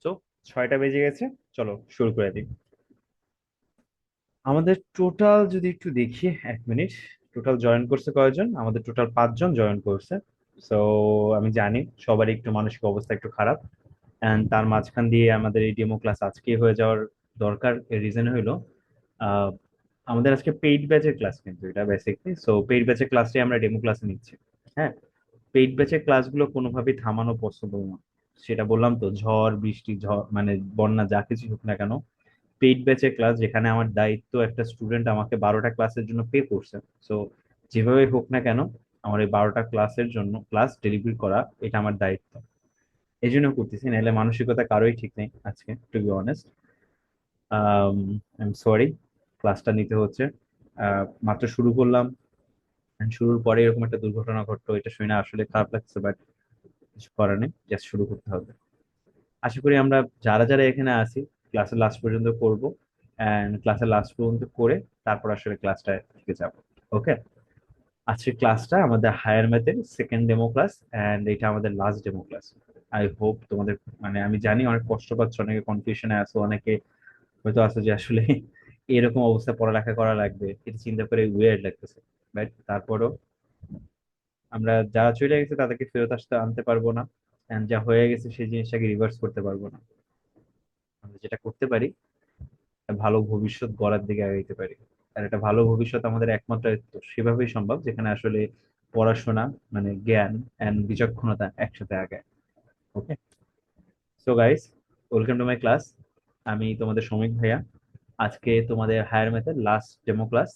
তো 6টা বেজে গেছে, চলো শুরু করে দিই। আমাদের টোটাল যদি একটু দেখি, 1 মিনিট। টোটাল জয়েন করছে কয়জন? আমাদের টোটাল 5 জন জয়েন করছে। সো আমি জানি সবারই একটু মানসিক অবস্থা একটু খারাপ, অ্যান্ড তার মাঝখান দিয়ে আমাদের এই ডেমো ক্লাস আজকে হয়ে যাওয়ার দরকার। এর রিজন হইলো আহ, আমাদের আজকে পেইড ব্যাচের ক্লাস, কিন্তু এটা বেসিকলি সো পেইড ব্যাচের ক্লাসে আমরা ডেমো ক্লাসে নিচ্ছি। হ্যাঁ, পেইড ব্যাচের ক্লাসগুলো কোনোভাবেই থামানো পসিবল না। সেটা বললাম তো, ঝড় বৃষ্টি, ঝড় মানে বন্যা, যা কিছু হোক না কেন, পেইড ব্যাচের ক্লাস যেখানে আমার দায়িত্ব, একটা স্টুডেন্ট আমাকে 12টা ক্লাসের জন্য পে করছে। সো যেভাবে হোক না কেন, আমার এই 12টা ক্লাসের জন্য ক্লাস ডেলিভারি করা এটা আমার দায়িত্ব। এই জন্য করতেছি, নাহলে মানসিকতা কারোই ঠিক নেই আজকে, to be honest. I am sorry, ক্লাসটা নিতে হচ্ছে। মাত্র শুরু করলাম, and শুরুর পরে এরকম একটা দুর্ঘটনা ঘটলো, এটা শুনে আসলে খারাপ লাগছে, বাট কিছু করার নেই, জাস্ট শুরু করতে হবে। আশা করি আমরা যারা যারা এখানে আছি ক্লাসের লাস্ট পর্যন্ত করব, এন্ড ক্লাসের লাস্ট পর্যন্ত করে তারপর আসলে ক্লাসটা থেকে যাব। ওকে, আজকের ক্লাসটা আমাদের হায়ার ম্যাথের সেকেন্ড ডেমো ক্লাস, এন্ড এটা আমাদের last demo class. I hope তোমাদের, মানে আমি জানি অনেক কষ্ট পাচ্ছ, অনেকে কনফিউশনে আছো, অনেকে হয়তো আছে যে আসলে এরকম অবস্থা পড়ালেখা করা লাগবে, এটা চিন্তা করে উইয়ার্ড লাগতেছে। বাট তারপরও আমরা যারা চলে গেছে তাদেরকে ফেরত আসতে আনতে পারবো না, এন্ড যা হয়ে গেছে সেই জিনিসটাকে রিভার্স করতে পারবো না। আমরা যেটা করতে পারি, একটা ভালো ভবিষ্যৎ গড়ার দিকে আগাইতে পারি। আর একটা ভালো ভবিষ্যৎ আমাদের একমাত্র সেভাবেই সম্ভব যেখানে আসলে পড়াশোনা, মানে জ্ঞান এন্ড বিচক্ষণতা একসাথে আগায়। Okay, so guys, welcome to my class. আমি তোমাদের সমীক ভাইয়া। আজকে তোমাদের হায়ার ম্যাথের লাস্ট ডেমো ক্লাস,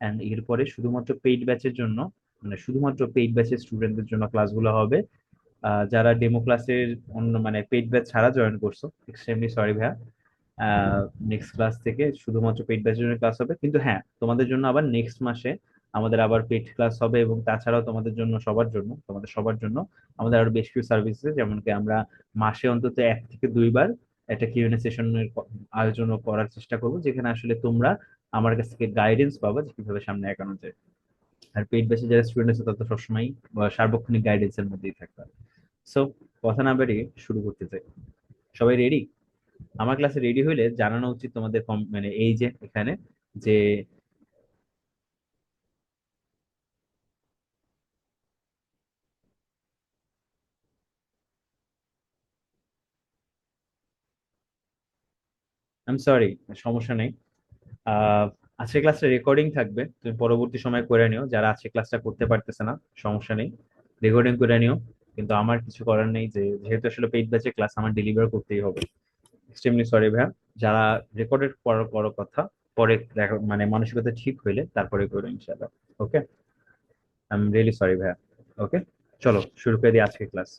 এন্ড এরপরে শুধুমাত্র পেইড ব্যাচের জন্য, মানে শুধুমাত্র পেইড ব্যাচের স্টুডেন্টদের জন্য ক্লাসগুলো হবে। যারা ডেমো ক্লাসের অন্য মানে পেইড ব্যাচ ছাড়া জয়েন করছো, এক্সট্রিমলি সরি ভাইয়া। নেক্সট ক্লাস থেকে শুধুমাত্র পেইড ব্যাচের জন্য ক্লাস হবে, কিন্তু হ্যাঁ, তোমাদের জন্য আবার নেক্সট মাসে আমাদের আবার পেইড ক্লাস হবে, এবং তাছাড়াও তোমাদের জন্য সবার জন্য, তোমাদের সবার জন্য আমাদের আরো বেশ কিছু সার্ভিস আছে, যেমন কি আমরা মাসে অন্তত 1 থেকে 2 বার একটা কিউএনএ সেশনের আয়োজন করার চেষ্টা করব, যেখানে আসলে তোমরা আমার কাছ থেকে গাইডেন্স পাবা যে কিভাবে সামনে এগোনো যায়। আর পেইড ব্যাচে যারা স্টুডেন্ট আছে তারা তো সবসময় সার্বক্ষণিক গাইডেন্স এর মধ্যেই থাকবে। সো কথা না বাড়িয়ে শুরু করতে চাই। সবাই রেডি? আমার ক্লাসে রেডি হইলে জানানো উচিত তোমাদের, মানে এই যে এখানে যে আই এম সরি, সমস্যা নেই। আহ আজকে ক্লাসটা রেকর্ডিং থাকবে, তুমি পরবর্তী সময় করে নিও, যারা আজকে ক্লাসটা করতে পারতেছে না সমস্যা নেই, রেকর্ডিং করে নিও। কিন্তু আমার কিছু করার নেই, যে যেহেতু আসলে পেইড ব্যাচে ক্লাস আমার ডেলিভার করতেই হবে। এক্সট্রিমলি সরি ভাইয়া। যারা রেকর্ডেড করার বড় কথা, পরে দেখো মানে মানসিকতা ঠিক হইলে তারপরে করো ইনশাআল্লাহ। ওকে, আই এম রিয়েলি সরি ভাইয়া। ওকে, চলো শুরু করে দিই আজকে ক্লাস।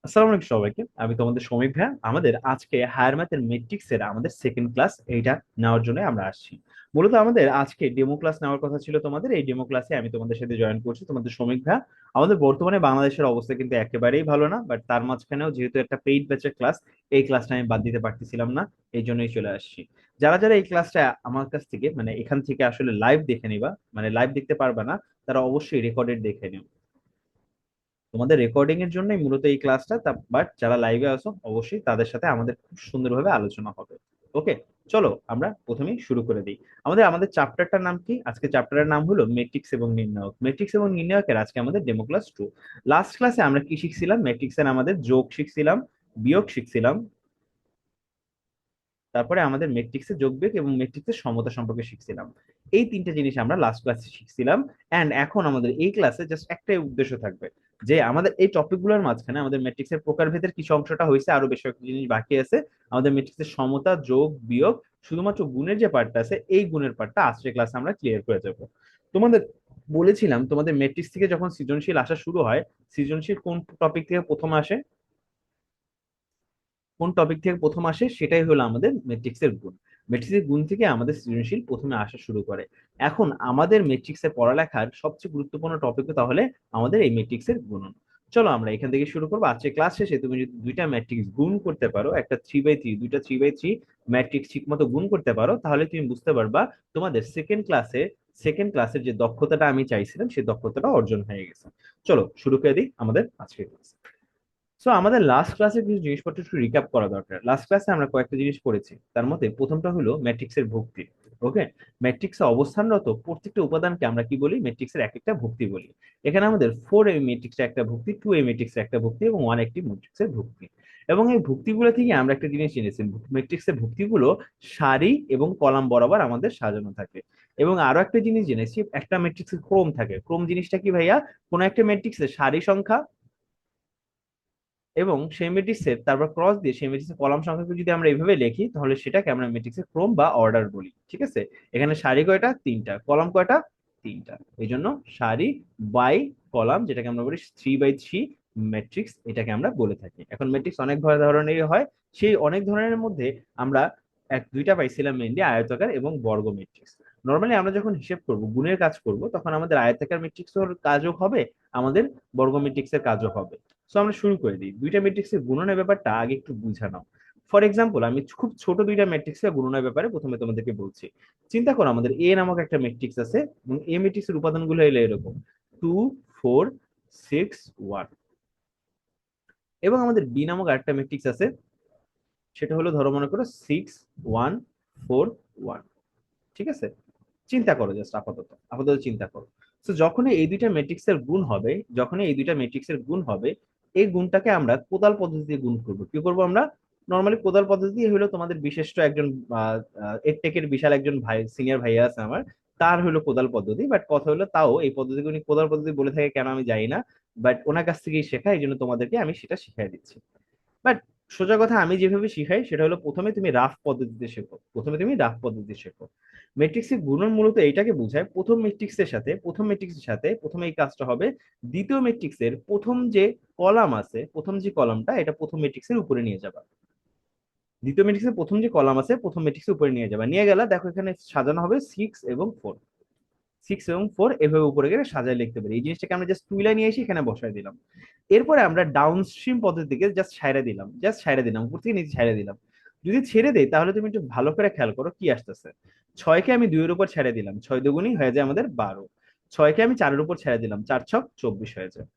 আসসালামু আলাইকুম সবাইকে, আমি তোমাদের সমীপ ভাইয়া। আমাদের আজকে হায়ার ম্যাথের মেট্রিক্স এর আমাদের সেকেন্ড ক্লাস, এইটা নেওয়ার জন্য আমরা আসছি। মূলত আমাদের আজকে ডেমো ক্লাস নেওয়ার কথা ছিল তোমাদের, এই ডেমো ক্লাসে আমি তোমাদের সাথে জয়েন করছি, তোমাদের সমীপ ভাইয়া। আমাদের বর্তমানে বাংলাদেশের অবস্থা কিন্তু একেবারেই ভালো না, বাট তার মাঝখানেও যেহেতু একটা পেইড ব্যাচের ক্লাস, এই ক্লাসটা আমি বাদ দিতে পারতেছিলাম না, এই জন্যই চলে আসছি। যারা যারা এই ক্লাসটা আমার কাছ থেকে মানে এখান থেকে আসলে লাইভ দেখে নিবা, মানে লাইভ দেখতে পারবা না, তারা অবশ্যই রেকর্ডেড দেখে নিও। তোমাদের রেকর্ডিং এর জন্যই মূলত এই ক্লাসটা, বাট যারা লাইভে আসো অবশ্যই তাদের সাথে আমাদের খুব সুন্দরভাবে আলোচনা হবে। ওকে, চলো আমরা প্রথমেই শুরু করে দিই। আমাদের আমাদের চ্যাপ্টারটার নাম কি? আজকে চ্যাপ্টারের নাম হলো ম্যাট্রিক্স এবং নির্ণায়ক। ম্যাট্রিক্স এবং নির্ণায়কের আজকে আমাদের ডেমো ক্লাস 2। লাস্ট ক্লাসে আমরা কি শিখছিলাম? ম্যাট্রিক্সের আমাদের যোগ শিখছিলাম, বিয়োগ শিখছিলাম, তারপরে আমাদের ম্যাট্রিক্সের যোগ বিয়োগ এবং ম্যাট্রিক্সের সমতা সম্পর্কে শিখছিলাম। এই তিনটে জিনিস আমরা লাস্ট ক্লাসে শিখছিলাম। এন্ড এখন আমাদের এই ক্লাসে জাস্ট একটাই উদ্দেশ্য থাকবে, যে আমাদের এই টপিক গুলোর মাঝখানে আমাদের ম্যাট্রিক্সের প্রকারভেদের কিছু অংশটা হয়েছে, আরো বেশ কয়েকটা জিনিস বাকি আছে। আমাদের ম্যাট্রিক্সের সমতা, যোগ বিয়োগ, শুধুমাত্র গুণের যে পার্টটা আছে, এই গুণের পার্টটা আজকের ক্লাসে আমরা ক্লিয়ার করে যাবো। তোমাদের বলেছিলাম, তোমাদের ম্যাট্রিক্স থেকে যখন সৃজনশীল আসা শুরু হয়, সৃজনশীল কোন টপিক থেকে প্রথম আসে? কোন টপিক থেকে প্রথম আসে সেটাই হলো আমাদের ম্যাট্রিক্সের গুণ। ম্যাট্রিক্সের গুণ থেকে আমাদের সৃজনশীল প্রথমে আসা শুরু করে। এখন আমাদের ম্যাট্রিক্সের পড়ালেখার সবচেয়ে গুরুত্বপূর্ণ টপিক তাহলে আমাদের এই ম্যাট্রিক্সের গুণন। চলো আমরা এখান থেকে শুরু করবো। আজকে ক্লাস শেষে তুমি যদি দুইটা ম্যাট্রিক্স গুণ করতে পারো, একটা 3/3, দুইটা 3/3 ম্যাট্রিক্স ঠিক মতো গুণ করতে পারো, তাহলে তুমি বুঝতে পারবা তোমাদের সেকেন্ড ক্লাসের যে দক্ষতাটা আমি চাইছিলাম সেই দক্ষতাটা অর্জন হয়ে গেছে। চলো শুরু করে দিই আমাদের আজকের ক্লাস। সো আমাদের লাস্ট ক্লাসে কিছু জিনিসপত্র একটু রিক্যাপ করা দরকার। লাস্ট ক্লাসে আমরা কয়েকটা জিনিস পড়েছি, তার মধ্যে প্রথমটা হলো ম্যাট্রিক্সের ভুক্তি। ওকে, ম্যাট্রিক্সে অবস্থানরত প্রত্যেকটা উপাদানকে আমরা কি বলি? ম্যাট্রিক্সের এক একটা ভুক্তি বলি। এখানে আমাদের 4 ম্যাট্রিক্সের একটা ভুক্তি, 2 ম্যাট্রিক্সের একটা ভুক্তি এবং 1 ম্যাট্রিক্সের ভুক্তি। এবং এই ভুক্তিগুলো থেকে আমরা একটা জিনিস জেনেছি, ম্যাট্রিক্সের ভুক্তিগুলো সারি এবং কলাম বরাবর আমাদের সাজানো থাকে। এবং আরো একটা জিনিস জেনেছি, একটা ম্যাট্রিক্সের ক্রম থাকে। ক্রম জিনিসটা কি ভাইয়া? কোন একটা ম্যাট্রিক্সের সারি সংখ্যা এবং সেই ম্যাট্রিক্সের তারপর ক্রস দিয়ে সেই ম্যাট্রিক্সের কলাম সংখ্যাকে যদি আমরা এইভাবে লিখি, তাহলে সেটাকে আমরা ম্যাট্রিক্সের ক্রম বা অর্ডার বলি। ঠিক আছে, এখানে সারি কয়টা? তিনটা। কলাম কয়টা? তিনটা। এই জন্য সারি বাই কলাম, যেটাকে আমরা বলি 3/3 ম্যাট্রিক্স, এটাকে আমরা বলে থাকি। এখন ম্যাট্রিক্স অনেক ধরনের হয়। সেই অনেক ধরনের মধ্যে আমরা দুইটা পাইছিলাম মেইনলি, আয়তাকার এবং বর্গ ম্যাট্রিক্স। নর্মালি আমরা যখন হিসেব করব, গুণের কাজ করব, তখন আমাদের আয়তাকার ম্যাট্রিক্সের কাজও হবে, আমাদের বর্গ ম্যাট্রিক্সের কাজও হবে। সো আমরা শুরু করে দিই। দুইটা ম্যাট্রিক্সের গুণনের ব্যাপারটা আগে একটু বুঝে নাও। ফর এক্সাম্পল, আমি খুব ছোট দুইটা ম্যাট্রিক্সের গুণনের ব্যাপারে প্রথমে তোমাদেরকে বলছি। চিন্তা করো, আমাদের এ নামক একটা ম্যাট্রিক্স আছে এবং এ ম্যাট্রিক্সের উপাদানগুলো এলো এরকম 2 4 6 1। এবং আমাদের বি নামক আরেকটা ম্যাট্রিক্স আছে, সেটা হলো ধরো মনে করো 6 1 4 1। ঠিক আছে, চিন্তা করো, জাস্ট আপাতত চিন্তা করো। তো যখনই এই দুইটা ম্যাট্রিক্সের গুণ হবে, এই গুণটাকে আমরা কোদাল পদ্ধতি দিয়ে গুণ করব। কি করব আমরা? নর্মালি কোদাল পদ্ধতি হলো তোমাদের বিশিষ্ট একজন এডটেকের বিশাল একজন ভাই, সিনিয়র ভাইয়া আছে আমার, তার হলো কোদাল পদ্ধতি। বাট কথা হলো, তাও এই পদ্ধতিকে উনি কোদাল পদ্ধতি বলে থাকে কেন আমি জানি না, বাট ওনার কাছ থেকেই শেখা, এই জন্য তোমাদেরকে আমি সেটা শিখিয়ে দিচ্ছি। বাট সোজা কথা, আমি যেভাবে শিখাই সেটা হলো, প্রথমে তুমি রাফ পদ্ধতিতে শেখো। ম্যাট্রিক্সের গুণন মূলত এইটাকে বোঝায়, প্রথম ম্যাট্রিক্সের সাথে প্রথম এই কাজটা হবে, দ্বিতীয় ম্যাট্রিক্সের প্রথম যে কলামটা, এটা প্রথম ম্যাট্রিক্সের উপরে নিয়ে যাবা। দ্বিতীয় ম্যাট্রিক্সের প্রথম যে কলাম আছে, প্রথম ম্যাট্রিক্সের উপরে নিয়ে গেলা। দেখো এখানে সাজানো হবে 6 এবং 4। 6 এবং 4 এভাবে উপরে গেলে সাজায় লিখতে পারি। এই জিনিসটাকে আমরা জাস্ট তুইলা নিয়ে এসে এখানে বসাই দিলাম। এরপরে আমরা ডাউন স্ট্রিম পদ্ধতিকে জাস্ট ছাইড়া দিলাম, উপর থেকে নিচে ছাইড়া দিলাম। যদি ছেড়ে দেই, তাহলে তুমি একটু ভালো করে খেয়াল করো কি আসতেছে। 6কে আমি 2 এর উপর ছেড়ে দিলাম, 6 দুগুণই হয়ে যায় আমাদের 12। 6কে আমি 4-এর উপর ছেড়ে দিলাম, 4 6 24 হয়ে যায়।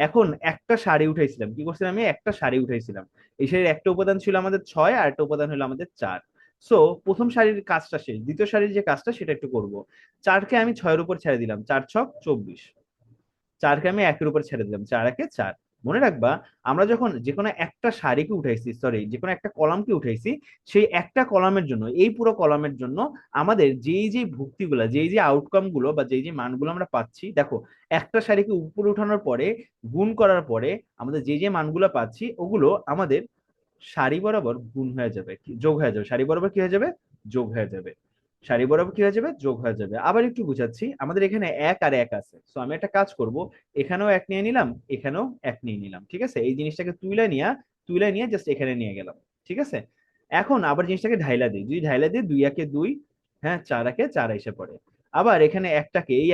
এখন একটা সারি উঠাইছিলাম, কি করছিলাম? আমি একটা সারি উঠাইছিলাম। এই সারির একটা উপাদান ছিল আমাদের 6, আর একটা উপাদান হলো আমাদের 4। সো প্রথম সারির কাজটা শেষ, দ্বিতীয় সারির যে কাজটা সেটা একটু করব। 4কে আমি 6-এর উপর ছেড়ে দিলাম, 4 6 24। 4কে আমি 1-এর উপর ছেড়ে দিলাম, 4 1 4। মনে রাখবা, আমরা যখন যে কোনো একটা সারিকে উঠাইছি, সরি, যে কোনো একটা কলামকে উঠাইছি, সেই একটা কলামের জন্য, এই পুরো কলামের জন্য আমাদের যেই যে ভুক্তিগুলা, যেই যে আউটকাম গুলো বা যেই যে মানগুলো আমরা পাচ্ছি, দেখো একটা সারিকে উপরে উঠানোর পরে, গুণ করার পরে আমাদের যে যে মানগুলো পাচ্ছি, ওগুলো আমাদের সারি বরাবর গুণ হয়ে যাবে, যোগ হয়ে যাবে। সারি বরাবর কি হয়ে যাবে? যোগ হয়ে যাবে। সারি বরাবর কি হয়ে যাবে? যোগ হয়ে যাবে। আবার একটু বুঝাচ্ছি, আমাদের এখানে 1 আর 1 আছে, সো আমি একটা কাজ করব, এখানেও 1 নিয়ে নিলাম, এখানেও 1 নিয়ে নিলাম। ঠিক আছে, এই জিনিসটাকে তুইলা নিয়ে জাস্ট এখানে নিয়ে গেলাম। ঠিক আছে, এখন আবার জিনিসটাকে ঢাইলা দিই, যদি ঢাইলা দিই, 2 1 2, হ্যাঁ, 4 1 4 এসে পড়ে। আবার এখানে এই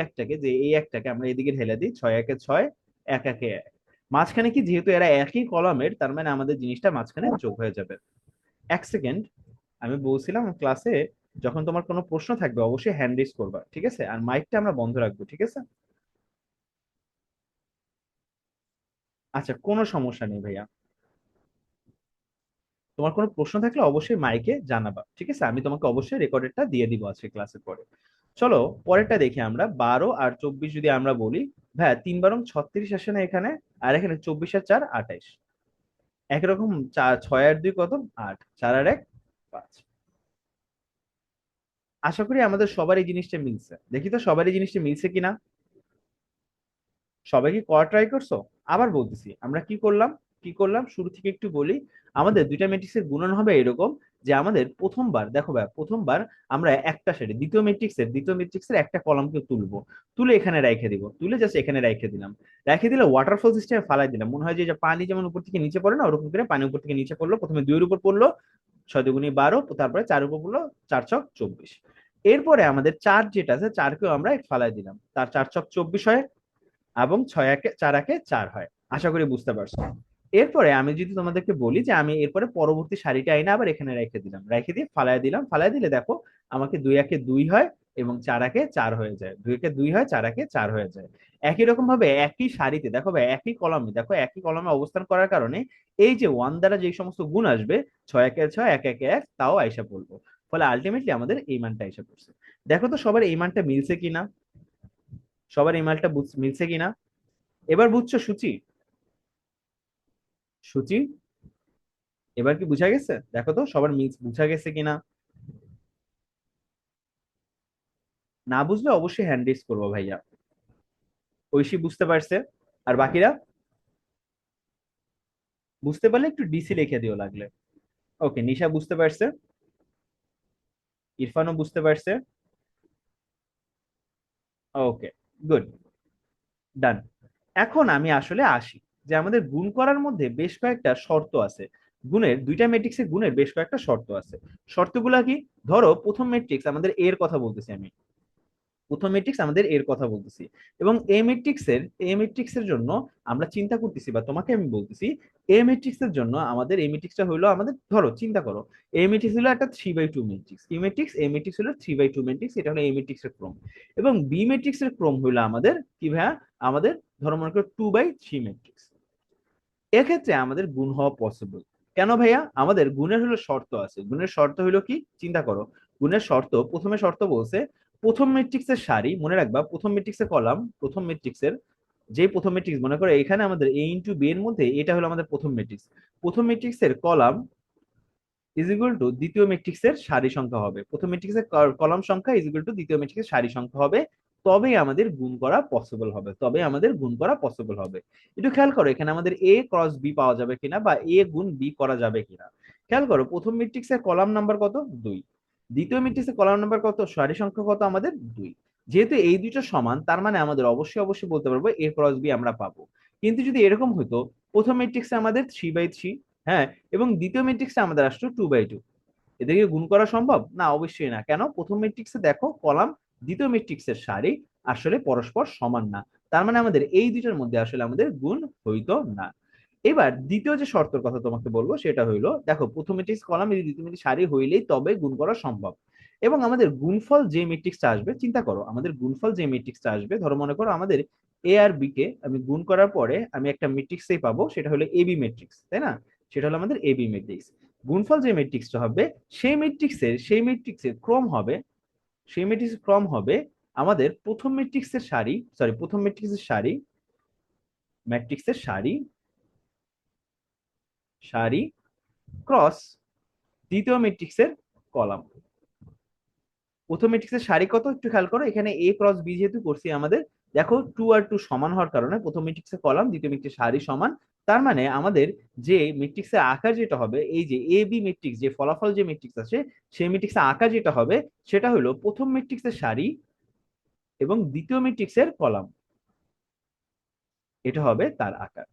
একটাকে আমরা এদিকে ঢেলে দিই, 6 1 6, 1 1 1। মাঝখানে কি, যেহেতু এরা একই কলামের, তার মানে আমাদের জিনিসটা মাঝখানে যোগ হয়ে যাবে। এক সেকেন্ড, আমি বলছিলাম ক্লাসে, যখন তোমার কোনো প্রশ্ন থাকবে অবশ্যই হ্যান্ড রেজ করবা, ঠিক আছে? আর মাইকটা আমরা বন্ধ রাখবো, ঠিক আছে? আচ্ছা, কোনো সমস্যা নেই ভাইয়া। তোমার কোনো প্রশ্ন থাকলে অবশ্যই মাইকে জানাবা, ঠিক আছে? আমি তোমাকে অবশ্যই রেকর্ডেডটা দিয়ে দিব আজকে ক্লাসের পরে। চলো পরেরটা দেখি আমরা। 12 আর 24 যদি আমরা বলি, ভাইয়া 3 12 36 আসে না এখানে? আর এখানে 24 আর 4 28। একরকম, 6 আর 2 কত? 8। 4 আর 1 5। আশা করি আমাদের সবার এই জিনিসটা মিলছে। দেখি তো সবার এই জিনিসটা মিলছে কিনা। সবাই কি করা ট্রাই করছো? আবার বলতেছি, আমরা কি করলাম শুরু থেকে একটু বলি। আমাদের দুইটা ম্যাট্রিক্সের গুণন হবে এরকম, যে আমাদের প্রথমবার, দেখো ভাই, প্রথমবার আমরা একটা সারি, দ্বিতীয় ম্যাট্রিক্সের একটা কলামকে তুলবো, তুলে এখানে রেখে দিব, তুলে জাস্ট এখানে রেখে দিলাম। রেখে দিলে ওয়াটারফল সিস্টেমে ফালাই দিলাম, মনে হয় যে পানি যেমন উপর থেকে নিচে পড়ে না, ওরকম করে পানি উপর থেকে নিচে পড়লো। প্রথমে 2 এর উপর পড়লো, 6 2 12, তারপরে 4 উপর পড়লো, 4 6 24। এরপরে আমাদের 4 যেটা আছে, 4কেও আমরা ফালাই দিলাম, তার 4 6 24 হয়, এবং 6 1 4 1 4 হয়। আশা করি বুঝতে পারছো। এরপরে আমি যদি তোমাদেরকে বলি যে আমি এরপরে পরবর্তী সারিটা আইনা আবার এখানে রেখে দিলাম, রেখে দিয়ে ফালায় দিলাম, ফালায় দিলে দেখো আমাকে 2 একে 2 হয় এবং 4 একে 4 হয়ে যায়, 2 একে 2 হয়, 4 একে 4 হয়ে যায়। একই রকম ভাবে একই সারিতে দেখো ভাই, একই কলামে দেখো, একই কলামে অবস্থান করার কারণে এই যে 1 দ্বারা যে সমস্ত গুণ আসবে, 6 একে 6, 1 একে 1, তাও আইসা পড়বো। ফলে আলটিমেটলি আমাদের এই মানটা আইসা পড়ছে। দেখো তো সবার এই মানটা মিলছে কিনা, সবার এই মানটা মিলছে কিনা। এবার বুঝছো সূচি, সূচি এবার কি বুঝা গেছে? দেখো তো সবার মিল বুঝা গেছে কিনা। না বুঝলে অবশ্যই হ্যান্ড রেজ করবো ভাইয়া। ঐশী বুঝতে পারছে? আর বাকিরা বুঝতে পারলে একটু ডিসি লিখে দিও লাগলে। ওকে, নিশা বুঝতে পারছে, ইরফানও বুঝতে পারছে। ওকে, গুড, ডান। এখন আমি আসলে আসি যে আমাদের গুণ করার মধ্যে বেশ কয়েকটা শর্ত আছে। গুণের, দুইটা ম্যাট্রিক্সের গুণের বেশ কয়েকটা শর্ত আছে। শর্তগুলা কি? ধরো প্রথম ম্যাট্রিক্স আমাদের এর কথা বলতেছি আমি, প্রথম ম্যাট্রিক্স আমাদের এর কথা বলতেছি, এবং এ ম্যাট্রিক্সের জন্য আমরা চিন্তা করতেছি, বা তোমাকে আমি বলতেছি, এ ম্যাট্রিক্সের জন্য আমাদের এই ম্যাট্রিক্সটা হলো আমাদের, ধরো চিন্তা করো, এ ম্যাট্রিক্স হলো একটা 3/2 ম্যাট্রিক্স, এ ম্যাট্রিক্স হলো 3/2 ম্যাট্রিক্স, এটা হলো এ ম্যাট্রিক্সের ক্রম। এবং বি ম্যাট্রিক্সের ক্রম হলো আমাদের কি ভাইয়া, আমাদের ধরো মনে করো 2/3 ম্যাট্রিক্স। এক্ষেত্রে আমাদের গুণ হওয়া পসিবল। কেন ভাইয়া? আমাদের গুণের হলো শর্ত আছে। গুণের শর্ত হলো কি, চিন্তা করো। গুণের শর্ত, প্রথমে শর্ত বলছে প্রথম ম্যাট্রিক্সের সারি, মনে রাখবা প্রথম ম্যাট্রিক্সের কলাম, প্রথম ম্যাট্রিক্সের যে প্রথম ম্যাট্রিক্স, মনে করো এখানে আমাদের এ ইন্টু বি এর মধ্যে এটা হলো আমাদের প্রথম ম্যাট্রিক্স, প্রথম ম্যাট্রিক্সের কলাম ইজ ইকুয়াল টু দ্বিতীয় ম্যাট্রিক্সের সারি সংখ্যা হবে, প্রথম ম্যাট্রিক্সের কলাম সংখ্যা ইজ ইকুয়াল টু দ্বিতীয় ম্যাট্রিক্সের সারি সংখ্যা হবে। তবেই আমাদের গুণ করা পসিবল হবে, তবে আমাদের গুণ করা পসিবল হবে। একটু খেয়াল করো এখানে আমাদের এ ক্রস বি পাওয়া যাবে কিনা, বা এ গুণ বি করা যাবে কিনা। খেয়াল করো প্রথম ম্যাট্রিক্সের কলাম নাম্বার কত, 2। দ্বিতীয় ম্যাট্রিক্সের কলাম নাম্বার কত, সারি সংখ্যা কত আমাদের 2। যেহেতু এই দুটো সমান, তার মানে আমাদের অবশ্যই অবশ্যই বলতে পারবো এ ক্রস বি আমরা পাবো। কিন্তু যদি এরকম হতো, প্রথম ম্যাট্রিক্সে আমাদের 3/3, হ্যাঁ, এবং দ্বিতীয় ম্যাট্রিক্সে আমাদের আসতো 2/2, এদেরকে গুণ করা সম্ভব না? অবশ্যই না। কেন? প্রথম ম্যাট্রিক্সে দেখো কলাম, দ্বিতীয় ম্যাট্রিক্সের সারি আসলে পরস্পর সমান না, তার মানে আমাদের এই দুইটার মধ্যে আসলে আমাদের গুণ হইতো না। এবার দ্বিতীয় যে শর্তের কথা তোমাকে বলবো সেটা হইলো, দেখো প্রথম ম্যাট্রিক্স কলাম এই দ্বিতীয় ম্যাট্রিক্স সারি হইলেই তবে গুণ করা সম্ভব। এবং আমাদের গুণফল যে ম্যাট্রিক্সটা আসবে, চিন্তা করো আমাদের গুণফল যে ম্যাট্রিক্সটা আসবে, ধরো মনে করো আমাদের এ আর বি কে আমি গুণ করার পরে আমি একটা ম্যাট্রিক্সেই পাবো, সেটা হলো এবি ম্যাট্রিক্স, তাই না? সেটা হলো আমাদের এবি ম্যাট্রিক্স। গুণফল যে ম্যাট্রিক্সটা হবে, সেই ম্যাট্রিক্সের ক্রম হবে, সেই ম্যাট্রিক্সের ক্রম হবে আমাদের প্রথম ম্যাট্রিক্সের সারি, সরি প্রথম ম্যাট্রিক্সের সারি, ম্যাট্রিক্সের সারি, সারি ক্রস দ্বিতীয় ম্যাট্রিক্সের কলাম। প্রথম ম্যাট্রিক্সের সারি কত একটু খেয়াল করো, এখানে এ ক্রস বি যেহেতু করছি আমাদের, দেখো 2 আর 2 সমান হওয়ার কারণে প্রথম ম্যাট্রিক্সের কলাম দ্বিতীয় ম্যাট্রিক্সের সারি সমান। তার মানে আমাদের যে ম্যাট্রিক্সের আকার যেটা হবে, এই যে এ বি ম্যাট্রিক্স যে ফলাফল যে ম্যাট্রিক্স আছে, সেই ম্যাট্রিক্সের আকার যেটা হবে সেটা হলো প্রথম ম্যাট্রিক্সের সারি এবং দ্বিতীয় ম্যাট্রিক্সের কলাম, এটা হবে তার আকার।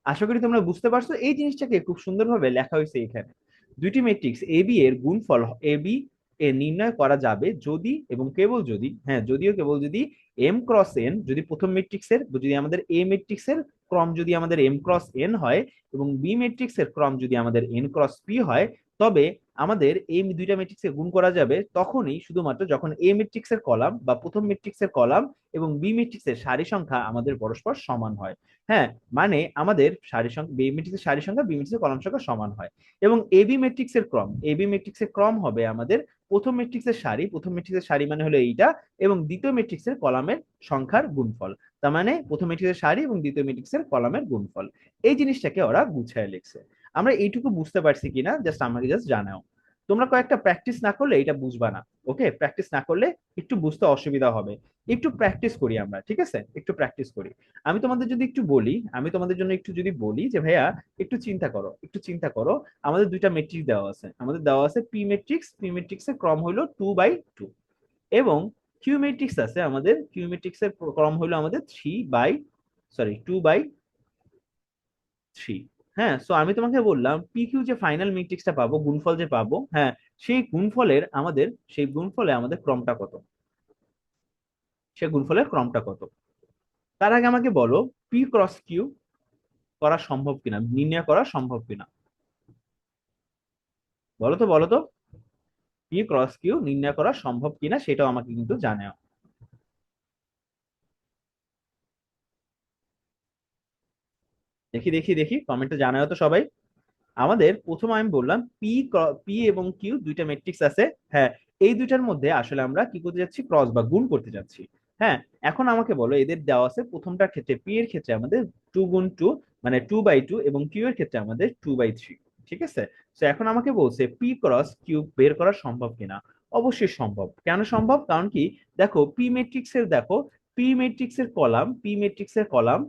আশা করি তোমরা বুঝতে পারছো, এই জিনিসটাকে খুব সুন্দরভাবে লেখা হয়েছে এখানে। দুইটি ম্যাট্রিক্স এ বি এর গুণফল এ বি এ নির্ণয় করা যাবে যদি এবং কেবল যদি, হ্যাঁ যদিও কেবল যদি এম ক্রস এন, যদি প্রথম ম্যাট্রিক্সের, যদি আমাদের এ ম্যাট্রিক্সের ক্রম যদি আমাদের এম ক্রস এন হয়, এবং বি ম্যাট্রিক্সের ক্রম যদি আমাদের এন ক্রস পি হয়, তবে আমাদের এই দুইটা ম্যাট্রিক্সে গুণ করা যাবে তখনই, শুধুমাত্র যখন এ ম্যাট্রিক্সের কলাম বা প্রথম ম্যাট্রিক্সের কলাম এবং বি ম্যাট্রিক্সের সারি সংখ্যা আমাদের পরস্পর সমান হয়। হ্যাঁ, মানে আমাদের সারি সংখ্যা, বি ম্যাট্রিক্সের সারি সংখ্যা বি ম্যাট্রিক্সের কলাম সংখ্যা সমান হয়। এবং এবি ম্যাট্রিক্সের ক্রম, এবি ম্যাট্রিক্সের ক্রম হবে আমাদের প্রথম ম্যাট্রিক্সের সারি, প্রথম ম্যাট্রিক্সের সারি মানে হলো এইটা, এবং দ্বিতীয় ম্যাট্রিক্সের কলামের সংখ্যার গুণফল। তার মানে প্রথম ম্যাট্রিক্সের সারি এবং দ্বিতীয় ম্যাট্রিক্সের কলামের গুণফল। এই জিনিসটাকে ওরা গুছায় লিখছে। আমরা এইটুকু বুঝতে পারছি কিনা জাস্ট আমাকে জাস্ট জানাও। তোমরা কয়েকটা প্র্যাকটিস না করলে এটা বুঝবা না। ওকে, প্র্যাকটিস না করলে একটু বুঝতে অসুবিধা হবে। একটু প্র্যাকটিস করি আমরা, ঠিক আছে? একটু প্র্যাকটিস করি। আমি তোমাদের যদি একটু বলি, আমি তোমাদের জন্য একটু যদি বলি যে ভাইয়া একটু চিন্তা করো, একটু চিন্তা করো। আমাদের দুইটা ম্যাট্রিক্স দেওয়া আছে, আমাদের দেওয়া আছে পি ম্যাট্রিক্স, পি ম্যাট্রিক্স এর ক্রম হলো 2/2, এবং কিউ ম্যাট্রিক্স আছে আমাদের, কিউ ম্যাট্রিক্স এর ক্রম হলো আমাদের 2/3। হ্যাঁ, সো আমি তোমাকে বললাম পি কিউ যে ফাইনাল ম্যাট্রিক্সটা পাবো, গুণফল যে পাবো, হ্যাঁ, সেই গুণফলে আমাদের ক্রমটা কত, সেই গুণফলের ক্রমটা কত। তার আগে আমাকে বলো পি ক্রস কিউ, করা সম্ভব কিনা, নির্ণয় করা সম্ভব কিনা? বলো তো, বলো তো, পি ক্রস কিউ নির্ণয় করা সম্ভব কিনা সেটাও আমাকে কিন্তু জানাও। দেখি দেখি দেখি, কমেন্টে জানাও তো সবাই। আমাদের প্রথম আমি বললাম পি, পি এবং কিউ দুইটা ম্যাট্রিক্স আছে। হ্যাঁ, এই দুইটার মধ্যে আসলে আমরা কি করতে যাচ্ছি, ক্রস বা গুণ করতে যাচ্ছি। হ্যাঁ, এখন আমাকে বলো, এদের দেওয়া আছে প্রথমটার ক্ষেত্রে পি এর ক্ষেত্রে আমাদের 2 গুণ 2, মানে 2/2, এবং কিউ এর ক্ষেত্রে আমাদের 2/3। ঠিক আছে, তো এখন আমাকে বলছে পি ক্রস কিউ বের করা সম্ভব কিনা। অবশ্যই সম্ভব। কেন সম্ভব? কারণ কি, দেখো পি ম্যাট্রিক্স এর, দেখো পি ম্যাট্রিক্স এর কলাম, পি ম্যাট্রিক্স এর কলাম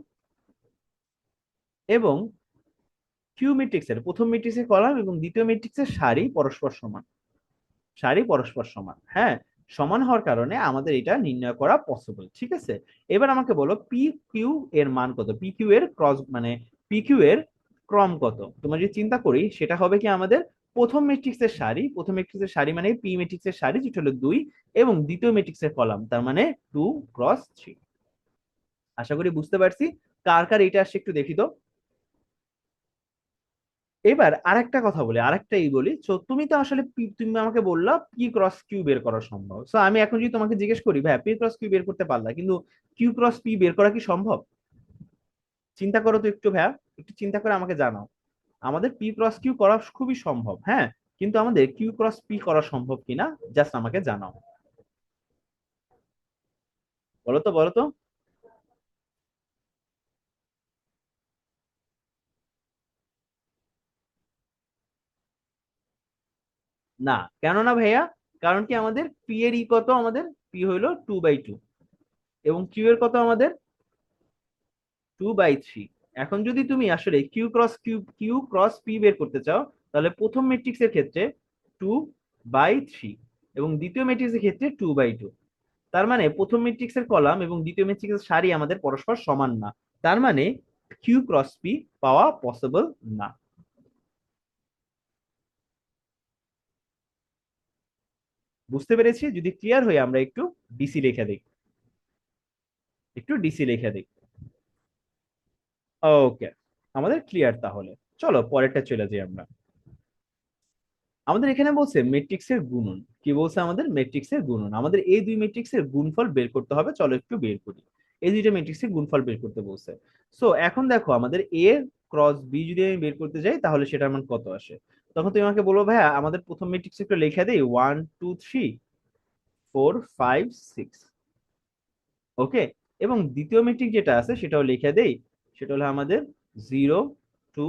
এবং কিউ ম্যাট্রিক্সের প্রথম ম্যাট্রিক্সের কলাম এবং দ্বিতীয় ম্যাট্রিক্সের সারি পরস্পর সমান। সারি পরস্পর সমান, হ্যাঁ, সমান হওয়ার কারণে আমাদের এটা নির্ণয় করা পসিবল। ঠিক আছে, এবার আমাকে বলো পি কিউ এর মান কত, পি কিউ এর ক্রস মানে পি কিউ এর ক্রম কত। তোমরা যদি চিন্তা করি সেটা হবে কি আমাদের প্রথম ম্যাট্রিক্সের সারি, প্রথম ম্যাট্রিক্সের সারি মানে পি ম্যাট্রিক্সের সারি যেটা হলো 2, এবং দ্বিতীয় ম্যাট্রিক্সের কলাম তার মানে 2 × 3। আশা করি বুঝতে পারছি। কার কার এটা আসছে একটু দেখি তো। এবার আরেকটা কথা বলি, আরেকটাই বলি। তো তুমি তো আসলে তুমি আমাকে বললা পি ক্রস কিউ বের করা সম্ভব। তো আমি এখন যদি তোমাকে জিজ্ঞেস করি, ভাই পি ক্রস কিউ বের করতে পারলা, কিন্তু কিউ ক্রস পি বের করা কি সম্ভব? চিন্তা করো তো একটু ভাইয়া, একটু চিন্তা করে আমাকে জানাও। আমাদের পি ক্রস কিউ করা খুবই সম্ভব, হ্যাঁ, কিন্তু আমাদের কিউ ক্রস পি করা সম্ভব কিনা জাস্ট আমাকে জানাও। বলো তো, বলো তো। না, কেন না ভাইয়া? কারণ কি, আমাদের পি এর ই কত, আমাদের পি হইলো 2/2, এবং কিউ এর কত আমাদের 2/3। এখন যদি তুমি আসলে কিউ ক্রস পি বের করতে চাও, তাহলে প্রথম ম্যাট্রিক্সের ক্ষেত্রে 2/3 এবং দ্বিতীয় ম্যাট্রিক্সের ক্ষেত্রে 2/2। তার মানে প্রথম ম্যাট্রিক্সের কলাম এবং দ্বিতীয় ম্যাট্রিক্সের সারি আমাদের পরস্পর সমান না। তার মানে কিউ ক্রস পি পাওয়া পসিবল না। বুঝতে পেরেছি? যদি ক্লিয়ার হয়ে আমরা একটু ডিসি লেখা দিই, একটু ডিসি লেখা দিই। ওকে, আমাদের ক্লিয়ার তাহলে। চলো পরেরটা চলে যাই আমরা। আমাদের এখানে বলছে ম্যাট্রিক্সের গুণন। কি বলছে আমাদের? ম্যাট্রিক্সের গুণন। আমাদের এই দুই ম্যাট্রিক্সের গুণফল বের করতে হবে, চলো একটু বের করি। এই দুইটা ম্যাট্রিক্সের গুণফল বের করতে বলছে। সো এখন দেখো, আমাদের এ ক্রস বি যদি আমি বের করতে যাই তাহলে সেটার মান কত আসে। তখন তুমি আমাকে বলবো, ভাইয়া আমাদের প্রথম ম্যাট্রিক্স একটু লিখে দেই, 1 2 3 4 5 6। ওকে, এবং দ্বিতীয় ম্যাট্রিক্স যেটা আছে সেটাও লিখে দেই। সেটা হলো আমাদের 0 2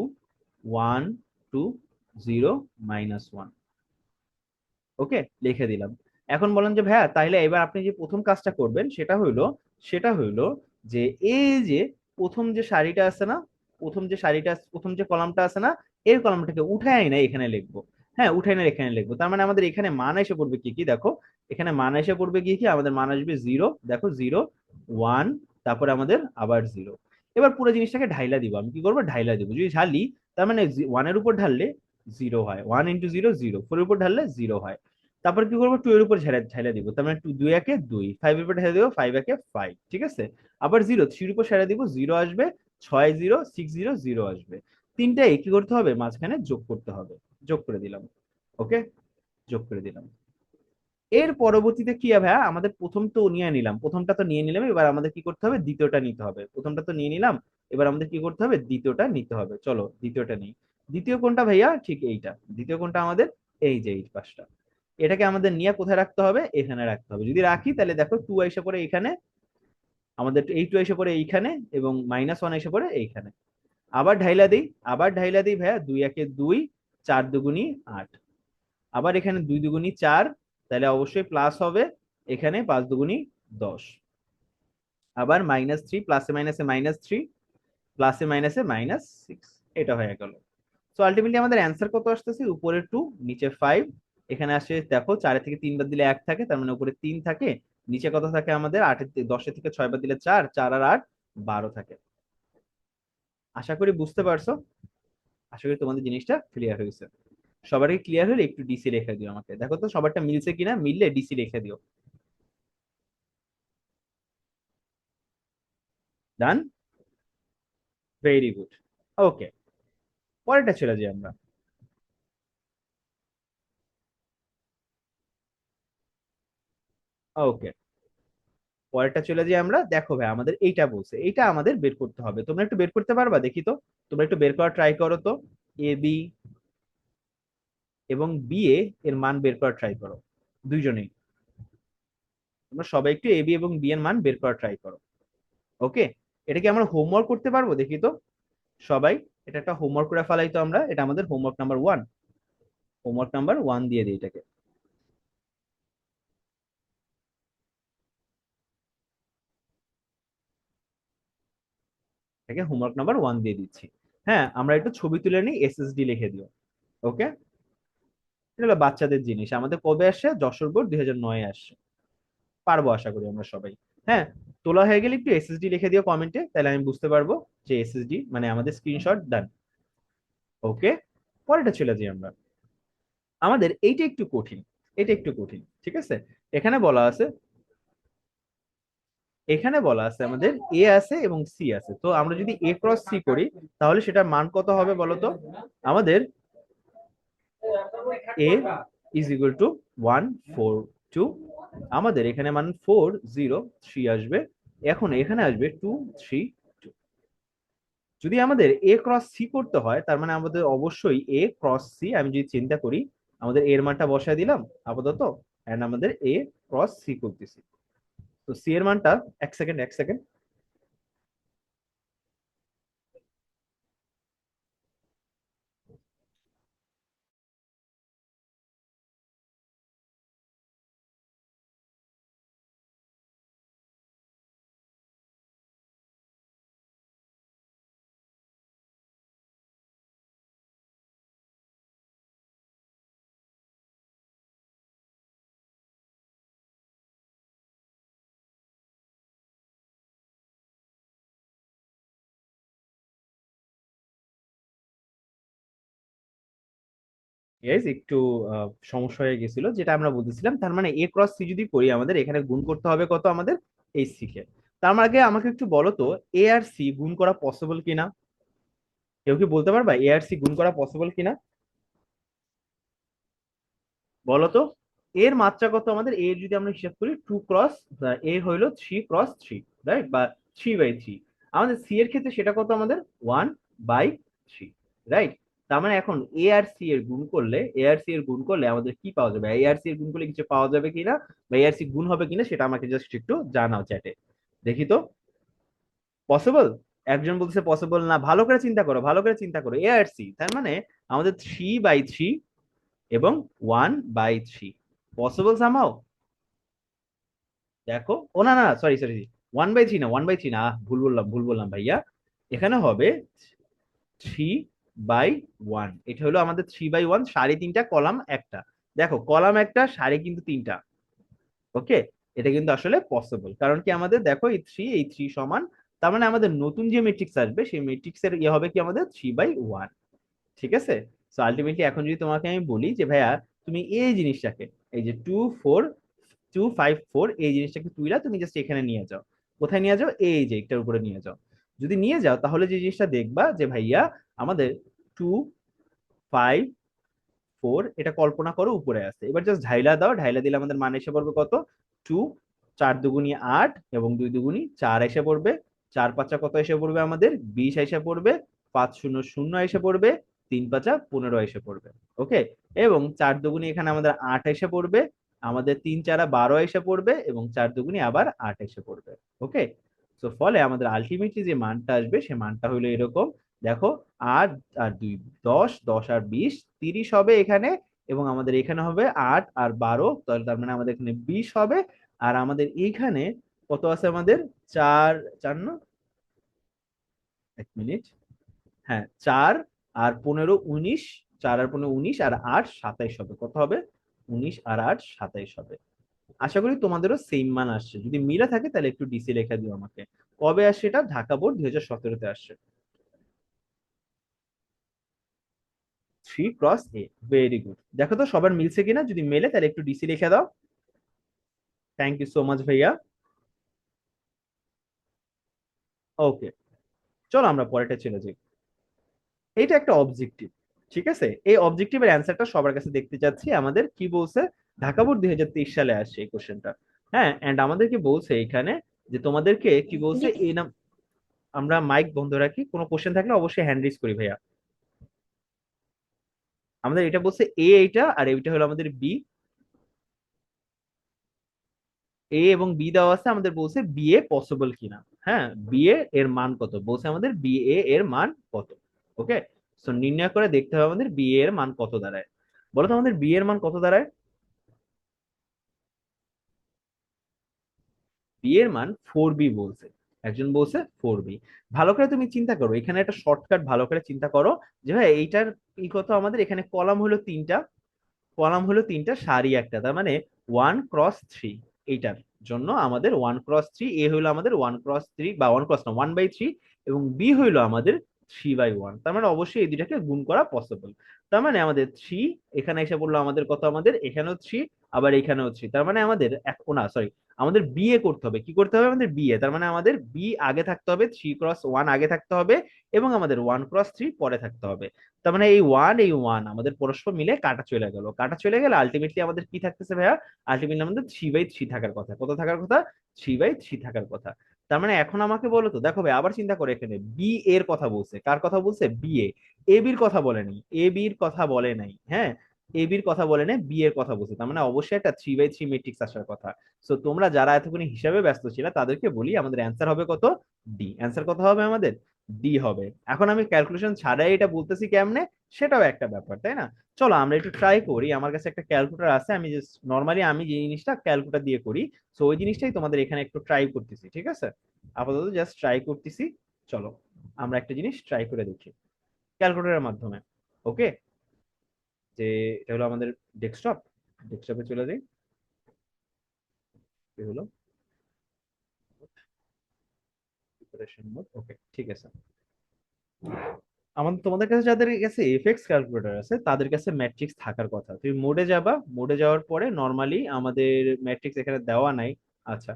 1 2 0 - 1। ওকে, লিখে দিলাম। এখন বলেন যে ভাইয়া তাইলে এবার আপনি যে প্রথম কাজটা করবেন সেটা হইলো যে এই যে প্রথম যে সারিটা আছে না, প্রথম যে কলামটা আছে না, এর কলামটাকে উঠায় না এখানে লিখবো। হ্যাঁ, উঠায় না এখানে লিখবো। তার মানে আমাদের এখানে মান এসে পড়বে কি কি, দেখো এখানে মান এসে পড়বে কি কি, আমাদের মান আসবে 0, দেখো 0 1, তারপরে আমাদের আবার 0। এবার পুরো জিনিসটাকে ঢাইলা দিব। আমি কি করবো, ঢাইলা দিব। যদি ঢালি, তার মানে 1 এর উপর ঢাললে 0 হয়, 1 × 0 0, 4 এর উপর ঢাললে 0 হয়। তারপর কি করবো, 2 এর উপর ঝেড়ে দিব, তার মানে 2 একে 2, 5 এর উপর ঢেলে দিব, 5 একে 5। ঠিক আছে, আবার 0 3 এর উপর ছেড়ে দিব, 0 আসবে, 6 0 6 0 0 আসবে। তিনটাই কি করতে হবে, মাঝখানে যোগ করতে হবে। যোগ করে দিলাম। ওকে, যোগ করে দিলাম। এর পরবর্তীতে কি হবে, হ্যাঁ, আমাদের প্রথম তো নিয়ে নিলাম, প্রথমটা তো নিয়ে নিলাম, এবার আমাদের কি করতে হবে, দ্বিতীয়টা নিতে হবে। প্রথমটা তো নিয়ে নিলাম, এবার আমাদের কি করতে হবে, দ্বিতীয়টা নিতে হবে। চলো দ্বিতীয়টা নিই। দ্বিতীয় কোনটা ভাইয়া? ঠিক এইটা। দ্বিতীয় কোনটা আমাদের? এই যে এই পাশটা। এটাকে আমাদের নিয়ে কোথায় রাখতে হবে, এখানে রাখতে হবে। যদি রাখি তাহলে দেখো 2 এসে পড়ে এখানে, আমাদের এই 2 এসে পড়ে এইখানে, এবং -1 এসে পড়ে এইখানে। আবার ঢাইলা দিই, আবার ঢাইলা দিই ভাইয়া, 2 একে 2, 4 2 8। আবার এখানে 2 2 4, তাহলে অবশ্যই প্লাস হবে। এখানে 5 2 10। আবার -3, প্লাসে মাইনাসে -3, প্লাসে মাইনাসে -6। এটা হয়ে গেল। সো আলটিমেটলি আমাদের অ্যান্সার কত আসতেছে, উপরে 2, নিচে 5। এখানে আসে দেখো 4 থেকে 3 বাদ দিলে 1 থাকে, তার মানে উপরে 3 থাকে। নিচে কত থাকে আমাদের, 10 থেকে 6 বাদ দিলে 4, 4 আর 8 12 থাকে। আশা করি বুঝতে পারছো। আশা করি তোমাদের জিনিসটা ক্লিয়ার হয়েছে। সবারই ক্লিয়ার হলে একটু ডিসি রেখে দিও আমাকে, দেখো তো সবারটা মিলছে কিনা, মিললে ডিসি রেখে দিও। ডান, ভেরি গুড। ওকে, পরেরটা চলে যাই আমরা। ওকে, পরেরটা চলে যাই আমরা। দেখো ভাই, আমাদের এইটা বলছে, এইটা আমাদের বের করতে হবে। তোমরা একটু বের করতে পারবা দেখি তো? তোমরা একটু বের করার ট্রাই করো তো। এ বি এবং বি এ এর মান বের করার ট্রাই করো, দুইজনেই। তোমরা সবাই একটু এ বি এবং বি এর মান বের করার ট্রাই করো। ওকে, এটা কি আমরা হোমওয়ার্ক করতে পারবো দেখি তো সবাই? এটা একটা হোমওয়ার্ক করে ফেলাই তো আমরা, এটা আমাদের homework number one. Homework number one দিয়ে দিই এটাকে। এটাকে হোমওয়ার্ক নাম্বার ওয়ান দিয়ে দিচ্ছি। হ্যাঁ, আমরা একটু ছবি তুলে নিই, এসএসডি লিখে দিও। ওকে, এটা হলো বাচ্চাদের জিনিস। আমাদের কবে আসছে? যশোর বোর্ড 2009-এ আসছে। পারবো আশা করি আমরা সবাই। হ্যাঁ, তোলা হয়ে গেলে একটু এসএসডি লিখে দিও কমেন্টে, তাহলে আমি বুঝতে পারবো যে এসএসডি মানে আমাদের স্ক্রিনশট ডান। ওকে, পরেরটা চলে যাই আমরা। আমাদের এইটা একটু কঠিন, এটা একটু কঠিন, ঠিক আছে? এখানে বলা আছে, এখানে বলা আছে আমাদের এ আছে এবং সি আছে। তো আমরা যদি এ ক্রস সি করি, তাহলে সেটার মান কত হবে বলো তো? আমাদের এ ইজ ইকুয়াল টু 142। আমাদের এখানে মান 403 আসবে। এখন এখানে আসবে 232। যদি আমাদের এ ক্রস সি করতে হয়, তার মানে আমাদের অবশ্যই এ ক্রস সি, আমি যদি চিন্তা করি, আমাদের এর মানটা বসায় দিলাম আপাতত, এন্ড আমাদের এ ক্রস সি করতেছি। তো সি এর মানটা, এক সেকেন্ড এক সেকেন্ড। গাইস, একটু সমস্যা হয়ে গেছিল, যেটা আমরা বলতেছিলাম। তার মানে এ ক্রস সি যদি করি, আমাদের এখানে গুণ করতে হবে কত? আমাদের এই সি কে। তার মানে আগে আমাকে একটু বলো তো, এ আর সি গুণ করা পসিবল কিনা? কেউ কি বলতে পারবা এ আর সি গুণ করা পসিবল কিনা? বলো তো। এর মাত্রা কত? আমাদের এ যদি আমরা হিসাব করি, টু ক্রস, এ হইলো 3 ক্রস 3, রাইট? বা 3/3। আমাদের সি এর ক্ষেত্রে সেটা কত? আমাদের 1/3, রাইট? তার মানে এখন এ আর সি এর গুণ করলে, এ আর সি এর গুণ করলে আমাদের কি পাওয়া যাবে? এ আর সি এর গুণ করলে কিছু পাওয়া যাবে কিনা, বা এ আর সি গুণ হবে কিনা, সেটা আমাকে জাস্ট একটু জানাও চ্যাটে, দেখি তো। পসিবল? একজন বলছে পসিবল না। ভালো করে চিন্তা করো, ভালো করে চিন্তা করো। এ আর সি তার মানে আমাদের 3/3 এবং 1/3 পসিবল সামহাও। দেখো, ও না না, সরি সরি, 1/3 না, 1/3 না, ভুল বললাম, ভুল বললাম ভাইয়া। এখানে হবে 3/1। এটা হলো আমাদের 3/1, সাড়ে তিনটা কলাম একটা। দেখো, কলাম একটা, সাড়ে কিন্তু তিনটা। ওকে, এটা কিন্তু আসলে পসিবল। কারণ কি, আমাদের দেখো এই থ্রি সমান, তার মানে আমাদের নতুন যে ম্যাট্রিক্স আসবে, সেই ম্যাট্রিক্স এর ইয়ে হবে কি আমাদের 3/1। ঠিক আছে? সো আলটিমেটলি এখন যদি তোমাকে আমি বলি যে ভাইয়া, তুমি এই জিনিসটাকে, এই যে 25254, এই জিনিসটাকে তুইলা তুমি জাস্ট এখানে নিয়ে যাও। কোথায় নিয়ে যাও? এই যে একটার উপরে নিয়ে যাও। যদি নিয়ে যাও, তাহলে যে জিনিসটা দেখবা যে ভাইয়া, আমাদের 254, এটা কল্পনা করো উপরে আছে। এবার জাস্ট ঢাইলা দাও, ঢাইলা দিলে আমাদের মান এসে পড়বে কত? টু, 4 দুগুনি 8 এবং 2 দুগুনি 4 এসে পড়বে। 4 5 কত এসে পড়বে? আমাদের 20 এসে পড়বে। 5 0 0 এসে পড়বে। 3 5 15 এসে পড়বে। ওকে, এবং 4 দুগুনি এখানে আমাদের 8 এসে পড়বে। আমাদের 3 4 12 এসে পড়বে, এবং 4 দুগুনি আবার 8 এসে পড়বে। ওকে, তো ফলে আমাদের আলটিমেটলি যে মানটা আসবে, সে মানটা হলো এরকম। দেখো, 8 আর 2 10, 10 আর 20, 30 হবে এখানে। এবং আমাদের এখানে হবে 8 আর 12, তাহলে তার মানে আমাদের এখানে 20 হবে। আর আমাদের এইখানে কত আছে? আমাদের চার, চার না, এক মিনিট, হ্যাঁ, 4 আর 15 19, 4 আর 15 19, আর 8 27 হবে। কত হবে? 19 আর 8 27 হবে। আশা করি তোমাদেরও সেম মান আসছে। যদি মিলে থাকে তাহলে একটু ডিসি লেখা দিও আমাকে। কবে আসছে এটা? ঢাকা বোর্ড 2017-তে আসছে। 3 ক্রস এ, ভেরি গুড। দেখো তো সবার মিলছে কিনা, যদি মেলে তাহলে একটু ডিসি লিখে দাও। থ্যাংক ইউ সো মাচ ভাইয়া। ওকে, চলো আমরা পরেরটা চলে যাই। এটা একটা অবজেক্টিভ। ঠিক আছে, এই অবজেক্টিভের অ্যান্সারটা সবার কাছে দেখতে চাচ্ছি। আমাদের কি বলছে, ঢাকা বোর্ড 2023 সালে আসছে এই কোশ্চেনটা। হ্যাঁ, এন্ড আমাদেরকে বলছে এখানে যে তোমাদেরকে কি বলছে জি। এই নাম। আমরা মাইক বন্ধ রাখি, কোনো কোশ্চেন থাকলে অবশ্যই হ্যান্ড রেজ করি ভাইয়া। আমাদের এটা বলছে এ এইটা, আর এইটা হলো আমাদের বি। এ এবং বি দেওয়া আছে, আমাদের বলছে বি এ পসিবল কিনা। হ্যাঁ, বি এ এর মান কত বলছে, আমাদের বি এ এর মান কত। ওকে, সো নির্ণয় করে দেখতে হবে আমাদের বি এর মান কত দাঁড়ায়। বলো তো আমাদের বি এর মান কত দাঁড়ায়। বি এর মান 4b বলছে, একজন বলছে 4b। ভালো করে তুমি চিন্তা করো, এখানে একটা শর্টকাট ভালো করে চিন্তা করো যে ভাই এইটার ই কত, আমাদের এখানে কলাম হলো তিনটা, কলাম হলো তিনটা, সারি একটা, তার মানে 1 ক্রস 3। এইটার জন্য আমাদের 1 ক্রস 3, এ হইলো আমাদের 1 ক্রস 3 বা 1 ক্রস না 1/3, এবং বি হইলো আমাদের 3/1। তার মানে অবশ্যই এই দুটাকে গুণ করা পসিবল। তার মানে আমাদের 3 এখানে এসে পড়লো, আমাদের কত, আমাদের এখানেও 3, আবার এখানেও 3। তার মানে আমাদের না সরি, আমাদের বিএ করতে হবে, কি করতে হবে আমাদের বিএ, তার মানে আমাদের বি আগে থাকতে হবে, 3 ক্রস 1 আগে থাকতে হবে, এবং আমাদের 1 ক্রস 3 পরে থাকতে হবে। তার মানে এই ওয়ান আমাদের পরস্পর মিলে কাটা চলে গেল, কাটা চলে গেলে আলটিমেটলি আমাদের কি থাকতেছে ভাইয়া, আলটিমেটলি আমাদের 3/3 থাকার কথা। কত থাকার কথা, 3/3 থাকার কথা। তার মানে এখন আমাকে বলো তো, দেখো ভাই আবার চিন্তা করে, এখানে বি এর কথা বলছে, কার কথা বলছে, বি এ, এ বির কথা বলেনি, এ বির কথা বলে নাই। হ্যাঁ, এ বির কথা বলে নাই, বি এর কথা বলছে, তার মানে অবশ্যই একটা 3/3 ম্যাট্রিক্স আসার কথা। সো তোমরা যারা এতক্ষণ হিসাবে ব্যস্ত ছিল তাদেরকে বলি, আমাদের অ্যান্সার হবে কত, ডি। অ্যান্সার কত হবে আমাদের, ডি হবে। এখন আমি ক্যালকুলেশন ছাড়াই এটা বলতেছি কেমনে, সেটাও একটা ব্যাপার, তাই না। চলো আমরা একটু ট্রাই করি, আমার কাছে একটা ক্যালকুলেটর আছে, আমি জাস্ট নর্মালি আমি যে জিনিসটা ক্যালকুলেটর দিয়ে করি, সো ওই জিনিসটাই তোমাদের এখানে একটু ট্রাই করতেছি, ঠিক আছে। আপাতত জাস্ট ট্রাই করতেছি। চলো আমরা একটা জিনিস ট্রাই করে দেখি ক্যালকুলেটরের মাধ্যমে। ওকে, যে এটা হলো আমাদের ডেস্কটপ, ডেস্কটপে চলে যাই। কি হলো, প্রিপারেশন মোড, ওকে ঠিক আছে। আমাদের তোমাদের কাছে যাদের কাছে এফএক্স ক্যালকুলেটর আছে তাদের কাছে ম্যাট্রিক্স থাকার কথা। তুমি মোডে যাবা, মোডে যাওয়ার পরে নর্মালি আমাদের ম্যাট্রিক্স এখানে দেওয়া নাই। আচ্ছা,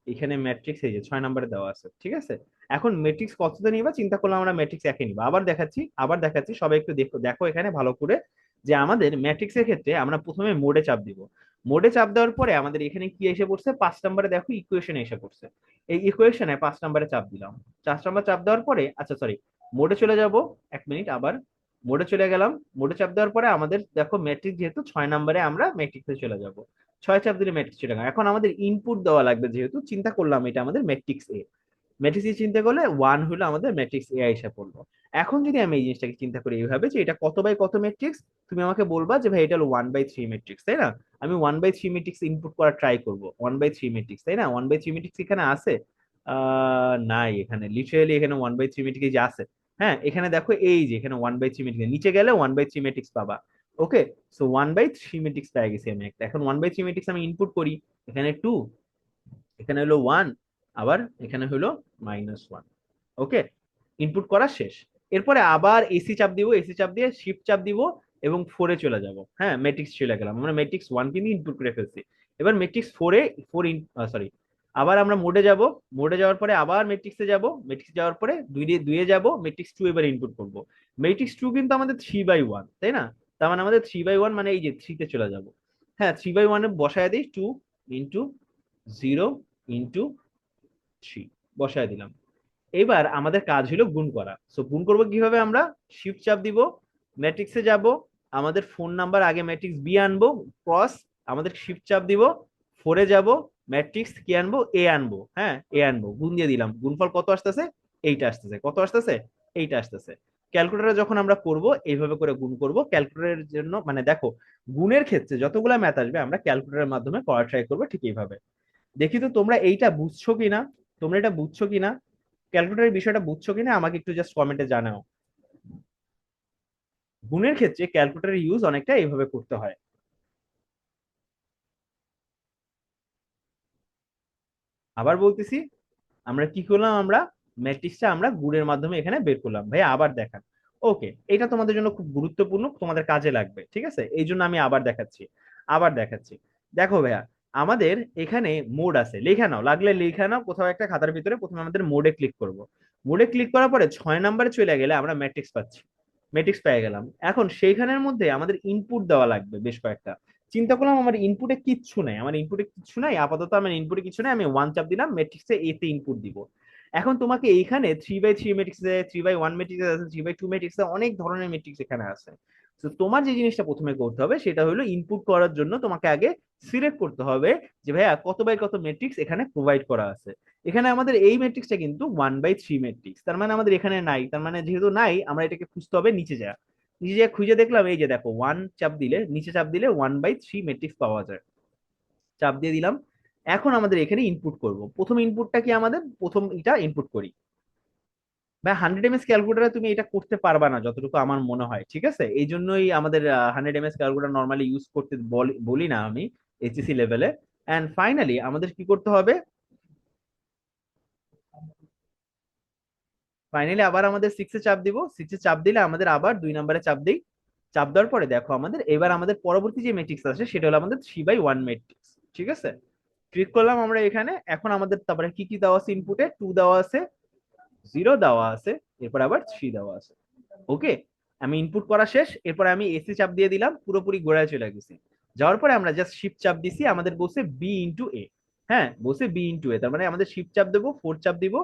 এখানে ম্যাট্রিক্স এই যে 6 নম্বরে দেওয়া আছে, ঠিক আছে। এখন ম্যাট্রিক্স কততে নিবা চিন্তা করলাম, আমরা ম্যাট্রিক্স একে নিবা। আবার দেখাচ্ছি, আবার দেখাচ্ছি, সবাই একটু দেখো, দেখো এখানে ভালো করে, যে আমাদের ম্যাট্রিক্সের ক্ষেত্রে আমরা প্রথমে মোডে চাপ দিব। মোডে চাপ দেওয়ার পরে আমাদের এখানে কি এসে পড়ছে, 5 নম্বরে দেখো ইকুয়েশনে এসে পড়ছে। এই ইকুয়েশনে 5 নম্বরে চাপ দিলাম। 4 নম্বর চাপ দেওয়ার পরে, আচ্ছা সরি, মোডে চলে যাব। 1 মিনিট, আবার মোডে চলে গেলাম। মোডে চাপ দেওয়ার পরে আমাদের দেখো ম্যাট্রিক্স যেহেতু 6 নম্বরে, আমরা ম্যাট্রিক্সে চলে যাব। 6 চাপ দিলে ম্যাট্রিক্স চলে গেল। এখন আমাদের ইনপুট দেওয়া লাগবে, যেহেতু চিন্তা করলাম এটা আমাদের ম্যাট্রিক্স এ। ম্যাট্রিক্স এ চিন্তা করলে 1 হলো আমাদের ম্যাট্রিক্স এ এসে পড়লো। এখন যদি আমি এই জিনিসটাকে চিন্তা করি এইভাবে, যে এটা কত বাই কত ম্যাট্রিক্স, তুমি আমাকে বলবা যে ভাই এটা হলো 1/3 ম্যাট্রিক্স, তাই না। আমি 1/3 ম্যাট্রিক্স ইনপুট করার ট্রাই করবো, 1/3 ম্যাট্রিক্স, তাই না। 1/3 ম্যাট্রিক্স এখানে আছে, নাই, এখানে লিটারেলি এখানে 1/3 ম্যাট্রিক্স যে আছে। হ্যাঁ, এখানে দেখো এই যে এখানে 1/3 ম্যাট্রিক্স, নিচে গেলে 1/3 ম্যাট্রিক্স পাবা। ওকে, সো 1/3 ম্যাট্রিক্স পেয়ে গেছি আমি একটা। এখন 1/3 ম্যাট্রিক্স আমি ইনপুট করি, এখানে 2, এখানে হলো 1, আবার এখানে হলো -1। ওকে, ইনপুট করা শেষ। এরপরে আবার এসি চাপ দিব, এসি চাপ দিয়ে শিফট চাপ দিব, এবং 4-এ চলে যাব। হ্যাঁ, ম্যাট্রিক্স চলে গেলাম, আমরা ম্যাট্রিক্স 1 কিন্তু ইনপুট করে ফেলছি। এবার ম্যাট্রিক্স 4-এ সরি, আবার আমরা মোডে যাব। মোডে যাওয়ার পরে আবার ম্যাট্রিক্সে যাব, ম্যাট্রিক্স যাওয়ার পরে 2-এ যাব, ম্যাট্রিক্স 2 এবার ইনপুট করব। ম্যাট্রিক্স 2 কিন্তু আমাদের 3/1, তাই না। তার মানে আমাদের 3/1 মানে এই যে 3-তে চলে যাব। হ্যাঁ, 3/1-এ বসায় দিই, 2 × 0 × 3 বসায় দিলাম। এবার আমাদের কাজ হলো গুণ করা। সো গুণ করবো কিভাবে, আমরা শিফট চাপ দিব, ম্যাট্রিক্সে যাব, আমাদের ফোন নাম্বার আগে ম্যাট্রিক্স বি আনবো, ক্রস, আমাদের শিফট চাপ দিব, 4-এ যাব, ম্যাট্রিক্স কি আনবো, এ আনবো। হ্যাঁ, এ আনবো, গুণ দিয়ে দিলাম, গুণফল কত আসতেছে, এইটা আসতেছে, কত আসতেছে, এইটা আসতেছে। ক্যালকুলেটরে যখন আমরা করব এইভাবে করে গুণ করব। ক্যালকুলেটরের জন্য মানে দেখো, গুণের ক্ষেত্রে যতগুলা ম্যাথ আসবে আমরা ক্যালকুলেটরের মাধ্যমে করা ট্রাই করবো ঠিক এইভাবে। দেখি তো তোমরা এইটা বুঝছো কিনা, তোমরা এটা বুঝছো কিনা, ক্যালকুলেটরের বিষয়টা বুঝছো কিনা আমাকে একটু জাস্ট কমেন্টে জানাও। গুণের ক্ষেত্রে ক্যালকুলেটরের ইউজ অনেকটা এইভাবে করতে হয়। আবার বলতেছি, আমরা কি করলাম, আমরা ম্যাট্রিক্সটা আমরা গুণের মাধ্যমে এখানে বের করলাম। ভাই আবার দেখান। ওকে, এটা তোমাদের জন্য খুব গুরুত্বপূর্ণ, তোমাদের কাজে লাগবে, ঠিক আছে, এই জন্য আমি আবার দেখাচ্ছি, আবার দেখাচ্ছি। দেখো ভাইয়া, আমাদের এখানে মোড আছে, লেখা নাও, লাগলে লেখা নাও কোথাও একটা খাতার ভিতরে। প্রথমে আমাদের মোডে ক্লিক করব। মোডে ক্লিক করার পরে 6 নম্বরে চলে গেলে আমরা ম্যাট্রিক্স পাচ্ছি। ম্যাট্রিক্স পেয়ে গেলাম। এখন সেইখানের মধ্যে আমাদের ইনপুট দেওয়া লাগবে বেশ কয়েকটা। চিন্তা করলাম আমার ইনপুটে কিচ্ছু নাই, আমার ইনপুটে কিচ্ছু নাই, আপাতত আমার ইনপুটে কিছু নাই, আমি ওয়ান চাপ দিলাম, ম্যাট্রিক্সে এ তে ইনপুট দিব। এখন তোমাকে এইখানে 3/3 ম্যাট্রিক্সে, 3/1 ম্যাট্রিক্সে আছে, 3/2 ম্যাট্রিক্সে, অনেক ধরনের ম্যাট্রিক্স এখানে আছে। তো তোমার যে জিনিসটা প্রথমে করতে হবে সেটা হলো ইনপুট করার জন্য তোমাকে আগে সিলেক্ট করতে হবে যে ভাইয়া কত বাই কত ম্যাট্রিক্স এখানে প্রোভাইড করা আছে। এখানে আমাদের এই ম্যাট্রিক্সটা কিন্তু 1/3 ম্যাট্রিক্স, তার মানে আমাদের এখানে নাই, তার মানে যেহেতু নাই আমরা এটাকে খুঁজতে হবে নিচে যা। নিচে যা খুঁজে দেখলাম, এই যে দেখো ওয়ান চাপ দিলে, নিচে চাপ দিলে 1/3 ম্যাট্রিক্স পাওয়া যায়। চাপ দিয়ে দিলাম। এখন আমাদের এখানে ইনপুট করব, প্রথম ইনপুটটা কি, আমাদের প্রথম এটা ইনপুট করি। বা 100 এমএস ক্যালকুলেটারে তুমি এটা করতে পারবা না যতটুকু আমার মনে হয়, ঠিক আছে? এই জন্যই আমাদের 100 এমএস ক্যালকুলেটার নর্মালি ইউজ করতে বলি না আমি এইচএসসি লেভেলে। এন্ড ফাইনালি আমাদের কি করতে হবে, ফাইনালি আবার আমাদের সিক্সে চাপ দিব, সিক্সে চাপ দিলে আমাদের আবার 2 নম্বরে চাপ দিই। চাপ দেওয়ার পরে দেখো আমাদের এবার আমাদের পরবর্তী যে ম্যাট্রিক্স আছে সেটা হলো আমাদের 3/1 ম্যাট্রিক্স। ঠিক আছে, ক্লিক করলাম আমরা এখানে। এখন আমাদের তারপরে কি কি দেওয়া আছে, ইনপুটে 2 দেওয়া আছে, 0 দেওয়া আছে, এরপর আবার 3 দেওয়া আছে। ওকে, আমি ইনপুট করা শেষ, এরপর আমি এসি চাপ দিয়ে দিলাম, পুরোপুরি গোড়ায় চলে গেছি। যাওয়ার পরে আমরা জাস্ট শিফট চাপ দিছি, আমাদের বলছে বি ইন্টু এ। হ্যাঁ, বলছে বি ইন্টু এ, তার মানে আমাদের শিফট চাপ দেবো, 4 চাপ দিব,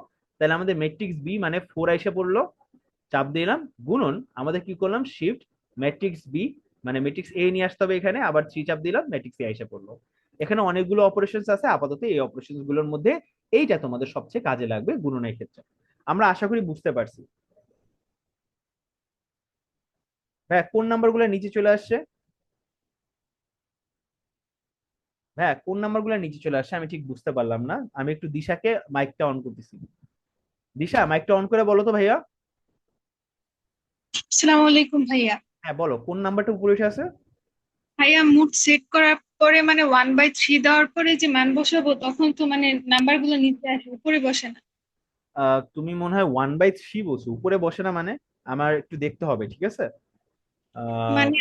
তাহলে আমাদের ম্যাট্রিক্স বি মানে 4 এসে পড়লো। চাপ দিলাম, গুণন, আমাদের কি করলাম, শিফট ম্যাট্রিক্স বি মানে ম্যাট্রিক্স এ নিয়ে আসতে হবে এখানে, আবার 3 চাপ দিলাম, ম্যাট্রিক্স এ এসে পড়লো। এখানে অনেকগুলো অপারেশনস আছে, আপাতত এই অপারেশনস গুলোর মধ্যে এইটা তোমাদের সবচেয়ে কাজে লাগবে গুণনের ক্ষেত্রে। আমরা আশা করি বুঝতে পারছি। হ্যাঁ, কোন নাম্বার গুলো নিচে চলে আসছে? হ্যাঁ, কোন নাম্বার গুলো নিচে চলে আসছে আমি ঠিক বুঝতে পারলাম না। আমি একটু দিশাকে মাইকটা অন করতেছি। দিশা, মাইকটা অন করে বলো তো ভাইয়া। আসসালামু আলাইকুম ভাইয়া। হ্যাঁ বলো, কোন নাম্বারটা উপরে উঠে আছে? ভাইয়া মুড সেট করার পরে মানে 1/3 দেওয়ার পরে যে মান বসাবো তখন তো মানে নাম্বার গুলো নিচে আসে উপরে বসে না। তুমি মনে হয় 1/3 বলছো, উপরে বসে না মানে? আমার একটু দেখতে হবে, ঠিক আছে। আহ মানে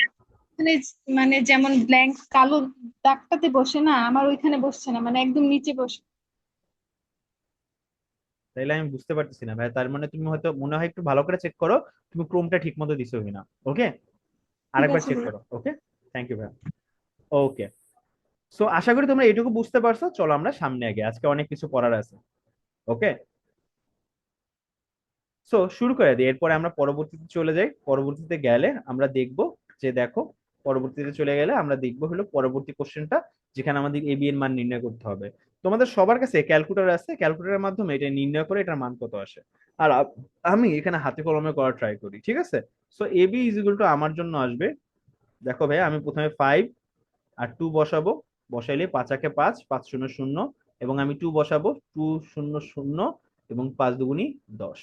ওখানে মানে যেমন ব্ল্যাঙ্ক কালো দাগটাতে বসে না, আমার ওইখানে বসছে না, মানে একদম নিচে বসে। তাইলে আমি বুঝতে পারতেছি না ভাই, তার মানে তুমি হয়তো মনে হয় একটু ভালো করে চেক করো তুমি ক্রোমটা ঠিক মতো দিছো কিনা। ওকে, ঠিক আরেকবার আছে চেক ভাইয়া। করো। ওকে, থ্যাংক ইউ ভাই। ওকে, সো আশা করি তোমরা এটুকু বুঝতে পারছো, চলো আমরা সামনে আগে, আজকে অনেক কিছু পড়ার আছে। ওকে, সো শুরু করে দিই, এরপরে আমরা পরবর্তীতে চলে যাই। পরবর্তীতে গেলে আমরা দেখব যে দেখো, পরবর্তীতে চলে গেলে আমরা দেখব হলো পরবর্তী কোশ্চেনটা, যেখানে আমাদের এ বি এর মান নির্ণয় করতে হবে। তোমাদের সবার কাছে ক্যালকুলেটর আছে, ক্যালকুলেটরের মাধ্যমে এটা নির্ণয় করে এটার মান কত আসে। আর আমি এখানে হাতে কলমে করার ট্রাই করি, ঠিক আছে। So A B is equal to আমার জন্য আসবে, দেখো ভাই আমি প্রথমে 5 আর 2 বসাবো। বসাইলে 5 একে 5, 5 শূন্য 0, এবং আমি 2 বসাবো, 2 0 0, এবং 5 দুগুনি 10।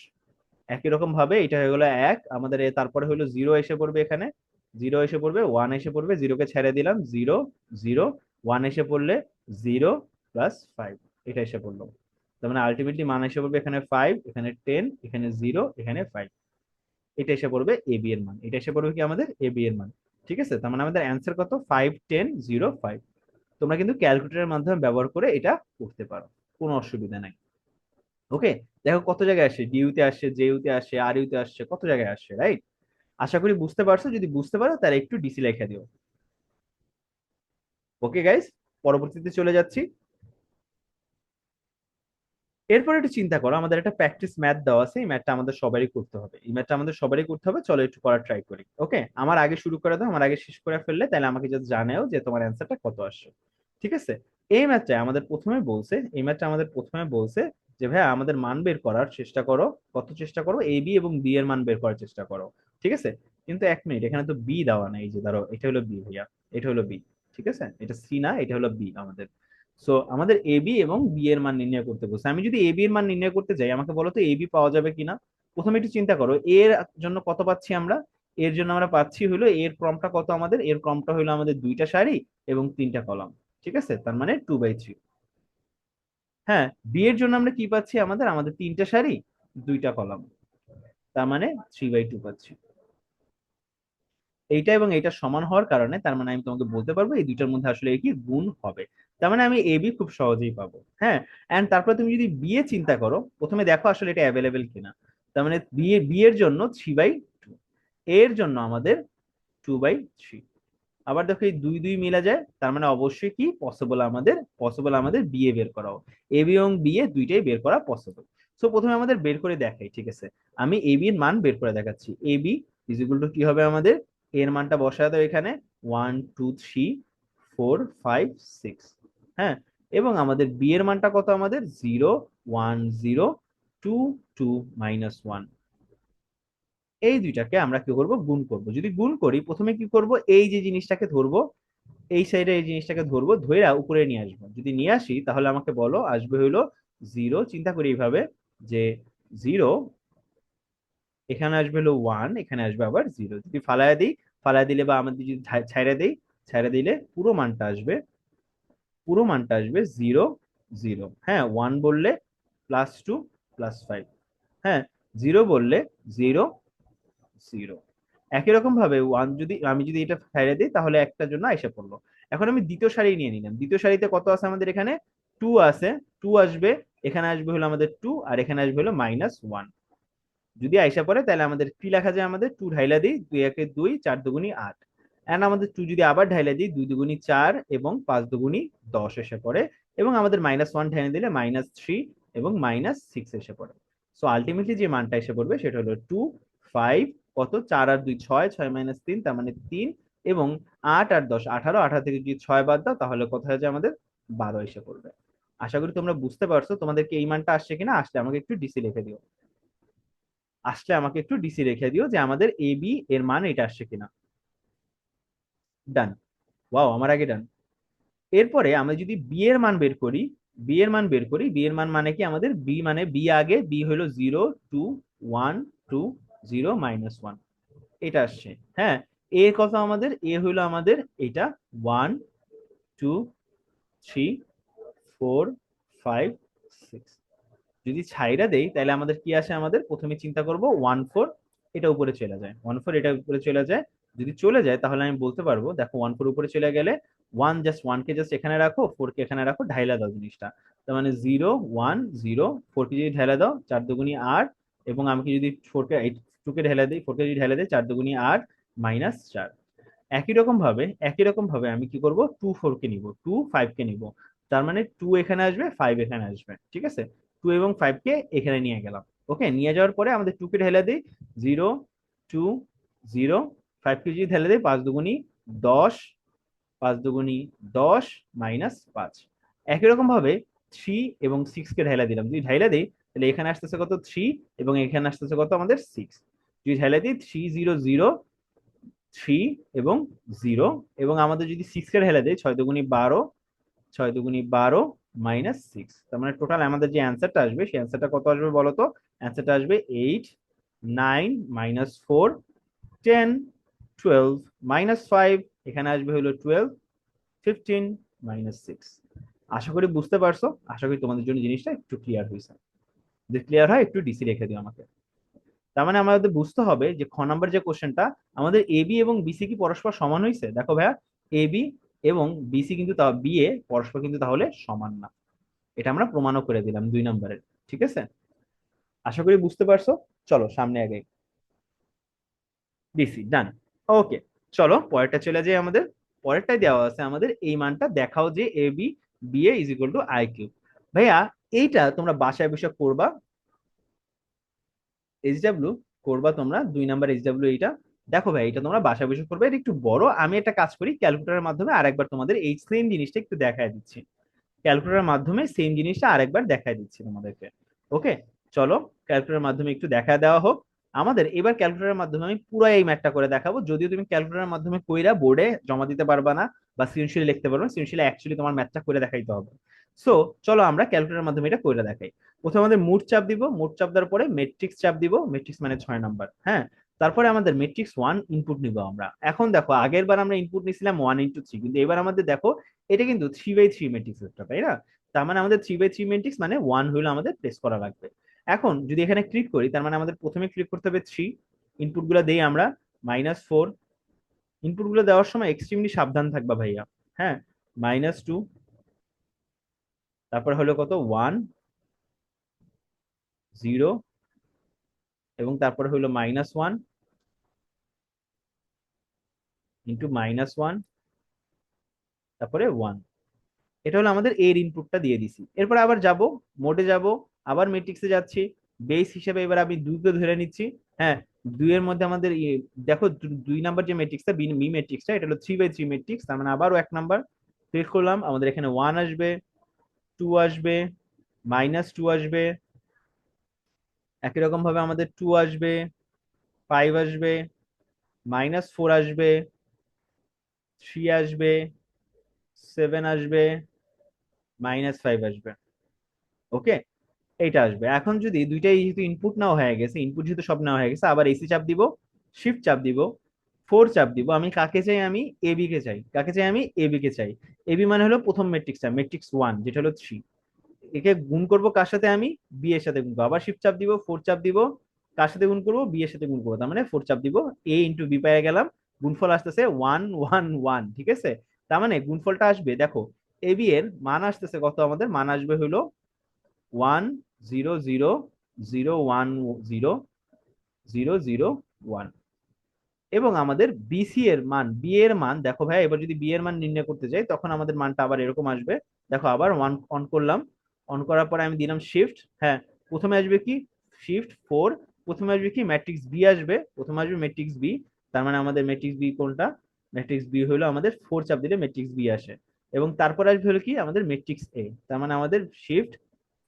একই রকম ভাবে এটা হয়ে গেলো এক আমাদের, তারপরে হলো 0 এসে পড়বে এখানে, 0 এসে পড়বে, 1 এসে পড়বে, জিরোকে ছেড়ে দিলাম, 0 0, 1 এসে পড়লে 0 + 5, এটা এসে পড়লো। তার মানে আলটিমেটলি মান এসে পড়বে এখানে 5, এখানে 10, এখানে 0, এখানে 5। এটা এসে পড়বে এ বি এর মান, এটা এসে পড়বে কি আমাদের এ বি এর মান। ঠিক আছে, তার মানে আমাদের অ্যান্সার কত, 5 10 0 5। তোমরা কিন্তু ক্যালকুলেটরের মাধ্যমে ব্যবহার করে এটা করতে পারো, কোনো অসুবিধা নাই। ওকে, দেখো কত জায়গায় আসে, ডিইউতে আসে, জেইউতে আসে, আর ইউতে আসছে, কত জায়গায় আসছে, রাইট? আশা করি বুঝতে পারছো, যদি বুঝতে পারো তাহলে একটু ডিসি লিখে দিও। ওকে গাইস, পরবর্তীতে চলে যাচ্ছি। এরপর একটু চিন্তা করো, আমাদের একটা প্র্যাকটিস ম্যাথ দেওয়া আছে, এই ম্যাথটা আমাদের সবারই করতে হবে, এই ম্যাথটা আমাদের সবারই করতে হবে, চলো একটু করার ট্রাই করি। ওকে, আমার আগে শুরু করে দাও, আমার আগে শেষ করে ফেললে তাহলে আমাকে জাস্ট জানাও যে তোমার অ্যান্সারটা কত আসছে। ঠিক আছে, এই ম্যাথটা আমাদের প্রথমে বলছে যে ভাই আমাদের মান বের করার চেষ্টা করো, কত চেষ্টা করো, এ বি এবং বি এর মান বের করার চেষ্টা করো। ঠিক আছে, কিন্তু 1 মিনিট, এখানে তো বি দেওয়া নাই, এই যে ধরো এটা হলো বি ভাইয়া, এটা হলো বি। ঠিক আছে, এটা সি না, এটা হলো বি আমাদের। সো আমাদের এ বি এবং বি এর মান নির্ণয় করতে বলছে, আমি যদি এ বি এর মান নির্ণয় করতে যাই, আমাকে বলো তো এ বি পাওয়া যাবে কিনা। প্রথমে একটু চিন্তা করো, এর জন্য কত পাচ্ছি আমরা, এর জন্য আমরা পাচ্ছি হলো, এর ক্রমটা কত, আমাদের এর ক্রমটা হলো আমাদের 2টা সারি এবং 3টা কলাম। ঠিক আছে, তার মানে 2/3। হ্যাঁ, বি এর জন্য আমরা কি পাচ্ছি, আমাদের আমাদের 3টা সারি, 2টা কলাম, তার মানে 3/2 পাচ্ছি। এইটা এবং এইটা সমান হওয়ার কারণে তার মানে আমি তোমাকে বলতে পারবো এই দুইটার মধ্যে আসলে কি গুণ হবে। তার মানে আমি এ বি খুব সহজেই পাবো। হ্যাঁ, এন্ড তারপরে তুমি যদি বি এ চিন্তা করো, প্রথমে দেখো আসলে এটা অ্যাভেলেবেল কিনা। তার মানে বি এর জন্য 3/2, এর জন্য আমাদের 2/3। আবার দেখো এই দুই দুই মিলা যায়, তার মানে অবশ্যই কি পসিবল আমাদের বিএ বের করাও। এ বি এবং বিএ দুইটাই বের করা পসিবল। সো প্রথমে আমাদের বের করে দেখাই, ঠিক আছে। আমি এ বি এর মান বের করে দেখাচ্ছি। এ বি ইজ ইকুয়াল টু কি হবে আমাদের, এর মানটা বসায় দাও এখানে, 1 2 3 4 5 6। হ্যাঁ, এবং আমাদের বি এর মানটা কত, আমাদের 0 1 0 2 2 - 1। এই দুইটাকে আমরা কি করব, গুণ করব। যদি গুণ করি, প্রথমে কি করব, এই যে জিনিসটাকে ধরবো, এই সাইডে এই জিনিসটাকে ধরবো, ধইরা উপরে নিয়ে আসবো। যদি নিয়ে আসি তাহলে আমাকে বলো আসবে হইলো 0। চিন্তা করি এইভাবে যে 0, এখানে আসবে হলো 1, এখানে আসবে আবার 0। যদি ফালায়া দিই, ফালায়া দিলে বা আমাদের যদি ছাইড়া দিই, ছাইড়া দিলে পুরো মানটা আসবে 0 0। হ্যাঁ, 1 বললে +2 +5। হ্যাঁ, 0 বললে 0 0। একই রকম ভাবে আমি যদি এটা ছাইড়া দিই তাহলে একটার জন্য আইসা পড়লো। এখন আমি দ্বিতীয় সারি নিয়ে নিলাম। দ্বিতীয় সারিতে কত আছে আমাদের, এখানে 2 আছে। 2 আসবে, এখানে আসবে হলো আমাদের 2, আর এখানে আসবে হলো -1। যদি আইসা পড়ে তাহলে আমাদের কি লেখা যায়, আমাদের 2 ঢাইলা দিই, 2 একে 2, 4 দুগুনি 8। এন্ড আমাদের 2 যদি আবার ঢাইলা দিই, 2 দুগুনি 4 এবং 5 দুগুনি 10 এসে পড়ে। এবং আমাদের -1 ঢাইলা দিলে -3 এবং -6 এসে পড়ে। সো আলটিমেটলি যে মানটা এসে পড়বে সেটা হলো 2 5, কত, 4 আর 2 6, 6 - 3 তার মানে 3, এবং 8 আর 10 18, 18 থেকে যদি 6 বাদ দাও তাহলে কত হয়ে যায় আমাদের, 12 এসে পড়বে। আশা করি তোমরা বুঝতে পারছো। তোমাদেরকে এই মানটা আসছে কিনা, আসলে আমাকে একটু ডিসি লিখে দিও। যে আমাদের এ বি এর মান এটা আসছে কিনা। ডান। ওয়াও, আমার আগে ডান। এরপরে আমরা যদি বি এর মান বের করি, বি এর মান মানে কি, আমাদের বি মানে বি আগে, বি হলো 0 2 1 2 0 - 1, এটা আসছে। হ্যাঁ, এ কত আমাদের, এ হইলো আমাদের এটা 1 2 3 4 5 6। যদি ছাইরা দেই তাহলে আমাদের কি আসে, আমাদের প্রথমে চিন্তা করব 1 4, এটা উপরে চলে যায়, 1 4 এটা উপরে চলে যায়। যদি চলে যায় তাহলে আমি বলতে পারবো, দেখো 1 4 উপরে চলে গেলে 1 কে জাস্ট এখানে রাখো, 4 কে এখানে রাখো, ঢাইলা দাও জিনিসটা। তার মানে 0 1 0, 4 কে যদি ঢাইলা দাও 4 দুগুনি 8, এবং আমি যদি 4 কে 2 কে ঢাইলা দিই, 4 কে যদি ঢাইলা দিই 4 দুগুনি 8 -4। একই রকম ভাবে আমি কি করব, 2 4 কে নিব, 2 5 কে নিব। তার মানে 2 এখানে আসবে, 5 এখানে আসবে, ঠিক আছে। 2 এবং 5 কে এখানে নিয়ে গেলাম। ওকে, নিয়ে যাওয়ার পরে আমাদের 2 কে ঢেলে দিই, 0 2 0। 5 কে যদি ঢেলে দিই, 5 দুগুনি 10, 5 দুগুনি 10 -5। একই রকম ভাবে 3 এবং 6 কে ঢেলে দিলাম। যদি ঢেলে দিই তাহলে এখানে আসতেছে কত, 3, এবং এখানে আসতেছে কত, আমাদের 6। যদি ঢেলে দিই 3 0 0, 3 এবং 0, এবং আমাদের যদি 6 কে ঢেলে দেয়, 6 দুগুনি 12, 6 দুগুনি 12 -6। তার মানে টোটাল আমাদের যে অ্যান্সারটা আসবে, সেই অ্যান্সারটা কত আসবে বলো তো। অ্যান্সারটা আসবে 8 9 -4 10 12 -5, এখানে আসবে হলো 12 15 -6। আশা করি বুঝতে পারছো। আশা করি তোমাদের জন্য জিনিসটা একটু ক্লিয়ার হয়েছে। যদি ক্লিয়ার হয় একটু ডিসি রেখে দিও আমাকে। তার মানে আমাদের বুঝতে হবে যে খ নাম্বার যে কোশ্চেনটা, আমাদের এ বি এবং বিসি কি পরস্পর সমান হয়েছে। দেখো ভাইয়া, এ বি এবং বিসি কিন্তু বি এ পরস্পর কিন্তু তাহলে সমান না। এটা আমরা প্রমাণও করে দিলাম 2 নম্বরের। ঠিক আছে, আশা করি বুঝতে পারছো। চলো সামনে আগে, বিসি ডান। ওকে, চলো পরেরটা চলে যাই। আমাদের পরেরটাই দেওয়া আছে, আমাদের এই মানটা দেখাও যে A B B A is equal to I cube. ভাইয়া, এইটা তোমরা বাসায় বসে করবা, এইচডাব্লিউ করবা তোমরা, 2 নাম্বার এইচডাব্লিউ এইটা। দেখো ভাই, এটা তোমরা বাসায় বসে করবে, এটা একটু বড়। আমি একটা কাজ করি, ক্যালকুলেটরের মাধ্যমে আরেকবার তোমাদের এই সেম জিনিসটা একটু দেখায় দিচ্ছি। ক্যালকুলেটরের মাধ্যমে সেম জিনিসটা আরেকবার দেখায় দিচ্ছি তোমাদেরকে। ওকে, চলো ক্যালকুলেটরের মাধ্যমে একটু দেখা দেওয়া হোক আমাদের। এবার ক্যালকুলেটরের মাধ্যমে আমি পুরো এই ম্যাথটা করে দেখাবো। যদিও তুমি ক্যালকুলেটরের মাধ্যমে কইরা বোর্ডে জমা দিতে পারবা না, বা সৃজনশীলে লিখতে পারবে না, সৃজনশীলে অ্যাকচুয়ালি তোমার ম্যাথটা করে দেখাইতে হবে। সো চলো আমরা ক্যালকুলেটরের মাধ্যমে এটা করে দেখাই। প্রথমে আমাদের মুড চাপ দিব, মুড চাপ দেওয়ার পরে মেট্রিক্স চাপ দিব, মেট্রিক্স মানে 6 নাম্বার। হ্যাঁ, তারপরে আমাদের মেট্রিক্স 1 ইনপুট নিব আমরা। এখন দেখো, আগের বার আমরা ইনপুট নিছিলাম 1 × 3, কিন্তু এবার আমাদের দেখো এটা কিন্তু 3/3 মেট্রিক্স একটা, তাই না। তার মানে আমাদের 3/3 মেট্রিক্স মানে 1 হইলো আমাদের প্লেস করা লাগবে। এখন যদি এখানে ক্লিক করি, তার মানে আমাদের প্রথমে ক্লিক করতে হবে 3। ইনপুট গুলো দেই আমরা, -4। ইনপুট গুলো দেওয়ার সময় এক্সট্রিমলি সাবধান থাকবা ভাইয়া। হ্যাঁ, -2, তারপর হলো কত, 1 0, এবং তারপরে হলো -1 ইন্টু -1, তারপরে 1। এটা হলো আমাদের এর ইনপুটটা দিয়ে দিছি। এরপর আবার যাব, মোডে যাব, আবার ম্যাট্রিক্সে যাচ্ছি। বেস হিসেবে এবার আমি 2 কে ধরে নিচ্ছি। হ্যাঁ, 2 এর মধ্যে আমাদের দেখো 2 নাম্বার যে ম্যাট্রিক্সটা, মি ম্যাট্রিক্সটা, এটা হলো 3/3 ম্যাট্রিক্স, তার মানে আবারও 1 নাম্বার ক্লিক করলাম। আমাদের এখানে 1 আসবে, 2 আসবে, -2 আসবে, একই রকম ভাবে আমাদের 2 আসবে, 5 আসবে, -4 আসবে, 3 আসবে, 7 আসবে, -5 আসবে। ওকে, এইটা আসবে। এখন যদি দুইটাই যেহেতু ইনপুট নেওয়া হয়ে গেছে, ইনপুট যেহেতু সব নেওয়া হয়ে গেছে, আবার এসি চাপ দিব, শিফট চাপ দিব, 4 চাপ দিব। আমি কাকে চাই? আমি এবি কে চাই। কাকে চাই? আমি এবি কে চাই। এবি মানে হলো প্রথম ম্যাট্রিক্সটা, ম্যাট্রিক্স 1 যেটা হলো 3। একে গুণ করব কার সাথে? আমি বি এর সাথে গুণ করবো। আবার শিফট চাপ দিব, 4 চাপ দিব, কার সাথে গুণ করব? বি এর সাথে গুণ করবো। তার মানে 4 চাপ দিব, এ ইন্টু বি পেয়ে গেলাম। গুণফল আসতেছে 1 1 1, ঠিক আছে? তার মানে গুণফলটা আসবে, দেখো, এবি এর মান আসতেছে কত? আমাদের মান আসবে হলো 1 0 0 0 1 0 0 0 1। এবং আমাদের বিসি এর মান, বি এর মান দেখো ভাই, এবার যদি বি এর মান নির্ণয় করতে যাই তখন আমাদের মানটা আবার এরকম আসবে। দেখো, আবার 1 অন করলাম, অন করার পরে আমি দিলাম শিফট। হ্যাঁ, প্রথমে আসবে কি? শিফট 4। প্রথমে আসবে কি? ম্যাট্রিক্স বি আসবে, প্রথমে আসবে ম্যাট্রিক্স বি। তার মানে আমাদের ম্যাট্রিক্স বি কোনটা? ম্যাট্রিক্স বি হলো আমাদের 4 চাপ দিলে ম্যাট্রিক্স বি আসে। এবং তারপর আসবে হলো কি? আমাদের ম্যাট্রিক্স এ। তার মানে আমাদের শিফট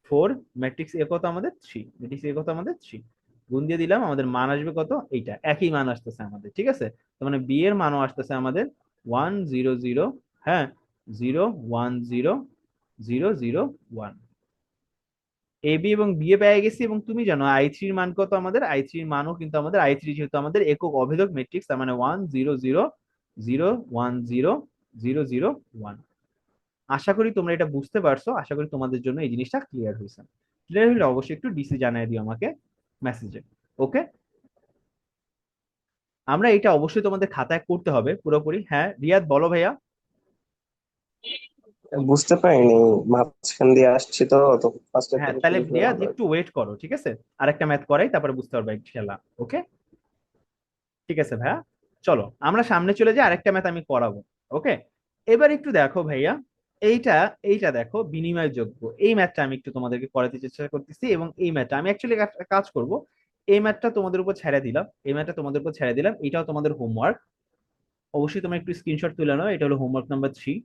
4, ম্যাট্রিক্স এ কত? আমাদের 3। ম্যাট্রিক্স এ কত? আমাদের 3। গুণ দিয়ে দিলাম, আমাদের মান আসবে কত? এইটা একই মান আসতেছে আমাদের, ঠিক আছে? তার মানে বি এর মানও আসতেছে আমাদের 1 0 0, হ্যাঁ, 0 1 0 0 0 1। এ বি এবং বি এ পেয়ে গেছি। এবং তুমি জানো I3 এর মান কত? আমাদের I3 এর মানও কিন্তু আমাদের, I3 যেহেতু আমাদের একক অভেদক ম্যাট্রিক্স, তার মানে 1 0 0 0 1 0 0 0 1। আশা করি তোমরা এটা বুঝতে পারছো, আশা করি তোমাদের জন্য এই জিনিসটা ক্লিয়ার হয়েছে। ক্লিয়ার হলে অবশ্যই একটু ডিসি জানিয়ে দিও আমাকে মেসেজে। ওকে, আমরা এটা অবশ্যই তোমাদের খাতায় করতে হবে পুরোপুরি। হ্যাঁ রিয়াদ, বলো ভাইয়া। বুঝতে পারিনি, মাঝখান দিয়ে আসছি তো তো ফার্স্টে হ্যাঁ, থেকে তাহলে শুরু করে রিয়াদ ভালো একটু হতো। ওয়েট করো, ঠিক আছে? আরেকটা ম্যাথ করাই, তারপরে বুঝতে পারবে ইনশাল্লাহ। ওকে, ঠিক আছে ভাইয়া, চলো আমরা সামনে চলে যাই, আরেকটা ম্যাথ আমি করাবো। ওকে, এবার একটু দেখো ভাইয়া, এইটা এইটা দেখো, বিনিময়যোগ্য এই ম্যাথটা আমি একটু তোমাদেরকে করাতে চেষ্টা করতেছি। এবং এই ম্যাথটা আমি অ্যাকচুয়ালি কাজ করব, এই ম্যাথটা তোমাদের উপর ছেড়ে দিলাম, এই ম্যাথটা তোমাদের উপর ছেড়ে দিলাম। এটাও তোমাদের হোমওয়ার্ক, অবশ্যই তোমরা একটু স্ক্রিনশট তুলে নাও। এটা হলো হোমওয়ার্ক নাম্বার 3।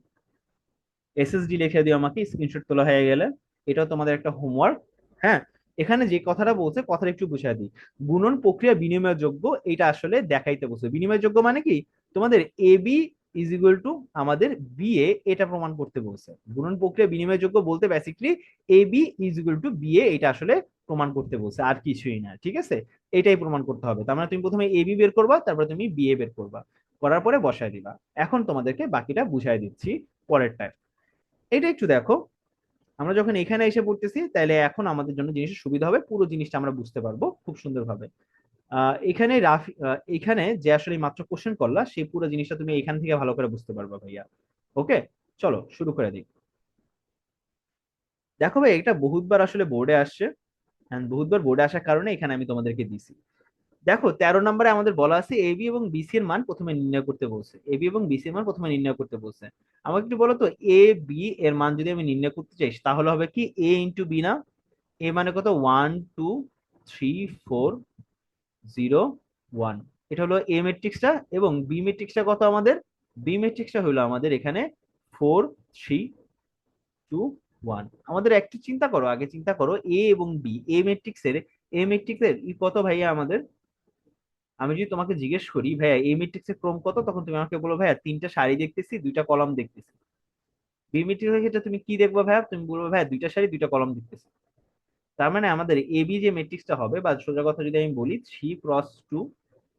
এসএসডি লিখে দিও আমাকে স্ক্রিনশট তোলা হয়ে গেলে। এটাও তোমাদের একটা হোমওয়ার্ক। হ্যাঁ, এখানে যে কথাটা বলছে, কথাটা একটু বুঝিয়ে দিই। গুণন প্রক্রিয়া বিনিময়যোগ্য, এটা আসলে দেখাইতে বলছে। বিনিময়যোগ্য মানে কি? তোমাদের A B is equal to আমাদের বি এ, এটা প্রমাণ করতে বলছে। গুণন প্রক্রিয়া বিনিময়যোগ্য বলতে basically A B is equal to B A, এটা আসলে প্রমাণ করতে বলছে, আর কিছুই না, ঠিক আছে? এটাই প্রমাণ করতে হবে। তার মানে তুমি প্রথমে এ বি বের করবা, তারপর তুমি বি এ বের করবা, করার পরে বসায় দিবা। এখন তোমাদেরকে বাকিটা বুঝাই দিচ্ছি পরেরটা। এটা একটু দেখো, আমরা যখন এখানে এসে পড়তেছি, তাহলে এখন আমাদের জন্য জিনিসটা সুবিধা হবে, পুরো জিনিসটা আমরা বুঝতে পারবো খুব সুন্দরভাবে। এখানে এখানে যে আসলে মাত্র কোশ্চেন করলা, সেই পুরো জিনিসটা তুমি এখান থেকে ভালো করে বুঝতে পারবা ভাইয়া। ওকে, চলো শুরু করে দিই। দেখো ভাই, এটা বহুতবার আসলে বোর্ডে আসছে, and বহুতবার বোর্ডে আসার কারণে এখানে আমি তোমাদেরকে দিছি। দেখো 13 নম্বরে আমাদের বলা আছে এ বি এবং বিসি এর মান প্রথমে নির্ণয় করতে বলছে। এ বি এবং বিসি এর মান প্রথমে নির্ণয় করতে বলছে। আমাকে একটু বলো তো, এ বি এর মান যদি আমি নির্ণয় করতে চাই, তাহলে হবে কি? এ ইন্টু বি না? এ মানে কত? 1 2 3 4 0 1। এটা হলো এ ম্যাট্রিক্সটা। এবং বি ম্যাট্রিক্সটা কত আমাদের? বি ম্যাট্রিক্সটা হলো আমাদের এখানে 4 3 2 1। আমাদের একটু চিন্তা করো, আগে চিন্তা করো, এ এবং বি, এ ম্যাট্রিক্সের ই কত ভাইয়া আমাদের? আমি যদি তোমাকে জিজ্ঞেস করি ভাইয়া এই ম্যাট্রিক্সের ক্রম কত, তখন তুমি আমাকে বলো ভাইয়া 3টা সারি দেখতেছি, 2টা কলাম দেখতেছি। বি ম্যাট্রিক্সের ক্ষেত্রে তুমি কি দেখবো ভাইয়া? তুমি বলবো ভাইয়া 2টা সারি 2টা কলাম দেখতেছি। তার মানে আমাদের এ বি যে ম্যাট্রিক্সটা হবে, বা সোজা কথা যদি আমি বলি 3 × 2,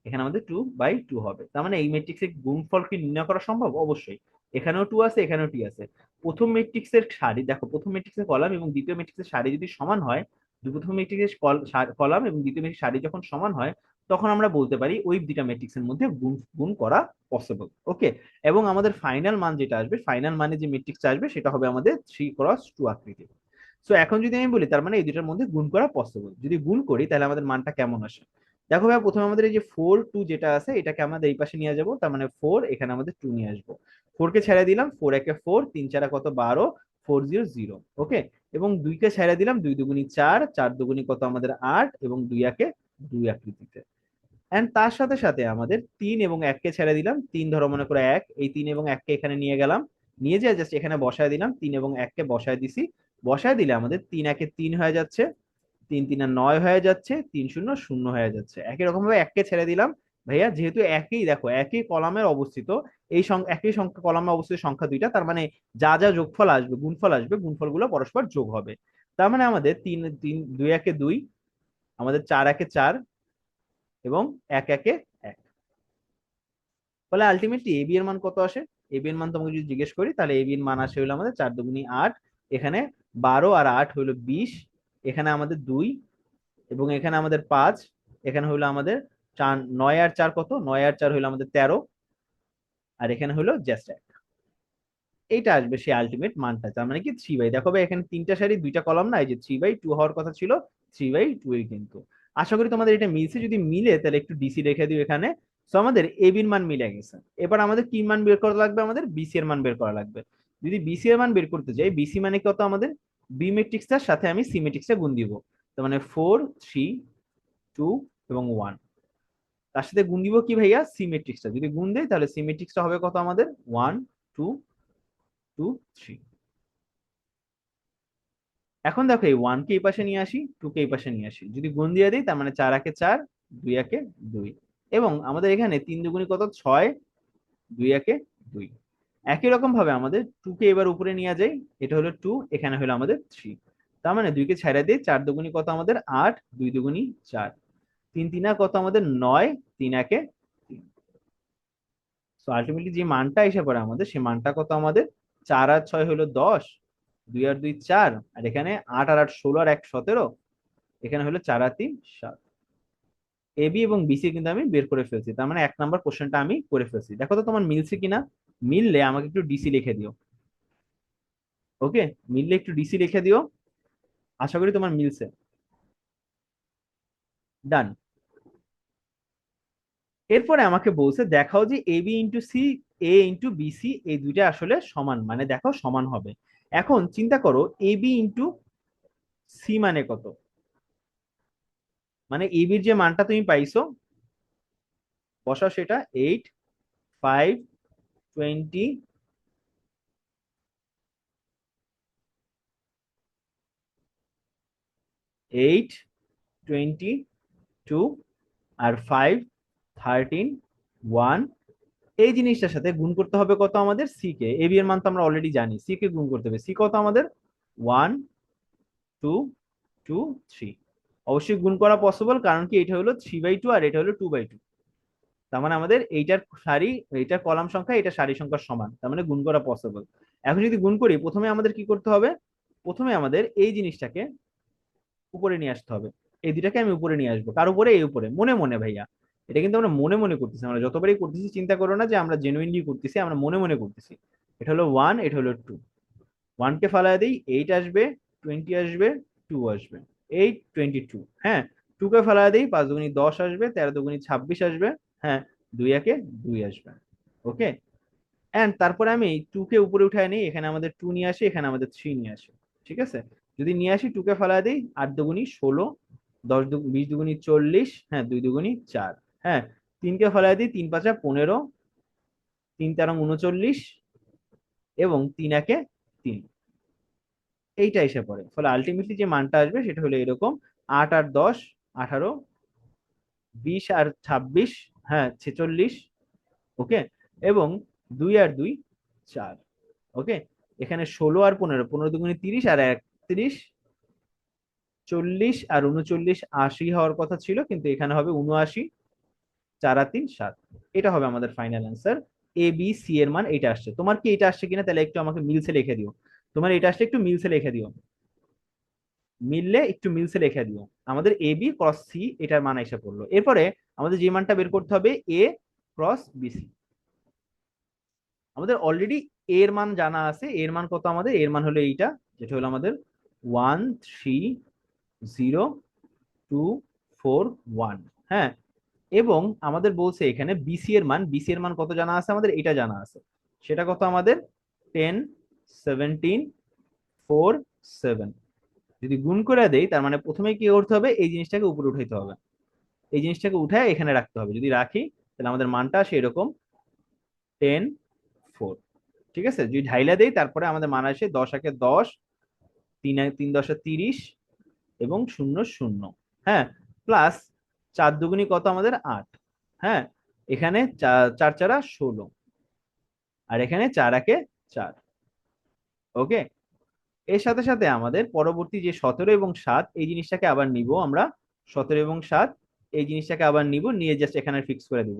এখানে আমাদের 2/2 হবে। তার মানে এই ম্যাট্রিক্সের গুণফল কি নির্ণয় করা সম্ভব? অবশ্যই। এখানেও 2 আছে, এখানেও 2 আছে। প্রথম ম্যাট্রিক্সের সারি দেখো, প্রথম ম্যাট্রিক্সের কলাম এবং দ্বিতীয় ম্যাট্রিক্সের সারি যদি সমান হয়, প্রথম ম্যাট্রিক্সের কলাম এবং দ্বিতীয় ম্যাট্রিক্সের সারি যখন সমান হয়, তখন আমরা বলতে পারি ওই দুইটা ম্যাট্রিক্সের মধ্যে গুণ গুণ করা পসিবল। ওকে, এবং আমাদের ফাইনাল মান যেটা আসবে, ফাইনাল মানে যে ম্যাট্রিক্সটা আসবে, সেটা হবে আমাদের 3 × 2 আকৃতি। সো এখন যদি আমি বলি, তার মানে এই দুটার মধ্যে গুণ করা পসিবল। যদি গুণ করি তাহলে আমাদের মানটা কেমন আসে? দেখো ভাই, প্রথমে আমাদের এই যে 4 2 যেটা আছে এটাকে আমাদের এই পাশে নিয়ে যাব, তার মানে 4, এখানে আমাদের 2 নিয়ে আসবো। 4 কে ছেড়ে দিলাম, 4 একে 4, 3 4 কত, 12, 4 0 0। ওকে, এবং 2 কে ছেড়ে দিলাম, 2 দুগুনি 4, 4 দুগুনি কত আমাদের 8, এবং 2 একে 2 আকৃতিতে। এন্ড তার সাথে সাথে আমাদের 3 এবং 1 কে ছেড়ে দিলাম, 3 ধরো মনে করে 1, এই 3 এবং 1 কে এখানে নিয়ে গেলাম, নিয়ে যেয়ে জাস্ট এখানে বসায় দিলাম, 3 এবং 1 কে বসায় দিছি। বসায় দিলে আমাদের 3 একে 3 হয়ে যাচ্ছে, 3 3 9 হয়ে যাচ্ছে, 3 0 0 হয়ে যাচ্ছে। একই রকম ভাবে 1 কে ছেড়ে দিলাম ভাইয়া, যেহেতু একই, দেখো একই কলামের অবস্থিত, এই একই সংখ্যা কলামে অবস্থিত সংখ্যা দুইটা, তার মানে যা যা যোগফল আসবে, গুণফল আসবে, গুণফলগুলো পরস্পর যোগ হবে। তার মানে আমাদের 3 3 2 একে 2, আমাদের 4 একে 4, এবং 1 একে 1। ফলে আলটিমেটলি এবি এর মান কত আসে? এবি এর মান তোমাকে যদি জিজ্ঞেস করি, তাহলে এবি এর মান আসে হলো আমাদের 4 দুগুনি 8, এখানে 12 আর 8 হলো 20, এখানে আমাদের 2, এবং এখানে আমাদের 5, এখানে হলো আমাদের 4, 9 আর 4 কত, 9 আর 4 হলো আমাদের 13, আর এখানে হলো জাস্ট 1। এইটা আসবে সেই আলটিমেট মানটা, তার মানে কি 3/, দেখো ভাই এখানে তিনটা সারি দুইটা কলাম না, এই যে 3/2 হওয়ার কথা ছিল, 3/2 এর কিন্তু। আশা করি তোমাদের এটা মিলছে, যদি মিলে তাহলে একটু ডিসি রেখে দিও এখানে। তো আমাদের এবির মান মিলে গেছে। এবার আমাদের কি মান বের করা লাগবে? আমাদের বিসি এর মান বের করা লাগবে। যদি বিসি এর মান বের করতে যাই, বিসি মানে কত আমাদের, বি ম্যাট্রিক্সটার সাথে আমি সি ম্যাট্রিক্সে গুণ দিব। তার মানে 4 3 2 এবং 1, তার সাথে গুণ দিব কি ভাইয়া, সি ম্যাট্রিক্সটা। যদি গুণ দেই তাহলে সি ম্যাট্রিক্সটা হবে কত আমাদের, 1 2 2 3। এখন দেখো এই 1 কে এই পাশে নিয়ে আসি, 2 কে এই পাশে নিয়ে আসি, যদি গুণ দিয়ে দিই তার মানে 4 একে 4, 2 একে 2, এবং আমাদের এখানে 3 দুগুনি কত, 6, 2 একে 2। একই রকম ভাবে আমাদের 2 কে এবার উপরে নিয়ে যাই, এটা হলো 2, এখানে হলো আমাদের 3। তার মানে 2 কে ছেড়ে দিই, 4 দুগুনি কত আমাদের 8, 2 দুগুনি 4, 3 3 কত আমাদের 9, 3 একে 3। সো আলটিমেটলি যে মানটা এসে পড়ে আমাদের, সেই মানটা কত আমাদের, 4 আর 6 হলো 10, 2 আর 2 4, আর এখানে 8 আর 8 16, আর 1 17, এখানে হলো 4 আর 3 7। এবি এবং বিসি কিন্তু আমি বের করে ফেলছি, তার মানে 1 নাম্বার কোশ্চেনটা আমি করে ফেলছি। দেখো তো তোমার মিলছে কিনা, মিললে আমাকে একটু ডিসি লিখে দিও। ওকে, মিললে একটু ডিসি লিখে দিও, আশা করি তোমার মিলছে। ডান। এরপরে আমাকে বলছে দেখাও যে এবি ইন্টু সি, এ ইন্টু বিসি, এই দুইটা আসলে সমান, মানে দেখো সমান হবে। এখন চিন্তা করো এবি ইন্টু সি মানে কত, মানে এবির যে মানটা তুমি পাইছো, বসাও সেটা, 8 5 20 8 22 আর 5 13 1, এই জিনিসটার সাথে গুণ করতে হবে কত আমাদের, সি কে। এবি এর মান তো আমরা অলরেডি জানি, সি কে গুণ করতে হবে। সি কত আমাদের, 1 2 2 3। অবশ্যই গুণ করা পসিবল, কারণ কি এটা হলো 3/2 আর এটা হলো 2/2, তার মানে আমাদের এইটার সারি, এইটার কলাম সংখ্যা, এটা সারি সংখ্যার সমান, তার মানে গুণ করা পসিবল। এখন যদি গুণ করি, প্রথমে আমাদের কি করতে হবে, প্রথমে আমাদের এই জিনিসটাকে উপরে নিয়ে আসতে হবে। এই দুটাকে আমি উপরে নিয়ে আসবো, কার উপরে, এই উপরে, মনে মনে ভাইয়া। এটা কিন্তু আমরা মনে মনে করতেছি, আমরা যতবারই করতেছি চিন্তা করো না যে আমরা জেনুইনলি করতেছি, আমরা মনে মনে করতেছি। এটা হলো 1, এটা হলো 2, 1 কে ফালায় দিই, 8 আসবে, 20 আসবে, 2 আসবে, 8 22। হ্যাঁ, 2 কে ফালায় দিই, 5 দুগুনি 10 আসবে, 13 দুগুনি 26 আসবে। হ্যাঁ, 2 একে 2 আসবে। ওকে, এন্ড তারপরে আমি 2 কে উপরে উঠায় নিই, এখানে আমাদের 2 নিয়ে আসি, এখানে আমাদের 3 নিয়ে আসি। ঠিক আছে, যদি নিয়ে আসি 2 কে ফালায় দিই, 8 দুগুনি 16, 20 দুগুনি 40, হ্যাঁ 2 দুগুনি 4। হ্যাঁ, 3 কে ফালায় দিই, 3 5 15, 3 13 39, এবং 3 একে 3। এইটা এসে পড়ে, ফলে আলটিমেটলি যে মানটা আসবে সেটা হলো এরকম, 8 আর 10 18, 20 আর 26, হ্যাঁ 46। ওকে, এবং 2 আর 2 4। ওকে, এখানে 16 আর 15, 15 দুগুণে 30 আর 31, 40 আর 39 80 হওয়ার কথা ছিল, কিন্তু এখানে হবে 79, 4 আর 3 7। এটা হবে আমাদের final answer. A B C এর মান এটা আসছে। তোমার কি এটা আসছে কিনা তাহলে একটু আমাকে মিলসে লিখে দিও। তোমার এটা আসছে, একটু মিলসে লিখে দিও, মিললে একটু মিলসে লিখে দিও। আমাদের এ বি ক্রস সি এটার মান এসে পড়লো। এরপরে আমাদের যে মানটা বের করতে হবে, এ ক্রস বিসি। আমাদের অলরেডি এর মান জানা আছে, এর মান কত আমাদের, এর মান হলো এইটা, যেটা হলো আমাদের 1 3 0 2 4 1। হ্যাঁ, এবং আমাদের বলছে এখানে বিসি এর মান কত জানা আছে আমাদের, এটা জানা আছে। সেটা কত আমাদের, 10, 17, 4, 7। যদি গুণ করে দেই তার মানে প্রথমে কি করতে হবে, এই জিনিসটাকে উপরে উঠাইতে হবে, এই জিনিসটাকে উঠায় এখানে রাখতে হবে। যদি রাখি তাহলে আমাদের মানটা আসে এরকম 10, 4। ঠিক আছে, যদি ঢাইলা দেই তারপরে আমাদের মান আসে 10 × 10, 3 × 10 = 30 এবং 0 0। হ্যাঁ, প্লাস 4 দুগুনি কত আমাদের 8। হ্যাঁ, এখানে 4 4 = 16, আর এখানে 4 1 4। ওকে, এর সাথে সাথে আমাদের পরবর্তী যে 17 এবং 7 এই জিনিসটাকে আবার নিব আমরা, 17 এবং 7 এই জিনিসটাকে আবার নিব, নিয়ে জাস্ট এখানে ফিক্স করে দিব।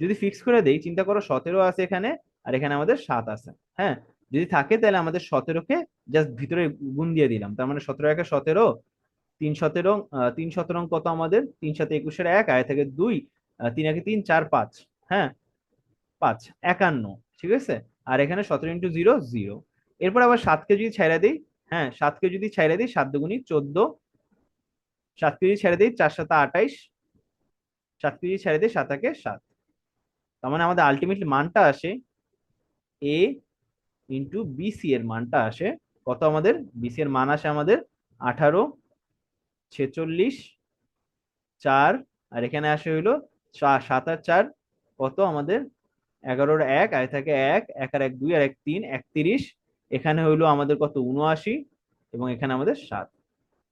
যদি ফিক্স করে দেই, চিন্তা করো 17 আছে এখানে, আর এখানে আমাদের 7 আছে। হ্যাঁ, যদি থাকে তাহলে আমাদের 17কে জাস্ট ভিতরে গুণ দিয়ে দিলাম, তার মানে 17 × 1 = 17, 3 17, 3 17 কত আমাদের, 3 7 = 21, আয় থেকে 2, 3 1 3 4 5। হ্যাঁ, 5 51, ঠিক আছে। আর এখানে 17 × 0 0। এরপর আবার 7কে যদি ছাইড়া দিই, হ্যাঁ 7কে যদি ছাইড়া দিই, 7 দুগুনি 14, 7কে যদি ছেড়ে দিই 4 7 28, 7কে যদি ছেড়ে দিই 7 1 7। তার মানে আমাদের আলটিমেটলি মানটা আসে এ ইন্টু বিসি এর মানটা আসে কত আমাদের, বিসি এর মান আসে আমাদের 18, 46, 4। আর এখানে আসে হইলো 7 আর 4 কত আমাদের, 11 × 1, আয় থাকে 1, 1 আর 1 2, আর 1 3, 31। এখানে হইলো আমাদের কত, 79, এবং এখানে আমাদের 7।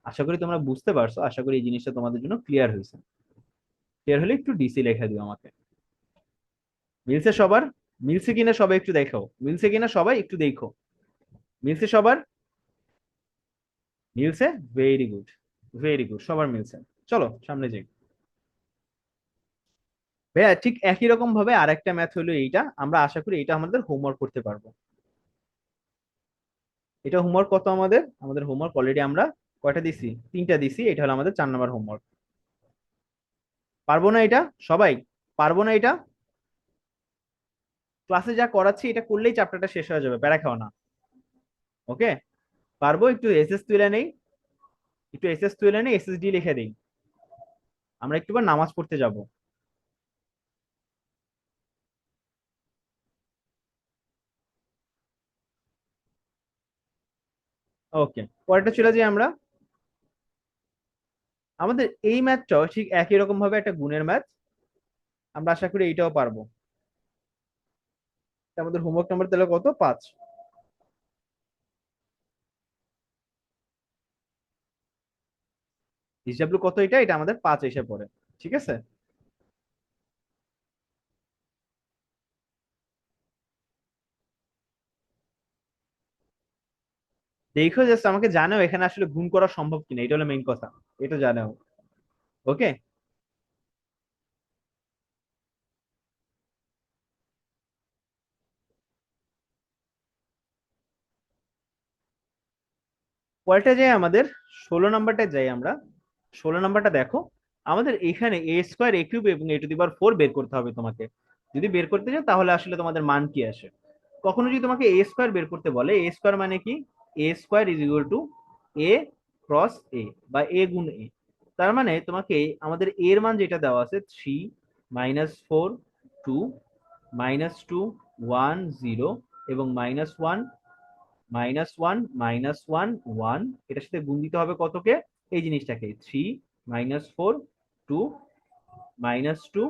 আশা করি তোমরা বুঝতে পারছো, আশা করি এই জিনিসটা তোমাদের জন্য ক্লিয়ার হয়েছে। ক্লিয়ার হলে একটু ডিসি লেখা দিও আমাকে। মিলছে সবার? মিলছে কিনা সবাই একটু দেখো, মিলছে কিনা সবাই একটু দেখো, মিলছে সবার? মিলছে, ভেরি গুড, ভেরি গুড, সবার মিলছে। চলো সামনে যাই। ভাইয়া ঠিক একই রকম ভাবে আরেকটা ম্যাথ হলো এইটা, আমরা আশা করি এটা আমাদের হোমওয়ার্ক করতে পারবো। এটা হোমওয়ার্ক কত আমাদের, আমাদের হোমওয়ার্ক অলরেডি আমরা কয়টা দিছি, 3টা দিছি। এটা হলো আমাদের 4 নম্বর হোমওয়ার্ক। পারবো না এটা সবাই, পারবো না এটা? ক্লাসে যা করাচ্ছি এটা করলেই চ্যাপ্টারটা শেষ হয়ে যাবে, প্যারা খাও না। ওকে, পারবো? একটু এসএস তুলে নেই, একটু এসএস তুলে নেই, এসএসডি লিখে দিই, আমরা একটুবার নামাজ পড়তে যাব। ওকে, পরেরটা চলে যাই আমরা। আমাদের এই ম্যাথটাও ঠিক একই রকম ভাবে একটা গুণের ম্যাথ, আমরা আশা করি এইটাও পারবো। তা আমাদের হোমওয়ার্ক নাম্বার তাহলে কত, 5। হিসাব কত, এটা এটা আমাদের 5 এসে পড়ে। ঠিক আছে, দেখো জাস্ট আমাকে জানাও এখানে আসলে গুণ করা সম্ভব কিনা, এটা হলো মেইন কথা, এটা জানাও। ওকে, পরেরটা যাই আমাদের, 16 নম্বরটা যাই আমরা। 16 নম্বরটা দেখো, আমাদের এখানে a² a³ এবং a⁴ বের করতে হবে তোমাকে। যদি বের করতে চাও তাহলে আসলে তোমাদের মান কি আসে। কখনো যদি তোমাকে a² বের করতে বলে, a² মানে কি, a² = a ক্রস এ, বা a গুণ এ। তার মানে তোমাকে আমাদের এর মান যেটা দেওয়া আছে 3, -4, 2, -2, 1 0 এবং -1, -1, এটার সাথে গুণ দিতে হবে কতকে, এই জিনিসটাকে 3, -4, 2, -2,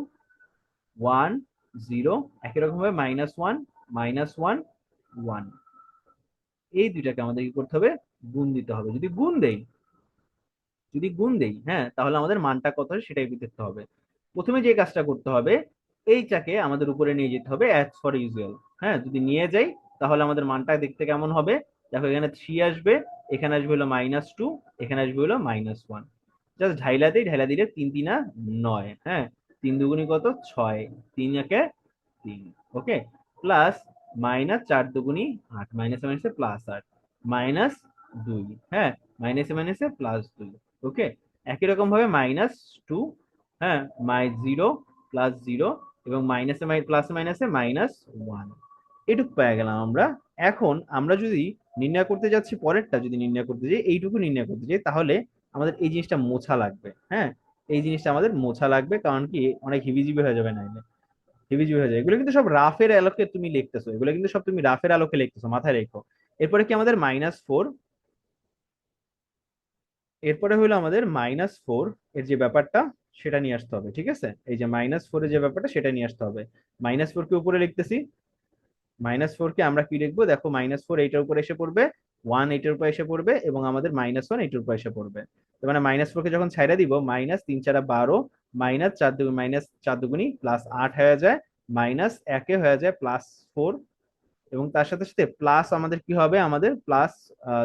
1 0। একই রকম ভাবে -1, -1, 1, এই দুইটাকে আমাদের কি করতে হবে, গুণ দিতে হবে। যদি গুণ দেই হ্যাঁ, তাহলে আমাদের মানটা কত হয় সেটাই দেখতে হবে। প্রথমে যে কাজটা করতে হবে, এইটাকে আমাদের উপরে নিয়ে যেতে হবে অ্যাজ ফর ইউজুয়াল। হ্যাঁ, যদি নিয়ে যাই তাহলে আমাদের মানটা দেখতে কেমন হবে, দেখো এখানে 3 আসবে, এখানে আসবে হলো -2, এখানে আসবে হলো -1। জাস্ট ঢাইলা দিই, ঢাইলা দিলে 3 3 9। হ্যাঁ, 3 দুগুনি কত, 6, 3 1 3। ওকে, প্লাস -4 দুগুনি 8, মাইনাসে মাইনাসে +8, -2। হ্যাঁ, মাইনাসে মাইনাসে +2। ওকে, একই রকম ভাবে -2, হ্যাঁ, -0, +0, এবং মাইনাসে প্লাসে মাইনাসে -1। এটুকু পেয়ে গেলাম আমরা। এখন আমরা যদি নির্ণয় করতে যাচ্ছি, পরেরটা যদি নির্ণয় করতে যাই, এইটুকু নির্ণয় করতে যাই, তাহলে আমাদের এই জিনিসটা মোছা লাগবে। হ্যাঁ, এই জিনিসটা আমাদের মোছা লাগবে, কারণ কি অনেক হিবিজিবি হয়ে যাবে নাইলে, হিবিজিবি হয়ে যাবে। এগুলো কিন্তু সব রাফের আলোকে তুমি লিখতেছো, এগুলো কিন্তু সব তুমি রাফের আলোকে লিখতেছো, মাথায় রেখো। এরপরে কি আমাদের -4, এরপরে হলো আমাদের -4 এর যে ব্যাপারটা সেটা নিয়ে আসতে হবে, ঠিক আছে? এই যে -4 এর যে ব্যাপারটা সেটা নিয়ে আসতে হবে। -4 কে উপরে লিখতেছি, -4 কে আমরা কি লিখবো দেখো, -4 এইটার উপরে এসে পড়বে, 1 এইটার উপরে এসে পড়বে, এবং আমাদের -1 এইটার উপরে এসে পড়বে। তো মানে -4 কে যখন ছাইড়া দিব, -3 × 4 = 12, -4 × 4 = +8 হয়ে যায়, -1 হয়ে যায় +4, এবং তার সাথে সাথে প্লাস আমাদের কি হবে, আমাদের প্লাস,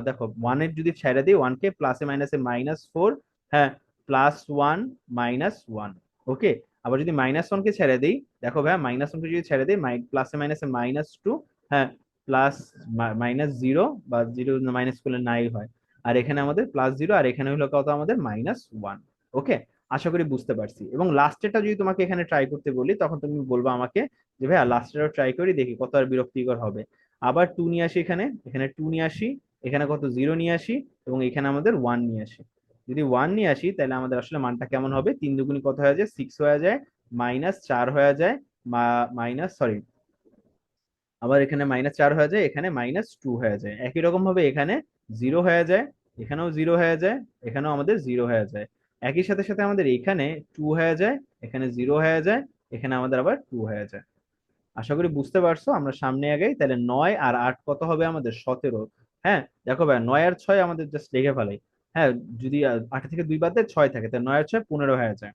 দেখো 1 এর যদি ছাইড়া দিই, 1 কে প্লাসে মাইনাসে -4, হ্যাঁ, +1 -1, ওকে। আবার যদি -1 কে ছেড়ে দিই, দেখো ভাইয়া, -1 কে যদি ছেড়ে দিই, প্লাসে মাইনাসে -2, হ্যাঁ, প্লাস -0, বা 0 মাইনাস করলে নাই হয়। আর এখানে আমাদের +0, আর এখানে হলো কত, আমাদের -1, ওকে। আশা করি বুঝতে পারছি। এবং লাস্টেরটা যদি তোমাকে এখানে ট্রাই করতে বলি, তখন তুমি বলবা আমাকে যে ভাইয়া লাস্টেরটা ট্রাই করি দেখি কত আর বিরক্তিকর হবে। আবার 2 নিয়ে আসি, এখানে এখানে 2 নিয়ে আসি, এখানে কত 0 নিয়ে আসি, এবং এখানে আমাদের 1 নিয়ে আসি। যদি 1 নিয়ে আসি, তাহলে আমাদের আসলে মানটা কেমন হবে, 3 দুগুণি কত হয়ে যায়, 6 হয়ে যায়, -4 হয়ে যায়, মাইনাস সরি, আবার এখানে -4 হয়ে যায়, এখানে -2 হয়ে যায়। একই রকম ভাবে এখানে 0 হয়ে যায়, এখানেও 0 হয়ে যায়, এখানেও আমাদের 0 হয়ে যায়। একই সাথে সাথে আমাদের এখানে 2 হয়ে যায়, এখানে 0 হয়ে যায়, এখানে আমাদের আবার 2 হয়ে যায়। আশা করি বুঝতে পারছো। আমরা সামনে আগাই, তাহলে 9 আর 8 কত হবে, আমাদের 17। হ্যাঁ, দেখো ভাই, 9 আর 6 আমাদের জাস্ট লিখে ফেলাই। হ্যাঁ, যদি 8 থেকে 2 বাদ দেয় 6 থাকে, তাহলে 9 আর 6 15 হয়ে যায়,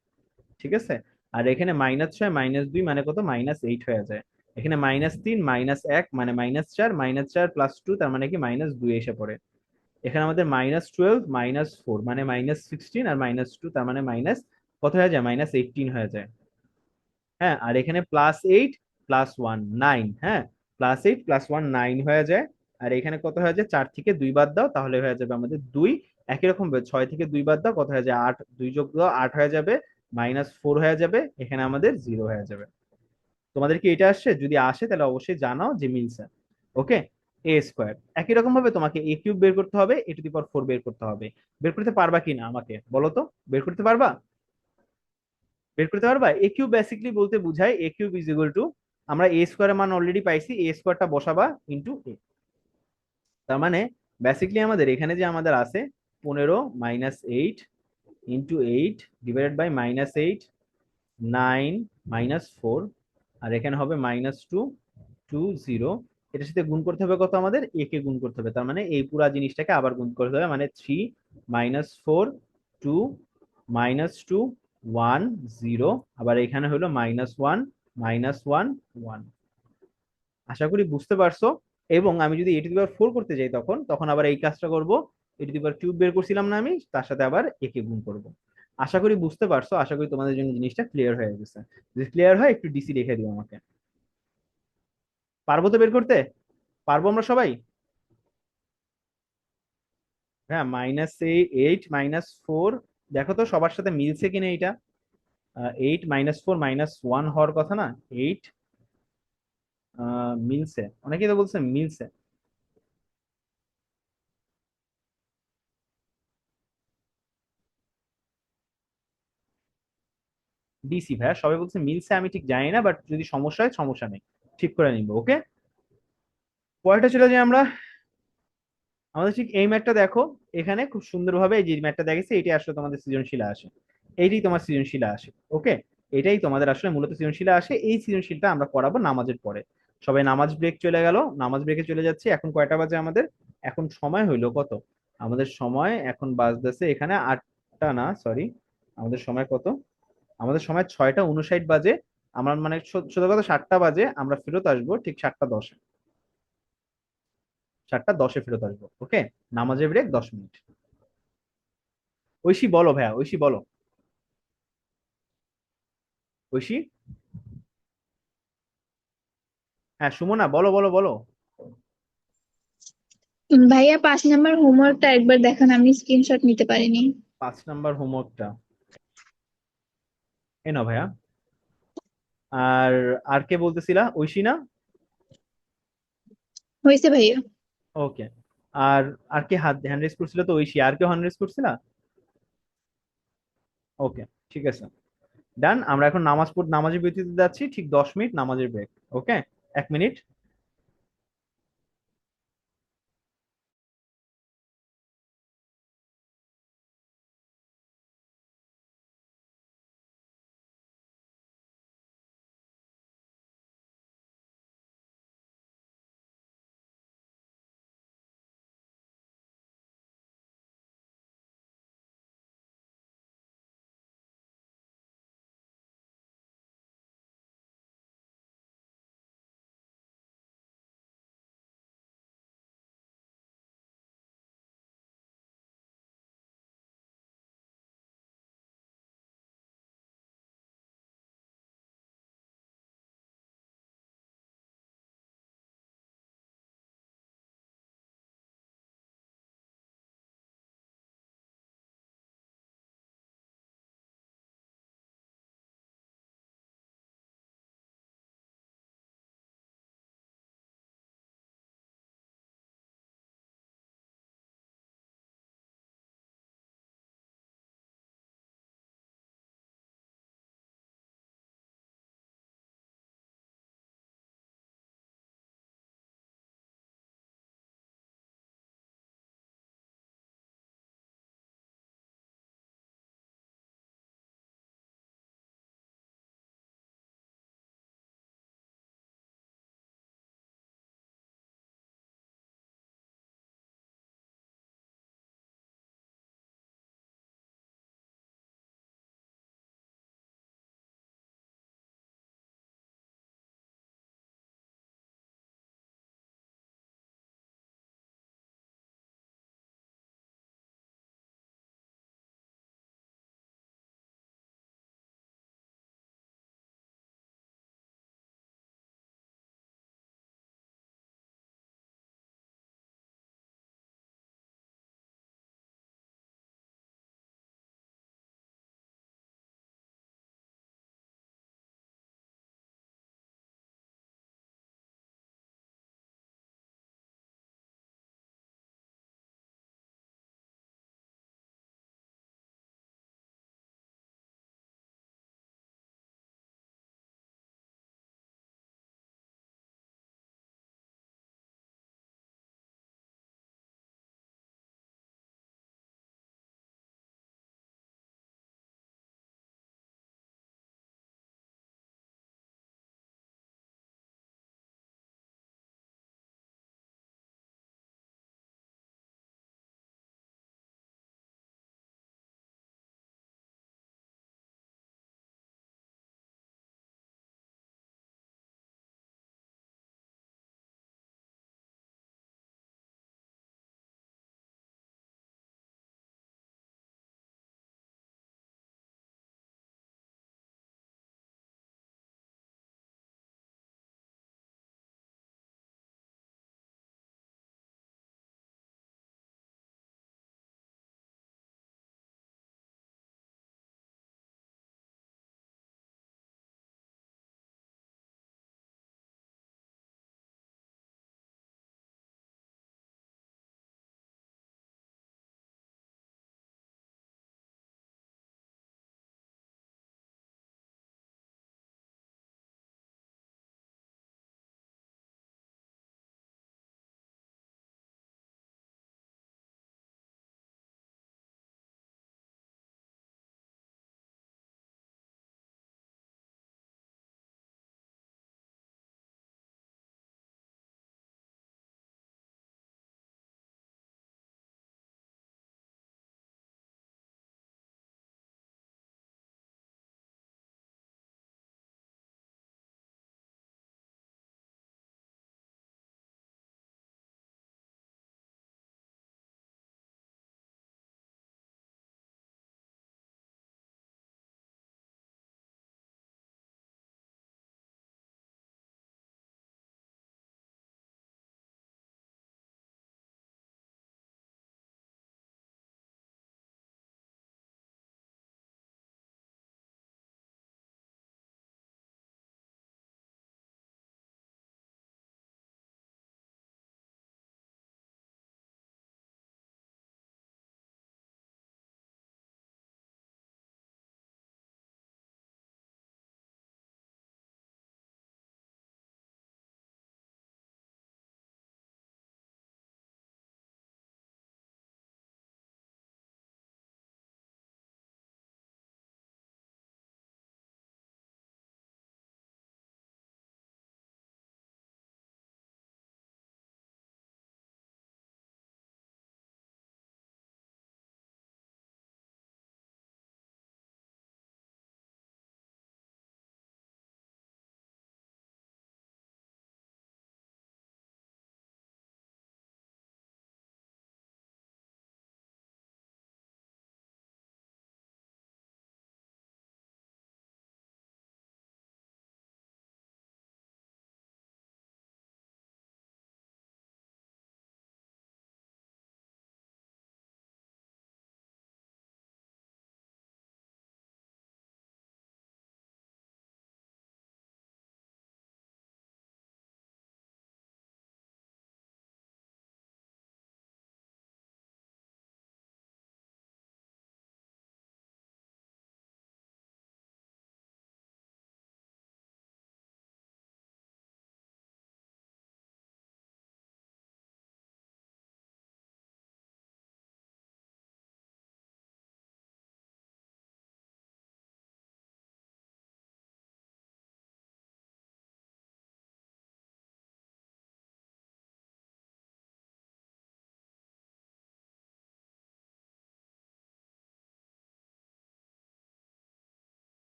ঠিক আছে। আর এখানে -6 -2 মানে কত, -8 হয়ে যায়। এখানে -3 -1 মানে -4, -4 +2 তার মানে কি -2 এসে পড়ে। এখানে আমাদের -12 -4 মানে -16, আর -2 তার মানে মাইনাস কত হয়ে যায়, -18 হয়ে যায়। হ্যাঁ, আর এখানে +8 +1 9, হ্যাঁ, +8 +1 9 হয়ে যায়। আর এখানে কত হয়ে যায়, 4 থেকে 2 বাদ দাও, তাহলে হয়ে যাবে আমাদের 2। একই রকম ভাবে 6 থেকে 2 বাদ দাও, কত হয়ে যায়, 8, 2 যোগ দাও 8 হয়ে যাবে, -4 হয়ে যাবে, এখানে আমাদের 0 হয়ে যাবে। তোমাদের কি এটা আসছে? যদি আসে তাহলে অবশ্যই জানাও যে মিলছে, ওকে। A² একই রকম ভাবে তোমাকে A³ বের করতে হবে, A⁴ বের করতে হবে। বের করতে পারবা কিনা আমাকে বলো তো, বের করতে পারবা? বের করতে পারবা? A³ বেসিক্যালি বলতে বোঝায় A³ আমরা A² এর মান অলরেডি পাইছি, A² বসাবা ইন্টু A। তার মানে বেসিক্যালি আমাদের এখানে যে আমাদের আছে 15 -8 ইন্টু 8 ডিভাইডেড বাই -8, 9 -4, আর এখানে হবে -2 2 0। এটার সাথে গুণ করতে হবে কত, আমাদের A কে গুণ করতে হবে, তার মানে এই পুরা জিনিসটাকে আবার গুণ করতে হবে, মানে 3 -4 2 -2 1 0, আবার এখানে হলো -1 -1 1। আশা করি বুঝতে পারছো। এবং আমি যদি A⁴ করতে যাই, তখন তখন আবার এই কাজটা করব, A³ বের করছিলাম না আমি, তার সাথে আবার একে গুণ করব। আশা করি বুঝতে পারছো, আশা করি তোমাদের জন্য জিনিসটা ক্লিয়ার হয়ে গেছে। যদি ক্লিয়ার হয় একটু ডিসি রেখে দিও আমাকে। পারবো তো বের করতে? পারবো আমরা সবাই? হ্যাঁ, -8 -4, দেখো তো সবার সাথে মিলছে কিনা এটা। 8 -4 -1 হওয়ার কথা না, 8 মিলছে, অনেকেই তো বলছে মিলছে। ডিসি ভাইয়া, সবাই বলছে মিলছে, আমি ঠিক জানি না, বাট যদি সমস্যা হয় সমস্যা নেই, ঠিক করে নিবো, ওকে। পরেরটা চলে যাই আমরা। আমাদের ঠিক এই ম্যাটটা দেখো, এখানে খুব সুন্দরভাবে এই যে ম্যাটটা দেখেছি, এটাই আসলে তোমাদের সৃজনশীলা আসে, এইটাই তোমার সৃজনশীলা আসে, ওকে। এটাই তোমাদের আসলে মূলত সৃজনশীলা আসে। এই সৃজনশীলটা আমরা করাবো নামাজের পরে। সবাই নামাজ ব্রেক চলে গেল, নামাজ ব্রেকে চলে যাচ্ছে। এখন কয়টা বাজে আমাদের? এখন সময় হইলো কত, আমাদের সময় এখন বাজতেছে এখানে 8টা না, সরি, আমাদের সময় কত, আমাদের সময় 6টা 59 বাজে। আমরা মানে সোজা কথা 7টা বাজে আমরা ফেরত আসবো, ঠিক 7টা 10-এ, 7টা 10-এ ফেরত আসবো, ওকে। নামাজের ব্রেক 10 মিনিট। ঐশী বলো ভাইয়া, ঐশী বলো, ঐশী। হ্যাঁ, সুমনা বলো বলো বলো। ভাইয়া 5 নাম্বার হোমওয়ার্কটা একবার দেখান, আমি স্ক্রিনশট নিতে পারিনি। 5 নাম্বার হোমওয়ার্কটা এ নাও ভাইয়া। আর আর কে বলতেছিলা, ঐশী না? হয়েছে ভাইয়া। ওকে। আর আর কে হাত হ্যান্ড রেজ করছিল, তো ঐশী, আর কেউ হ্যান্ড রেজ করছিলা? ওকে। ঠিক আছে, ডান। আমরা এখন নামাজের বিরতিতে যাচ্ছি, ঠিক 10 মিনিট নামাজের ব্রেক। ওকে, 1 মিনিট।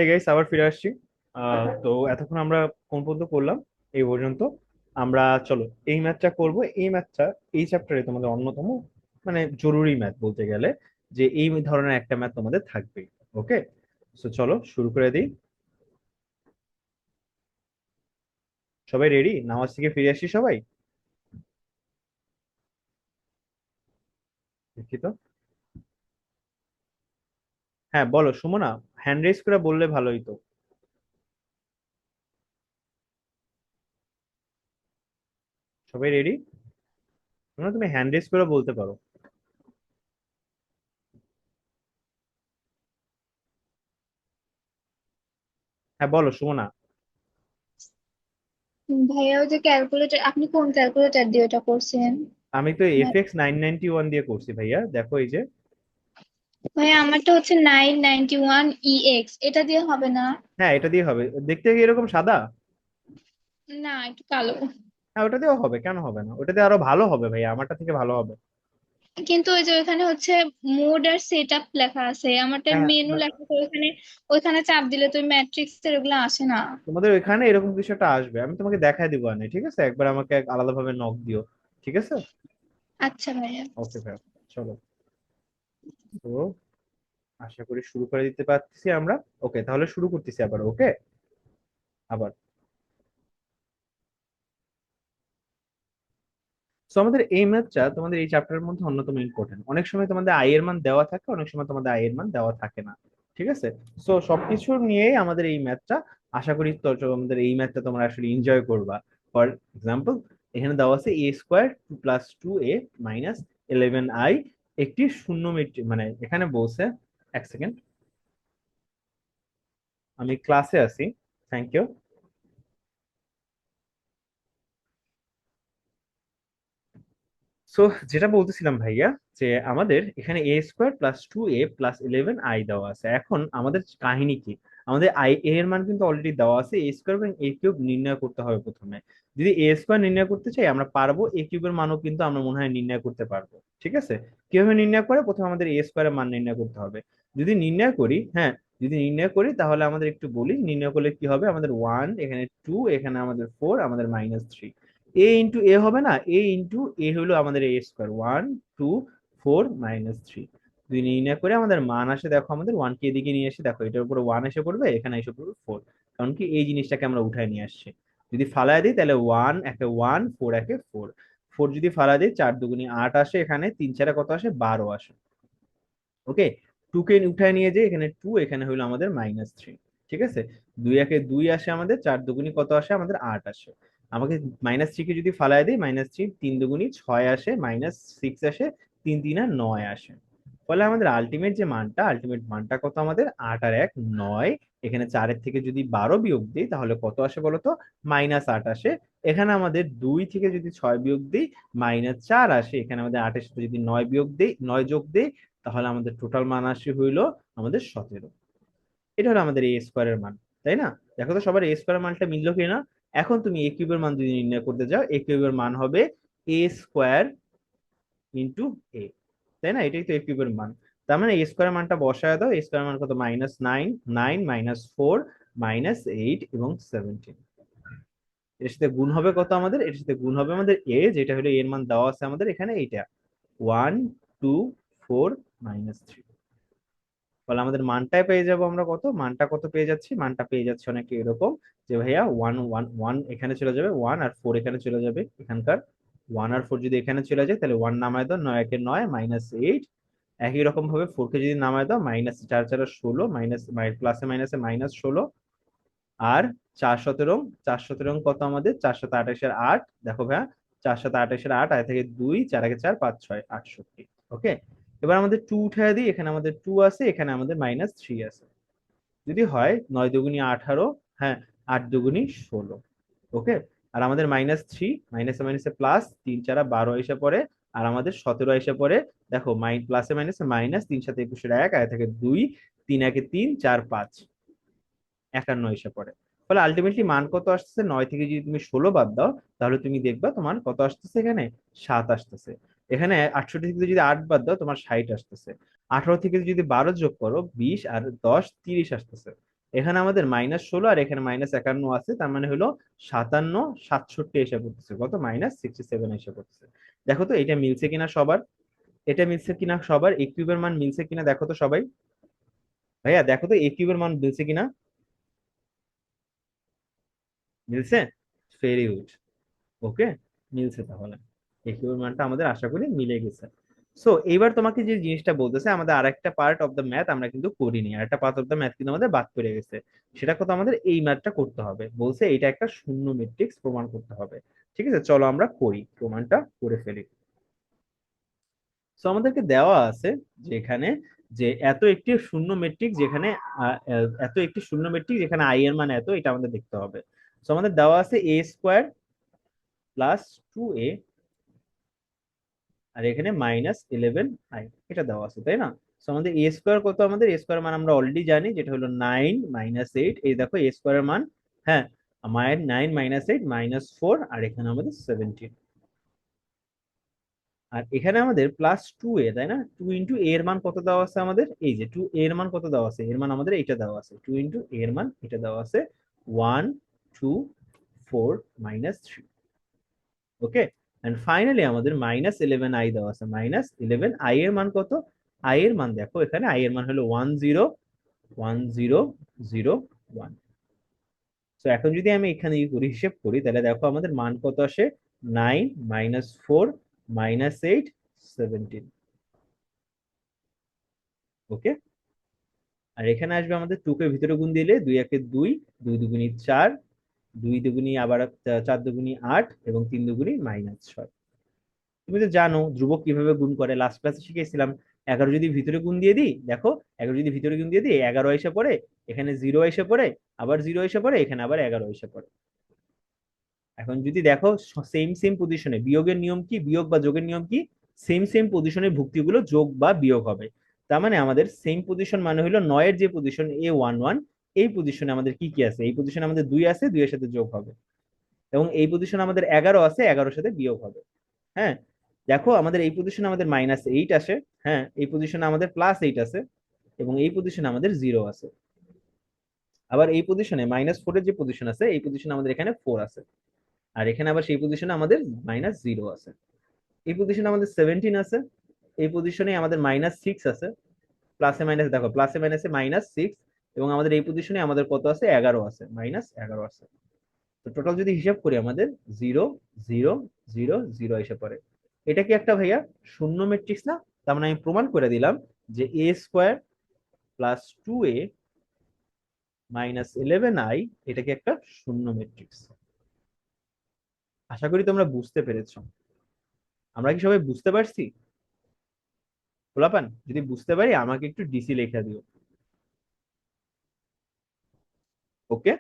এই গাইস আবার ফিরে আসছি। তো এতক্ষণ আমরা কোন পর্যন্ত করলাম? এই পর্যন্ত। আমরা চলো এই ম্যাথটা করব। এই ম্যাথটা এই চ্যাপ্টারে তোমাদের অন্যতম মানে জরুরি ম্যাথ বলতে গেলে, যে এই ধরনের একটা ম্যাথ তোমাদের থাকবেই। ওকে, তো চলো শুরু করে দিই। সবাই রেডি? নামাজ থেকে ফিরে আসি সবাই, দেখি তো। হ্যাঁ বলো সুমনা, হ্যান্ড রেজ করে বললে ভালো হতো। সবাই রেডি? সুমনা তুমি হ্যান্ড রেজ করে বলতে পারো। হ্যাঁ বলো সুমনা। ভাইয়া ওই যে ক্যালকুলেটর, আপনি কোন ক্যালকুলেটর দিয়ে ওটা করছেন? আমি তো FX 991 দিয়ে করছি ভাইয়া, দেখো এই যে। ভাইয়া আমারটা হচ্ছে 991EX, এটা দিয়ে হবে না? হ্যাঁ এটা দিয়ে হবে, দেখতে কি এরকম সাদা? না, একটু কালো। হ্যাঁ ওটা দিয়েও হবে, কেন হবে না? ওটা দিয়ে আরো ভালো হবে ভাইয়া, আমারটা থেকে ভালো হবে। কিন্তু ওই যে ওখানে হচ্ছে মোড আর সেট আপ লেখা আছে, আমারটা হ্যাঁ মেনু লেখা আছে ওখানে। ওইখানে চাপ দিলে তো ম্যাট্রিক্স এর ওগুলো আসে না। তোমাদের ওইখানে এরকম কিছু একটা আসবে, আমি তোমাকে দেখাই দিব। আনে ঠিক আছে, একবার আমাকে আলাদাভাবে নক দিও। ঠিক আছে। আচ্ছা ভাইয়া। ওকে ভাইয়া, চলো। তো আশা করি শুরু করে দিতে পারতেছি আমরা। ওকে তাহলে শুরু করতেছি আবার। ওকে, আবার। সো আমাদের এই ম্যাথটা তোমাদের এই চ্যাপ্টারের মধ্যে অন্যতম ইম্পর্টেন্ট। অনেক সময় তোমাদের আই এর মান দেওয়া থাকে, অনেক সময় তোমাদের আই এর মান দেওয়া থাকে না। ঠিক আছে। সো সবকিছু নিয়েই আমাদের এই ম্যাথটা, আশা করি তো আমাদের এই ম্যাথটা তোমরা আসলে এনজয় করবা। ফর এক্সাম্পল, এখানে দেওয়া আছে a² + 2a - 11i একটি শূন্য মানে এখানে বলছে, এক সেকেন্ড, আমি ক্লাসে আছি। Thank you. সো যেটা বলতেছিলাম ভাইয়া, যে আমাদের এখানে a² + 2a + 11i দেওয়া আছে। এখন আমাদের কাহিনী কি? আমাদের এর মান কিন্তু অলরেডি দেওয়া আছে, a² এবং a³ নির্ণয় করতে হবে প্রথমে। যদি a² নির্ণয় করতে চাই আমরা পারবো, a³ এর মানও কিন্তু আমরা মনে হয় নির্ণয় করতে পারবো। ঠিক আছে। কিভাবে নির্ণয় করে? প্রথমে আমাদের a² এর মান নির্ণয় করতে হবে। যদি নির্ণয় করি, হ্যাঁ, যদি নির্ণয় করি তাহলে আমাদের একটু বলি নির্ণয় করলে কি হবে। আমাদের 1, এখানে 2, এখানে আমাদের 4, আমাদের -3। a হবে না, a হলো আমাদের a²। 1, 2, 4, -3। যদি নির্ণয় করে আমাদের মান আসে, দেখো আমাদের 1 কে এদিকে নিয়ে এসে দেখো এটার উপরে 1 এসে পড়বে, এখানে এসে পড়বে 4। কারণ কি এই জিনিসটাকে আমরা উঠায় নিয়ে আসছি। যদি ফালায় দিই তাহলে 1 একে 1, 4 একে 4। 4 যদি ফালায় দিই 4 দুগুনি 8 আসে, এখানে 3 4 কত আসে? 12 আসে। ওকে, 2 কে উঠায় নিয়ে যাই, এখানে 2, এখানে হইলো আমাদের -3। ঠিক আছে। 2 একে 2 আসে, আমাদের 4 দুগুনি কত আসে? আমাদের 8 আসে। আমাকে -3 কে যদি ফালায় দিই, -3 3 দুগুনি 6 আসে, -6 আসে, 3 3 আর 9 আসে। ফলে আমাদের আলটিমেট যে মানটা, আলটিমেট মানটা কত? আমাদের 8 আর 1 9। এখানে 4 থেকে যদি 12 বিয়োগ দিই তাহলে কত আসে বলতো? -8 আসে। এখানে আমাদের 2 থেকে যদি 6 বিয়োগ দিই -4 আসে। এখানে আমাদের 8 এর সাথে যদি 9 বিয়োগ দিই, 9 যোগ দিই, তাহলে আমাদের টোটাল মান আসে হইলো আমাদের 17। এটা হলো আমাদের a² এর মান, তাই না? দেখো তো সবার a² এর মানটা মিললো কিনা। এখন তুমি a³ এর মান যদি নির্ণয় করতে যাও, a³ এর মান হবে a² × a, তাই না? এটাই তো a³ এর মান। তার মানে a² এর মানটা বসায় দাও। a² এর মান কত? -9, 9 -4, -8 এবং 17। এর সাথে গুণ হবে কত আমাদের? এর সাথে গুণ হবে আমাদের যেটা হলো এর মান দেওয়া আছে আমাদের এখানে, এইটা 1, 2, 4, -3। ফলে আমাদের মানটাই পেয়ে যাব আমরা কত? মানটা কত পেয়ে যাচ্ছি? মানটা পেয়ে যাচ্ছে অনেকে এরকম, যে ভাইয়া 1 1 1 এখানে চলে যাবে, 1 আর 4 এখানে চলে যাবে। এখানকার 1 আর 4 যদি এখানে চলে যায় তাহলে 1 নামায় দাও, 9 একে 9, -8। একই রকম ভাবে 4 কে যদি নামায় দাও, -4 4 16, মাইনাস প্লাসে মাইনাসে -16। আর 4 17, 4 17 কত আমাদের? 4 7 28 8। দেখো ভাইয়া, 4 7 28 8, আয় থেকে 2, 4 একে 4, 5 6 68। ওকে, এবার আমাদের 2 উঠায় দিই, এখানে আমাদের 2 আছে, এখানে আমাদের -3 আছে। যদি হয় 9 দুগুনি 18, হ্যাঁ, 8 দুগুনি 16। ওকে, আর আমাদের -3, মাইনাসে মাইনাসে প্লাস, 3 4 12 এসে পড়ে। আর আমাদের 17 এসে পড়ে। দেখো প্লাসে মাইনাসে মাইনাস, 3 7 21 1, আয় থেকে 2, 3 একে 3, 4 5, 51 এসে পড়ে। ফলে আলটিমেটলি মান কত আসতেছে? 9 থেকে যদি তুমি 16 বাদ দাও তাহলে তুমি দেখবা তোমার কত আসতেছে? এখানে 7 আসতেছে। এখানে 68 থেকে যদি 8 বাদ দাও তোমার 60 আসতেছে। 18 থেকে যদি 12 যোগ করো 20, আর 10 30 আসতেছে। এখানে আমাদের -16 আর এখানে -51 আছে, তার মানে হলো 57 67 এসে পড়তেছে, কত -67 এসে পড়তেছে। দেখো তো এটা মিলছে কিনা সবার, এটা মিলছে কিনা সবার, এ কিউবের মান মিলছে কিনা দেখো তো সবাই। ভাইয়া দেখো তো এ কিউবের মান মিলছে কিনা, মিলছে, ভেরি গুড। ওকে, মিলছে তাহলে, এ কিউবের মানটা আমাদের আশা করি মিলে গেছে। সো এইবার তোমাকে যে জিনিসটা বলতেছে, আমাদের আরেকটা পার্ট অফ দ্য ম্যাথ আমরা কিন্তু করিনি, আরেকটা পার্ট অফ দ্য ম্যাথ কিন্তু আমাদের বাদ পড়ে গেছে। সেটা কত, আমাদের এই ম্যাথটা করতে হবে, বলছে এটা একটা শূন্য ম্যাট্রিক্স প্রমাণ করতে হবে। ঠিক আছে, চলো আমরা করি, প্রমাণটা করে ফেলি। সো আমাদেরকে দেওয়া আছে যে এখানে, যে এত একটি শূন্য ম্যাট্রিক্স যেখানে এত একটি শূন্য ম্যাট্রিক্স যেখানে আই এর মান এত, এটা আমাদের দেখতে হবে। সো আমাদের দেওয়া আছে a² + 2a, আর এখানে -11i, এটা দেওয়া আছে তাই না। তো আমাদের a² কত, আমাদের a² মান আমরা অলরেডি জানি, যেটা হলো 9 -8, এই দেখো a² এর মান, হ্যাঁ, মায়ের 9 -8 -4, আর এখানে আমাদের 17। আর এখানে আমাদের +2a, তাই না, 2 × a এর মান কত দেওয়া আছে আমাদের, এই যে 2a এর মান কত দেওয়া আছে, এর মান আমাদের এটা দেওয়া আছে, 2 × a এর মান এটা দেওয়া আছে 1 2 4 -3। ওকে, এন্ড ফাইনালি আমাদের -11i দেওয়া আছে, -11i এর মান কত, i এর মান দেখো এখানে, i এর মান হলো 101001। তো এখন যদি আমি এখানে করি, হিসেব করি, তাহলে দেখো আমাদের মান কত আসে, 9 -4 -8 17। ওকে, আর এখানে আসবে আমাদের 2 কে ভিতরে গুণ দিলে 2 একে 2, 2 দুগুণি 4, 2 দুগুণি আবার 4 দুগুণি 8, এবং 3 দুগুণি -6। তুমি তো জানো ধ্রুবক কিভাবে গুণ করে, লাস্ট ক্লাসে শিখেছিলাম। 11 যদি ভিতরে গুণ দিয়ে দিই, দেখো 11 যদি ভিতরে গুণ দিয়ে দিই, 11 এসে পড়ে, এখানে 0 এসে পড়ে, আবার 0 এসে পড়ে, এখানে আবার 11 এসে পড়ে। এখন যদি দেখো সেম সেম পজিশনে, বিয়োগের নিয়ম কি, বিয়োগ বা যোগের নিয়ম কি, সেম সেম পজিশনে ভুক্তিগুলো যোগ বা বিয়োগ হবে। তার মানে আমাদের সেম পজিশন মানে হলো 9 এর যে পজিশন A11, এই পজিশনে আমাদের কি কি আছে, এই পজিশনে আমাদের 2 আছে, 2 এর সাথে যোগ হবে, এবং এই পজিশনে আমাদের 11 আছে, 11 এর সাথে বিয়োগ হবে। হ্যাঁ, দেখো আমাদের এই পজিশনে আমাদের -8 আসে, হ্যাঁ, এই পজিশনে আমাদের +8 আছে, এবং এই পজিশনে আমাদের 0 আছে। আবার এই পজিশনে -4 এর যে পজিশন আছে, এই পজিশনে আমাদের এখানে 4 আছে, আর এখানে আবার সেই পজিশনে আমাদের -0 আছে। এই পজিশনে আমাদের 17 আছে, এই পজিশনে আমাদের -6 আছে, প্লাসে মাইনাসে দেখো, প্লাসে মাইনাসে -6, এবং আমাদের এই পজিশনে আমাদের কত আছে, 11 আছে, -11 আছে। তো টোটাল যদি হিসাব করি আমাদের 0 0 0 0 এসে পড়ে। এটা কি একটা ভাইয়া শূন্য ম্যাট্রিক্স না? তার মানে আমি প্রমাণ করে দিলাম যে a² + 2a -11i, এটা কি একটা শূন্য ম্যাট্রিক্স। আশা করি তোমরা বুঝতে পেরেছো। আমরা কি সবাই বুঝতে পারছি? খোলাপান, যদি বুঝতে পারি আমাকে একটু ডিসি লেখা দিও। ওকে,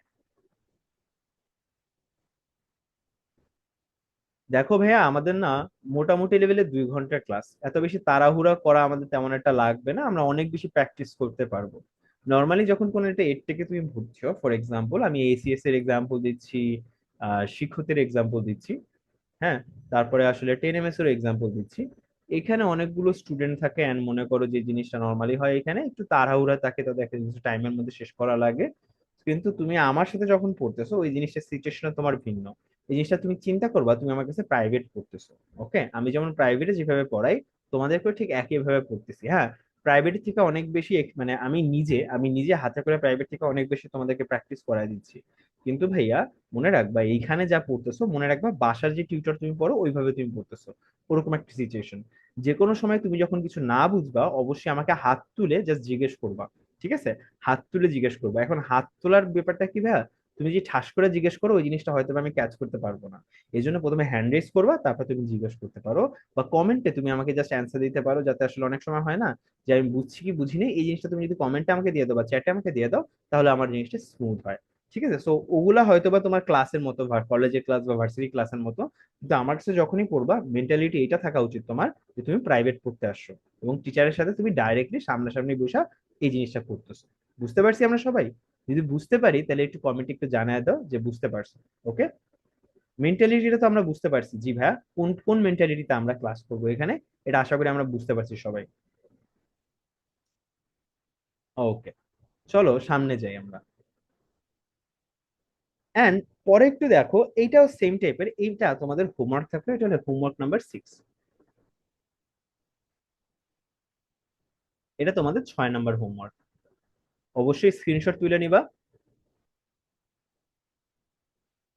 দেখো ভাইয়া আমাদের না মোটামুটি লেভেলে 2 ঘন্টার ক্লাস, এত বেশি তাড়াহুড়া করা আমাদের তেমন একটা লাগবে না, আমরা অনেক বেশি প্র্যাকটিস করতে পারবো। নর্মালি যখন কোনো একটা এড থেকে তুমি ভুগছো, ফর এক্সাম্পল আমি এসিএস এর এক্সাম্পল দিচ্ছি, শিক্ষকের এক্সাম্পল দিচ্ছি, হ্যাঁ, তারপরে আসলে 10 MS এর এক্সাম্পল দিচ্ছি। এখানে অনেকগুলো স্টুডেন্ট থাকে, এন্ড মনে করো যে জিনিসটা নর্মালি হয়, এখানে একটু তাড়াহুড়া থাকে, তো দেখা যাচ্ছে টাইমের মধ্যে শেষ করা লাগে। কিন্তু তুমি আমার সাথে যখন পড়তেছো, ওই জিনিসটা সিচুয়েশন তোমার ভিন্ন। এই জিনিসটা তুমি চিন্তা করবা, তুমি আমার কাছে প্রাইভেট পড়তেছো। ওকে, আমি যেমন প্রাইভেটে যেভাবে পড়াই, তোমাদেরকেও ঠিক একই ভাবে পড়তেছি। হ্যাঁ, প্রাইভেট থেকে অনেক বেশি মানে আমি নিজে হাতে করে প্রাইভেট থেকে অনেক বেশি তোমাদেরকে প্র্যাকটিস করাই দিচ্ছি। কিন্তু ভাইয়া মনে রাখবা, এইখানে যা পড়তেছো মনে রাখবা, বাসার যে টিউটর তুমি পড়ো ওইভাবে তুমি পড়তেছো, ওরকম একটা সিচুয়েশন। যে কোনো সময় তুমি যখন কিছু না বুঝবা, অবশ্যই আমাকে হাত তুলে জাস্ট জিজ্ঞেস করবা। ঠিক আছে, হাত তুলে জিজ্ঞেস করবা। এখন হাত তোলার ব্যাপারটা কি ভাইয়া, তুমি যে ঠাস করে জিজ্ঞেস করো, ওই জিনিসটা হয়তো আমি ক্যাচ করতে পারবো না। এই জন্য প্রথমে হ্যান্ড রেজ করবা, তারপর তুমি জিজ্ঞেস করতে পারো, বা কমেন্টে তুমি আমাকে জাস্ট অ্যান্সার দিতে পারো, যাতে আসলে অনেক সময় হয় না যে আমি বুঝছি কি বুঝিনি, এই জিনিসটা তুমি যদি কমেন্টে আমাকে দিয়ে দাও বা চ্যাটে আমাকে দিয়ে দাও, তাহলে আমার জিনিসটা স্মুথ হয়। ঠিক আছে, সো ওগুলা হয়তো বা তোমার ক্লাসের মতো, কলেজের ক্লাস বা ভার্সিটি ক্লাসের মতো, কিন্তু আমার কাছে যখনই পড়বা, মেন্টালিটি এটা থাকা উচিত তোমার, যে তুমি প্রাইভেট পড়তে আসছো, এবং টিচারের সাথে তুমি ডাইরেক্টলি সামনাসামনি বসা এই জিনিসটা করতেছো। বুঝতে পারছি আমরা সবাই? যদি বুঝতে পারি তাহলে একটু কমেন্টে একটু জানায় দাও যে বুঝতে পারছো। ওকে, মেন্টালিটিটা তো আমরা বুঝতে পারছি, জি ভাইয়া, কোন কোন মেন্টালিটিতে আমরা ক্লাস করবো এখানে, এটা আশা করি আমরা বুঝতে পারছি সবাই। ওকে, চলো সামনে যাই আমরা। এন্ড পরে একটু দেখো, এইটাও সেম টাইপের, এইটা তোমাদের হোমওয়ার্ক থাকবে, এটা হলো হোমওয়ার্ক নাম্বার 6। এটা তোমাদের 6 নাম্বার হোমওয়ার্ক। অবশ্যই স্ক্রিনশট তুলে নিবা।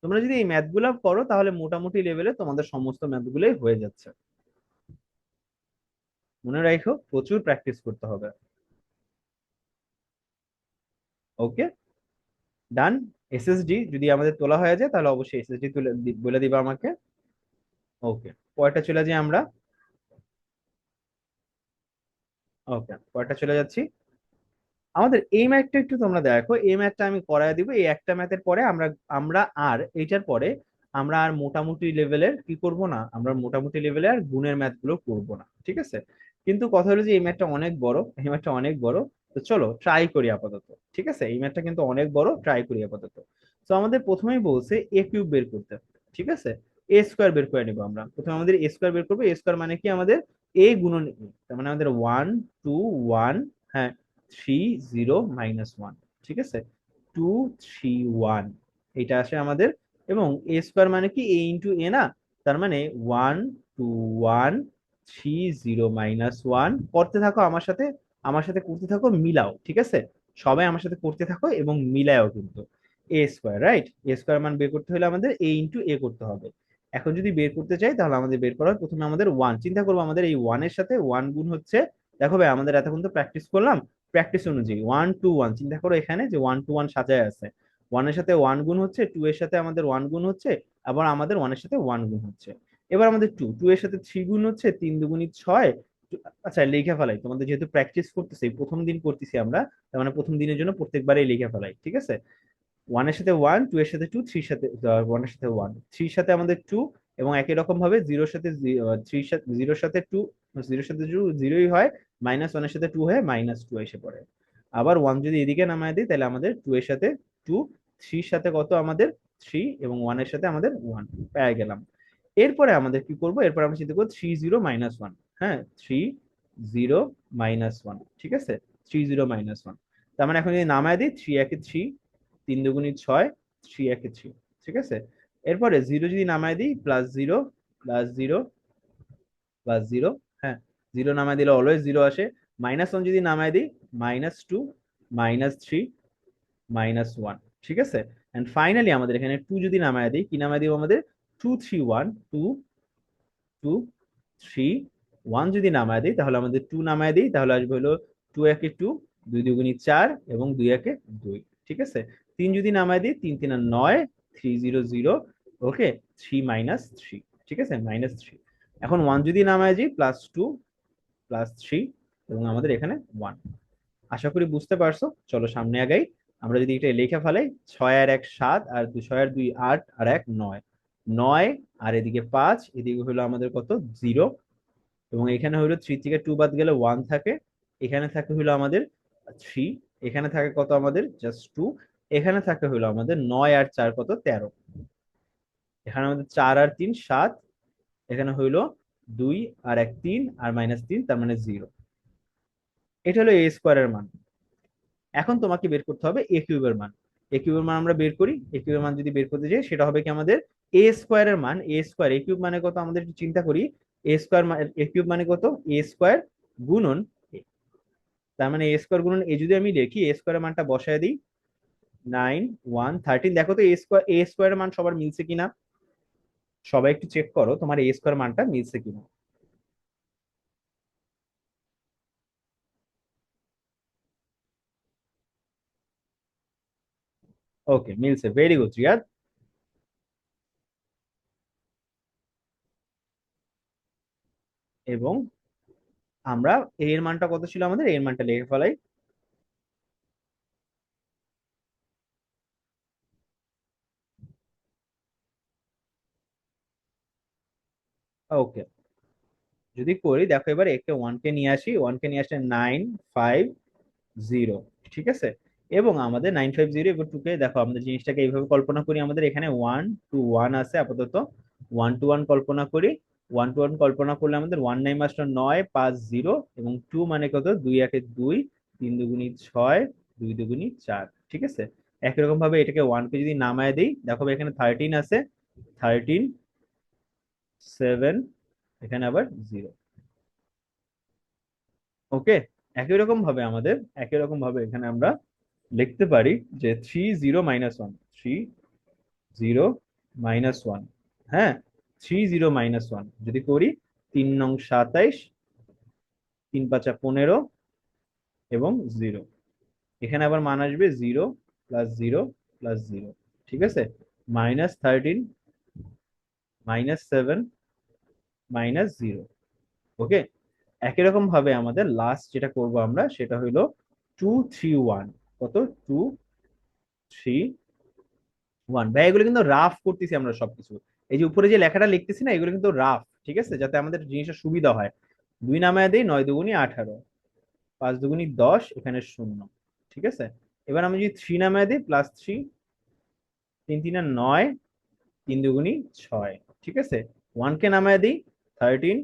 তোমরা যদি এই ম্যাথ গুলা করো তাহলে মোটামুটি লেভেলে তোমাদের সমস্ত ম্যাথ গুলোই হয়ে যাচ্ছে। মনে রাখো, প্রচুর প্র্যাকটিস করতে হবে। ওকে, ডান। এসএসডি যদি আমাদের তোলা হয়ে যায় তাহলে অবশ্যই এসএসডি তুলে বলে দিবা আমাকে। ওকে, পরেরটা চলে যাই আমরা। ওকে, পরেরটা চলে যাচ্ছি। আমাদের এই ম্যাথটা একটু তোমরা দেখো, এই ম্যাথটা আমি করায় দিব। এই একটা ম্যাথের পরে আমরা আমরা আর এইটার পরে আমরা আর মোটামুটি লেভেলের কি করব না, আমরা মোটামুটি লেভেলে আর গুণের ম্যাথ গুলো করবো না, ঠিক আছে? কিন্তু কথা হলো যে এই ম্যাথটা অনেক বড়, এই ম্যাথটা অনেক বড়। তো চলো ট্রাই করি আপাতত, ঠিক আছে? এই ম্যাথটা কিন্তু অনেক বড়, ট্রাই করি আপাতত। তো আমাদের প্রথমেই বলছে এ কিউব বের করতে, ঠিক আছে? এ স্কোয়ার বের করে নিবো আমরা। প্রথমে আমাদের এ স্কোয়ার বের করবো। এ স্কোয়ার মানে কি আমাদের এ গুণন A, তার মানে আমাদের 1 2 1, হ্যাঁ, 3 0 - 1, ঠিক আছে? 2 3 1, এটা আসে আমাদের। এবং এ স্কোয়ার মানে কি এ ইন্টু এ না, তার মানে 1 2 1 3 0 - 1। করতে থাকো আমার সাথে, আমার সাথে করতে থাকো, মিলাও, ঠিক আছে? সবাই আমার সাথে করতে থাকো এবং মিলাও কিন্তু। এ স্কোয়ার, রাইট? এ স্কোয়ার মান বের করতে হলে আমাদের এ ইন্টু এ করতে হবে। এখন যদি বের করতে চাই তাহলে আমাদের বের করা হয় প্রথমে আমাদের ওয়ান। চিন্তা করবো আমাদের এই ওয়ানের সাথে ওয়ান গুণ হচ্ছে, দেখো ভাই আমাদের এতক্ষণ তো প্র্যাকটিস করলাম, প্র্যাকটিস অনুযায়ী 1 2 1, চিন্তা করো এখানে যে 1 2 1 সাজায় আছে। ওয়ানের সাথে ওয়ান গুণ হচ্ছে, টু এর সাথে আমাদের ওয়ান গুণ হচ্ছে, আবার আমাদের ওয়ানের সাথে ওয়ান গুণ হচ্ছে। এবার আমাদের টু টু এর সাথে থ্রি গুণ হচ্ছে, 3 2 6। আচ্ছা, লিখে ফেলাই, তোমাদের যেহেতু প্র্যাকটিস করতেছি, প্রথম দিন করতেছি আমরা, তার মানে প্রথম দিনের জন্য প্রত্যেকবারই লিখে ফেলাই, ঠিক আছে? ওয়ানের সাথে ওয়ান, টু এর সাথে টু, থ্রির সাথে ওয়ানের সাথে ওয়ান, থ্রির সাথে আমাদের টু, এবং একই রকম ভাবে জিরোর সাথে থ্রির সাথে জিরোর সাথে টু, জিরোর সাথে টু জিরোই হয়, -1 এর সাথে টু হয়ে -2 এসে পড়ে। আবার ওয়ান যদি এদিকে নামায় দিই তাহলে আমাদের টু এর সাথে টু, থ্রির সাথে কত আমাদের থ্রি, এবং ওয়ানের সাথে আমাদের ওয়ান, পেয়ে গেলাম। এরপরে আমাদের কি করব, এরপর আমরা চিন্তা করবো 3 0 - 1, হ্যাঁ, 3 0 - 1, ঠিক আছে? 3 0 - 1, তার মানে এখন যদি নামায় দিই, 3 1 3, 3 2 6, 3 1 3, ঠিক আছে? এরপরে জিরো যদি নামায় দিই, +0 +0 +0, হ্যাঁ, জিরো নামায় দিলে অলওয়েজ জিরো আসে। -1 যদি নামায় দিই, -2 -3 -1, ঠিক আছে? এন্ড ফাইনালি আমাদের এখানে টু যদি নামায় দিই, কি নামায় দিব আমাদের? 2 3 1, 2 2 3 1 যদি নামায় দিই তাহলে আমাদের টু নামায় দিই তাহলে আসবে হলো 2 1 2, 2 2 4, এবং 2 1 2, ঠিক আছে? তিন যদি নামায় দিই, 3 3 9, 3 0 0, ওকে, 3 - 3, ঠিক আছে, -3। এখন ওয়ান যদি নামায় দিই, +2 +3, এবং আমাদের এখানে ওয়ান। আশা করি বুঝতে পারছো। চলো সামনে আগাই। আমরা যদি এটা লিখে ফেলাই, 6 আর 1 7, আর 6 আর 2 8, আর 1 9, 9, আর এদিকে 5, এদিকে হলো আমাদের কত? 0। এবং এখানে হলো থ্রি থেকে টু বাদ গেলে ওয়ান থাকে, এখানে থাকে হলো আমাদের থ্রি, এখানে থাকে কত আমাদের? Just two. এখানে থাকে হলো আমাদের 9 আর 4 কত? 13। এখানে আমাদের 4 আর 3 7, এখানে হইলো 2 আর 1 3, আর -3, তার মানে 0। এটা হলো এ স্কোয়ারের মান। এখন তোমাকে বের করতে হবে এ কিউবের মান। এ কিউবের মান আমরা বের করি। এ কিউবের মান যদি বের করতে যাই সেটা হবে কি আমাদের এ স্কোয়ারের মান। এ স্কোয়ার, এ কিউব মানে কত আমাদের একটু চিন্তা করি। এ স্কোয়ার, এ কিউব মানে কত? এ স্কোয়ার গুণন এ। তার মানে এ স্কোয়ার গুণন এ যদি আমি লিখি, এ স্কোয়ারের মানটা বসায় দিই, 9 1 13। দেখো তো এ স্কোয়ারের মান সবার মিলছে কিনা, সবাই একটু চেক করো তোমার এ স্কোয়ার মানটা মিলছে কিনা। ওকে, মিলছে, ভেরি গুড রিয়াদ। এবং আমরা এর মানটা কত ছিল আমাদের, এর মানটা লিখে ফেলাই। ওকে, যদি করি, দেখো এবার একে ওয়ান কে নিয়ে আসি, ওয়ান কে নিয়ে আসলে 9 5 0, ঠিক আছে? এবং আমাদের 9 5 0 এবার টুকে, দেখো আমাদের জিনিসটাকে এইভাবে কল্পনা করি, আমাদের এখানে 1 2 1 আছে আপাতত। 1 2 1 কল্পনা করি। 1 2 1 কল্পনা করলে আমাদের ওয়ান নাইন মাস্টার 9 5 0, এবং টু মানে কত? 2 1 2, 3 2 6, 2 2 4, ঠিক আছে? একই রকম ভাবে এটাকে 1 কে যদি নামায় দিই, দেখো এখানে 13 আছে, 13, 7, এখানে আবার 0। ওকে, একই রকম ভাবে এখানে আমরা লিখতে পারি যে 3 0 - 1, 3 0 - 1, হ্যাঁ, 3 0 - 1 যদি করি, 3 নং 27, 3 5 15 এবং 0। এখানে আবার মান আসবে 0 + 0 + 0, ঠিক আছে, -13, -7, -0। ওকে, একই রকম ভাবে আমাদের লাস্ট যেটা করব আমরা সেটা হলো 2 3 1। কত? 2 3 1। ভাই এগুলো কিন্তু রাফ করতেছি আমরা সবকিছু। এই যে উপরে যে লেখাটা লিখতেছি না, এগুলো কিন্তু রাফ, ঠিক আছে, যাতে আমাদের জিনিসটা সুবিধা হয়। 2 নামায় দেই, 9 দুগুনি 18, 5 দুগুনি 10, এখানে 0, ঠিক আছে। এবার আমি যদি 3 নামায় দিই, +3, 3 3 9, 3 দুগুনি 6, ঠিক আছে। 1 কে নামায় দিই, 13,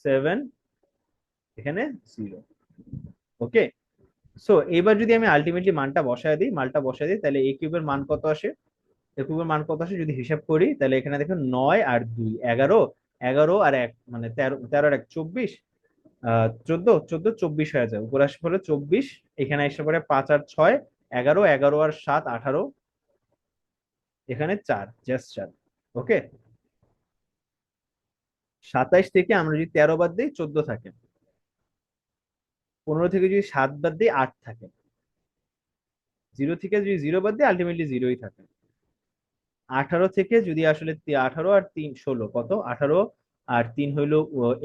7, এখানে 0। ওকে, সো এবার যদি আমি আলটিমেটলি মানটা বসায় দিই, তাহলে এ কিউবের মান কত আসে? এ কিউবের মান কত আসে যদি হিসাব করি, তাহলে এখানে দেখুন 9 আর 2 11, 11 আর 1 মানে 13, 13 আর 1 24, 14, 14 24 হয়ে যায়, উপরে আসে পড়ে 24, এখানে এসে পড়ে 5 আর 6 11, 11 আর 7 18, এখানে 4, জাস্ট 4। ওকে, 27 থেকে আমরা যদি 13 বাদ দিই 14 থাকে, 15 থেকে যদি 7 বাদ দিই 8 থাকে, 0 থেকে যদি 0 বাদ দিই আলটিমেটলি 0ই থাকে। 18 থেকে যদি আসলে 18 আর 3 16, কত? 18 আর 3 হইলো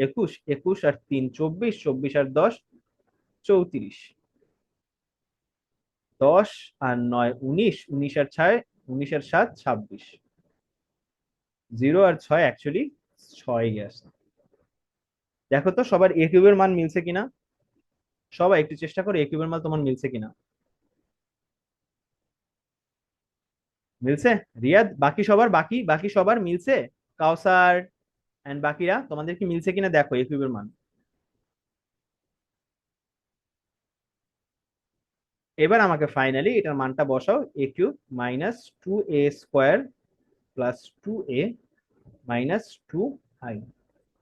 21, 21 আর 3 24, 24 আর 10 34, 10 আর 9 19, 19 আর 6, 19 আর 7 26, 0 আর 6 অ্যাকচুয়ালি 6 গেছে। দেখো তো সবার এ কিউবের মান মিলছে কিনা, সবাই একটু চেষ্টা করো এ কিউবের মান তোমার মিলছে কিনা। মিলছে? রিয়াদ, বাকি সবার মিলছে? কাউসার এন্ড বাকিরা, তোমাদের কি মিলছে কিনা দেখো এ কিউবের মান। এবার আমাকে ফাইনালি এটার মানটা বসাও, a³ - 2a² + 2a - 2i।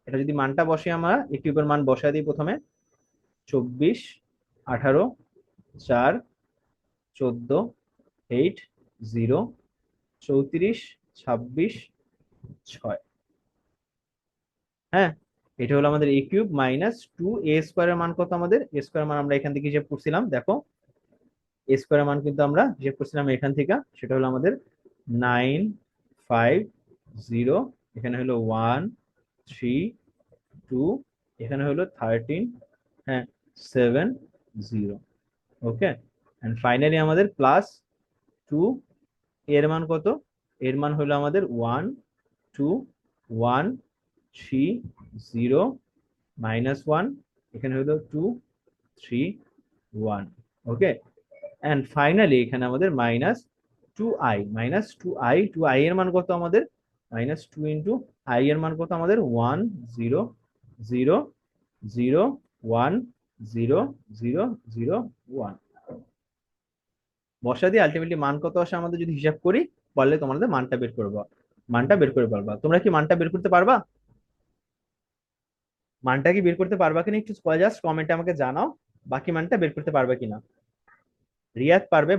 এটা যদি মানটা বসে, আমরা এ কিউবের মান বসাই দিই প্রথমে। 24, 18, 4, 14, 8, 0, 34, 26, 6। হ্যাঁ, এটা হলো আমাদের a³ - 2a² এর মান কত? আমাদের a স্কোয়ার মান আমরা এখান থেকে হিসেব করছিলাম, দেখো এ স্কোয়ার মান কিন্তু আমরা হিসেব করছিলাম এখান থেকে, সেটা হলো আমাদের 9 5 0, এখানে হলো 1 3 2, এখানে হলো 13, হ্যাঁ 7 0। ওকে, এন্ড ফাইনালি আমাদের +2, এর মান কত? এর মান হলো আমাদের 1 2 1 3 0 -1, এখানে হলো 2 3 1। ওকে, এন্ড ফাইনালি এখানে আমাদের -2i, -2i এর মান কত আমাদের? -2 ইন্টু i এর মান কত আমাদের? 1 0 0 0 1 0 0 0 1। বসা দিয়ে আলটিমেটলি মান কত আসে আমাদের যদি হিসাব করি, পারলে তোমাদের মানটা বের করে পারবা। তোমরা কি মানটা বের করতে পারবা? মানটা কি বের করতে পারবা কিনা একটু জাস্ট কমেন্টে আমাকে জানাও, বাকি মানটা বের করতে পারবে কিনা। রিয়াদ পারবে,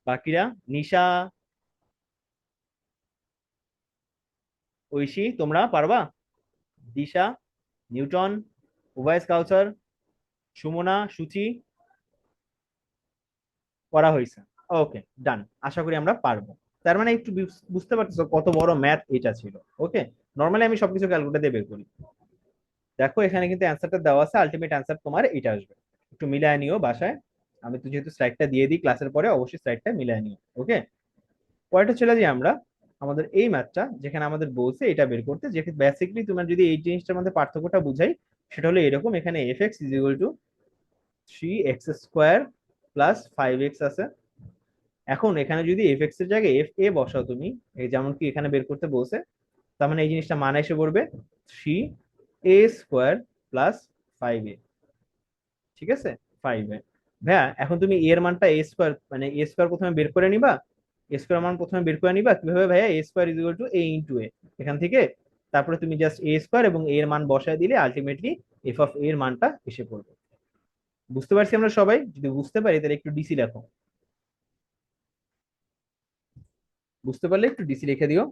বাকিরা? নিশা, ঐশী, তোমরা পারবা? দিশা, নিউটন, উভয়েস, কাউসার, সুমনা, সুচি, করা হয়েছে। ওকে, ডান, আশা করি আমরা পারবো। তার মানে একটু বুঝতে পারতেছো কত বড় ম্যাথ এটা ছিল। ওকে, নর্মালি আমি সবকিছু ক্যালকুলেটর দিয়ে বের করি। দেখো এখানে কিন্তু অ্যান্সারটা দেওয়া আছে, আলটিমেট অ্যান্সার তোমার এটা আসবে। একটু মিলায় নিও বাসায়, আমি তো যেহেতু স্লাইডটা দিয়ে দিই ক্লাসের পরে, অবশ্যই স্লাইডটা মিলায় নিও। ওকে, পরেরটা চলে যাই আমরা আমাদের এই ম্যাথটা, যেখানে আমাদের বলছে এটা বের করতে, যে বেসিক্যালি তোমার যদি এই জিনিসটার মধ্যে পার্থক্যটা বুঝাই, সেটা হলো এরকম, এখানে f(x) = 3x² + 5x আছে। এখন এখানে যদি f(x) এর জায়গায় fa বসাও তুমি, এই যেমন কি এখানে বের করতে বলছে, তার মানে এই জিনিসটা মান এসে পড়বে 3a² + 5a, ঠিক আছে, 5a। ভাইয়া এখন তুমি এর মানটা এ স্কোয়ার মানে এ স্কোয়ার প্রথমে বের করে নিবা, এ স্কোয়ার মান প্রথমে বের করে নিবা কিভাবে ভাইয়া, A square is equal to A into A, এখান থেকে তারপরে তুমি জাস্ট এ স্কোয়ার এবং এ এর মান বসায় দিলে আলটিমেটলি এফ অফ এর মানটা এসে পড়বে। বুঝতে পারছি আমরা সবাই? যদি বুঝতে পারি তাহলে একটু ডিসি লেখো, বুঝতে পারলে একটু ডিসি লিখে দিও।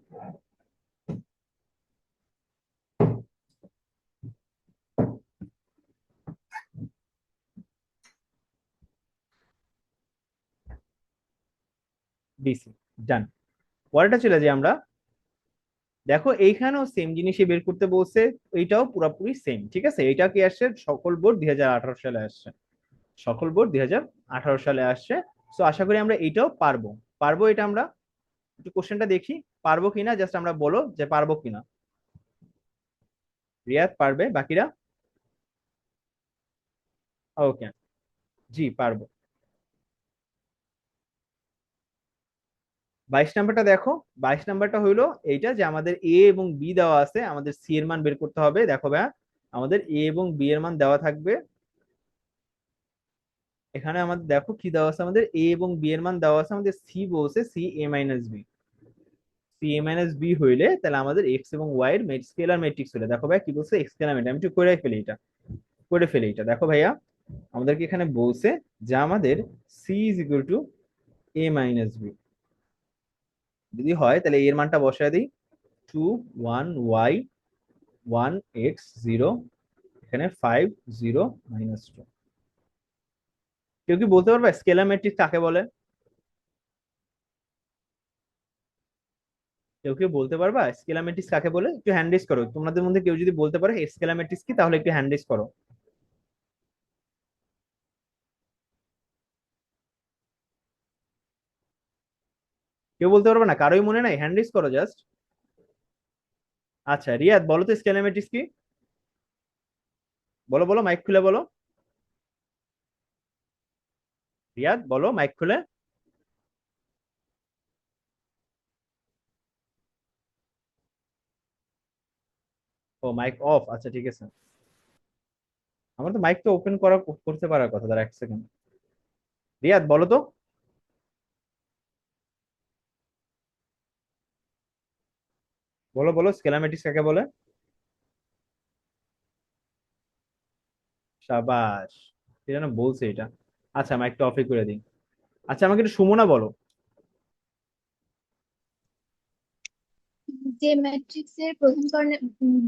ডিসি ডান। পরেরটা চলে যাই আমরা। দেখো এইখানেও সেম জিনিসই বের করতে বলছে, এইটাও পুরোপুরি সেম, ঠিক আছে। এটা কি আসছে, সকল বোর্ড 2018 সালে আসছে, সকল বোর্ড 2018 সালে আসছে। তো আশা করি আমরা এইটাও পারবো, পারবো এটা আমরা একটু কোশ্চেনটা দেখি পারবো কিনা, জাস্ট আমরা বলো যে পারবো কিনা। রিয়াদ পারবে, বাকিরা? ওকে, জি পারবো। 22 নাম্বারটা দেখো, 22 নাম্বারটা হইলো এইটা যে আমাদের এ এবং বি দেওয়া আছে, আমাদের সি এর মান বের করতে হবে। দেখো ভাইয়া আমাদের এ এবং বি এর মান দেওয়া থাকবে, এখানে আমাদের দেখো কি দেওয়া আছে, আমাদের এ এবং বি এর মান দেওয়া আছে, আমাদের সি বলছে সি এ মাইনাস বি, সি এ মাইনাস বি হইলে তাহলে আমাদের এক্স এবং ওয়াই এর স্কেলার ম্যাট্রিক্স হলে, দেখো ভাইয়া কি বলছে স্কেলার ম্যাট্রিক্স, আমি একটু করে ফেলি এটা, করে ফেলি এটা। দেখো ভাইয়া আমাদেরকে এখানে বলছে যে আমাদের C is equal to A minus B, যদি হয় তাহলে এর মানটা বসায় দিই, 2 1 y 1 x 0, এখানে 5 0 - 2। কেউ কি বলতে পারবে স্কেলার ম্যাট্রিক্স কাকে বলে? কেউ কেউ বলতে পারবা স্কেলার ম্যাট্রিক্স কাকে বলে? একটু হ্যান্ড রেজ করো, তোমাদের মধ্যে কেউ যদি বলতে পারে স্কেলার ম্যাট্রিক্স কি, তাহলে একটু হ্যান্ড রেজ করো। কেউ বলতে পারবে না, কারোই মনে নাই? হ্যান্ড রেজ করো জাস্ট। আচ্ছা রিয়াদ বলো তো স্কেলার ম্যাট্রিক্স কি, বলো বলো, মাইক খুলে বলো। রিয়াদ বলো মাইক খুলে। ও মাইক অফ, আচ্ছা ঠিক আছে। আমার তো মাইক তো ওপেন করা করতে পারার কথা, দাঁড়া 1 সেকেন্ড। রিয়াদ বলো তো, বলো বলো স্কেলার ম্যাট্রিক্স কাকে বলে? সাবাস, কে যেন বলছে এটা। আচ্ছা মাইকটা অফই করে দিই। আচ্ছা আমাকে একটু সুমনা বলো। যে ম্যাট্রিক্সের প্রধান কর্ণের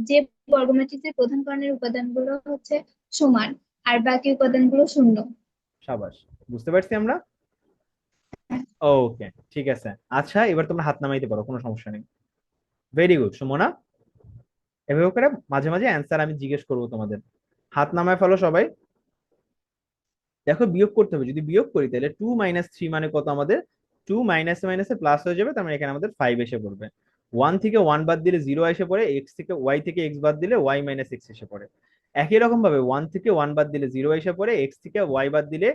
যে বর্গ ম্যাট্রিক্সের প্রধান কর্ণের উপাদানগুলো হচ্ছে সমান আর বাকি উপাদানগুলো শূন্য। সাবাস, বুঝতে পারছি আমরা। ওকে ঠিক আছে। আচ্ছা এবার তোমরা হাত নামাইতে পারো, কোনো সমস্যা নেই। Very good Sumana. এভাবে করে মাঝে মাঝে অ্যান্সার আমি জিজ্ঞেস করবো তোমাদের। হাত নামায় ফেলো সবাই। দেখো বিয়োগ করতে হবে, যদি বিয়োগ করি তাহলে 2 - 3 মানে কত আমাদের, 2 মাইনাসে মাইনাসে প্লাস হয়ে যাবে, তার মানে এখানে আমাদের 5 এসে পড়বে। 1 থেকে 1 বাদ দিলে 0 এসে পড়ে, এক্স থেকে ওয়াই থেকে এক্স বাদ দিলে ওয়াই মাইনাস এক্স এসে পড়ে। একই রকম ভাবে 1 থেকে 1 বাদ দিলে 0 এসে পড়ে, এক্স থেকে ওয়াই বাদ দিলে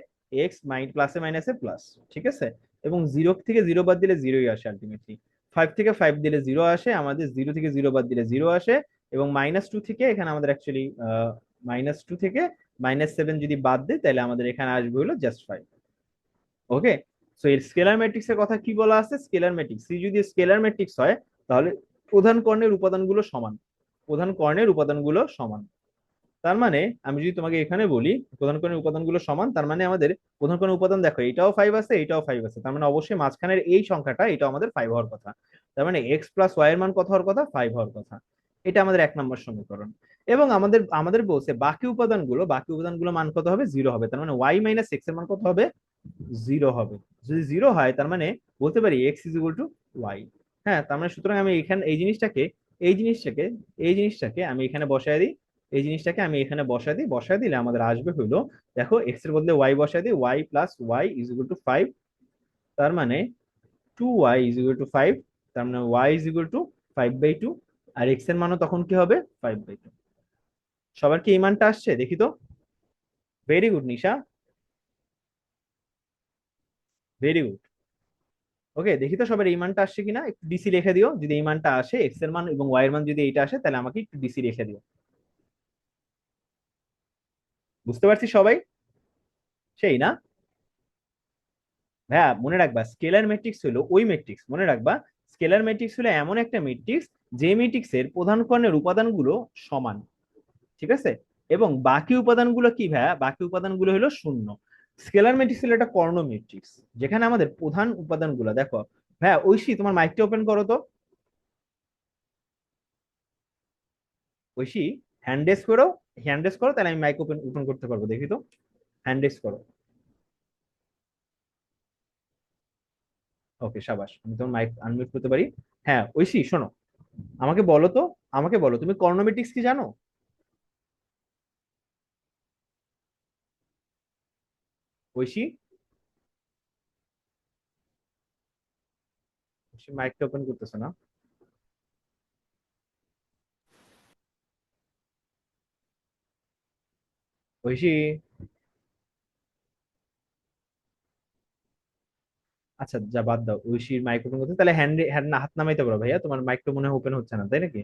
এক্স প্লাসে মাইনাসে প্লাস, ঠিক আছে। এবং 0 থেকে 0 বাদ দিলে 0ই আসে আলটিমেটলি। 5 থেকে 5 দিলে 0 আসে আমাদের, 0 থেকে 0 বাদ দিলে 0 আসে। এবং -2 থেকে এখানে আমাদের অ্যাকচুয়ালি -2 থেকে -7 যদি বাদ দেয় তাহলে আমাদের এখানে আসবে হলো জাস্ট 5। ওকে, সো এর স্কেলার ম্যাট্রিক্স এর কথা কি বলা আছে, স্কেলার ম্যাট্রিক্স সি যদি স্কেলার ম্যাট্রিক্স হয় তাহলে প্রধান কর্ণের উপাদানগুলো সমান, প্রধান কর্ণের উপাদানগুলো সমান। তার মানে আমি যদি তোমাকে এখানে বলি প্রধান কর্ণের উপাদানগুলো সমান, তার মানে আমাদের প্রধান কর্ণের উপাদান দেখো এটাও 5 আছে এটাও 5 আছে, তার মানে অবশ্যই মাঝখানের এই সংখ্যাটা এটা আমাদের 5 হওয়ার কথা। তার মানে এক্স প্লাস ওয়াই এর মান কত হওয়ার কথা, 5 হওয়ার কথা। এটা আমাদের 1 নম্বর সমীকরণ। এবং আমাদের আমাদের বলছে বাকি উপাদানগুলো মান কত হবে, 0 হবে, তার মানে ওয়াই মাইনাস এক্স এর মান কত হবে, 0 হবে। যদি 0 হয় তার মানে বলতে পারি X is equal to Y. হ্যাঁ, তার মানে সুতরাং আমি এখানে এই জিনিসটাকে আমি এখানে বসায় দিই, এই জিনিসটাকে আমি এখানে বসায় দিলে আমাদের আসবে হইলো, দেখো এক্স এর বদলে ওয়াই বসায় দিই, Y plus Y is equal to 5, তার মানে 2y ইজ ইকুয়াল টু 5, তার মানে ওয়াই ইজ ইকুয়াল টু 5/2, আর এক্স এর মানও তখন কি হবে 5/2। সবার কি এই মানটা আসছে দেখি তো? ভেরি গুড নিশা, ভেরি গুড। ওকে দেখি তো সবার এই মানটা আসছে কিনা, একটু ডিসি লিখে দিও যদি এই মানটা আসে, এক্স এর মান এবং ওয়াই এর মান যদি এইটা আসে তাহলে আমাকে একটু ডিসি লিখে দিও। বুঝতে পারছি সবাই? সেই না? ভাইয়া মনে রাখবা স্কেলার ম্যাট্রিক্স হলো ওই ম্যাট্রিক্স, মনে রাখবা স্কেলার ম্যাট্রিক্স হলো এমন একটা ম্যাট্রিক্স যে ম্যাট্রিক্সের প্রধান কর্ণের উপাদানগুলো সমান, ঠিক আছে? এবং বাকি উপাদানগুলো কি ভাইয়া, বাকি উপাদানগুলো হলো শূন্য। স্কেলার ম্যাট্রিক্স হলো একটা কর্ণ ম্যাট্রিক্স যেখানে আমাদের প্রধান উপাদানগুলো দেখো। ভাইয়া ঐশী তোমার মাইকটা ওপেন করো তো, ঐশী হ্যান্ড রেজ করো, হ্যান্ড রেজ করো, তাহলে আমি মাইক ওপেন ওপেন করতে পারবো, দেখি তো, হ্যান্ড রেজ করো। ওকে সাবাস, আমি তোমার মাইক আনমিউট করতে পারি। হ্যাঁ ঐশী শোনো, আমাকে বলো তো, আমাকে বলো তুমি কর্ণ ম্যাট্রিক্স কি জানো? ঐশী, ঐশী মাইকটা ওপেন করতেছে না। ঐশী, আচ্ছা যা বাদ দাও, ঐশীর মাইক ওপেন করতে, তাহলে হ্যান্ড হ্যান্ড হাত নামাইতে পারো ভাইয়া, তোমার মাইকটা মনে হয় ওপেন হচ্ছে না, তাই নাকি?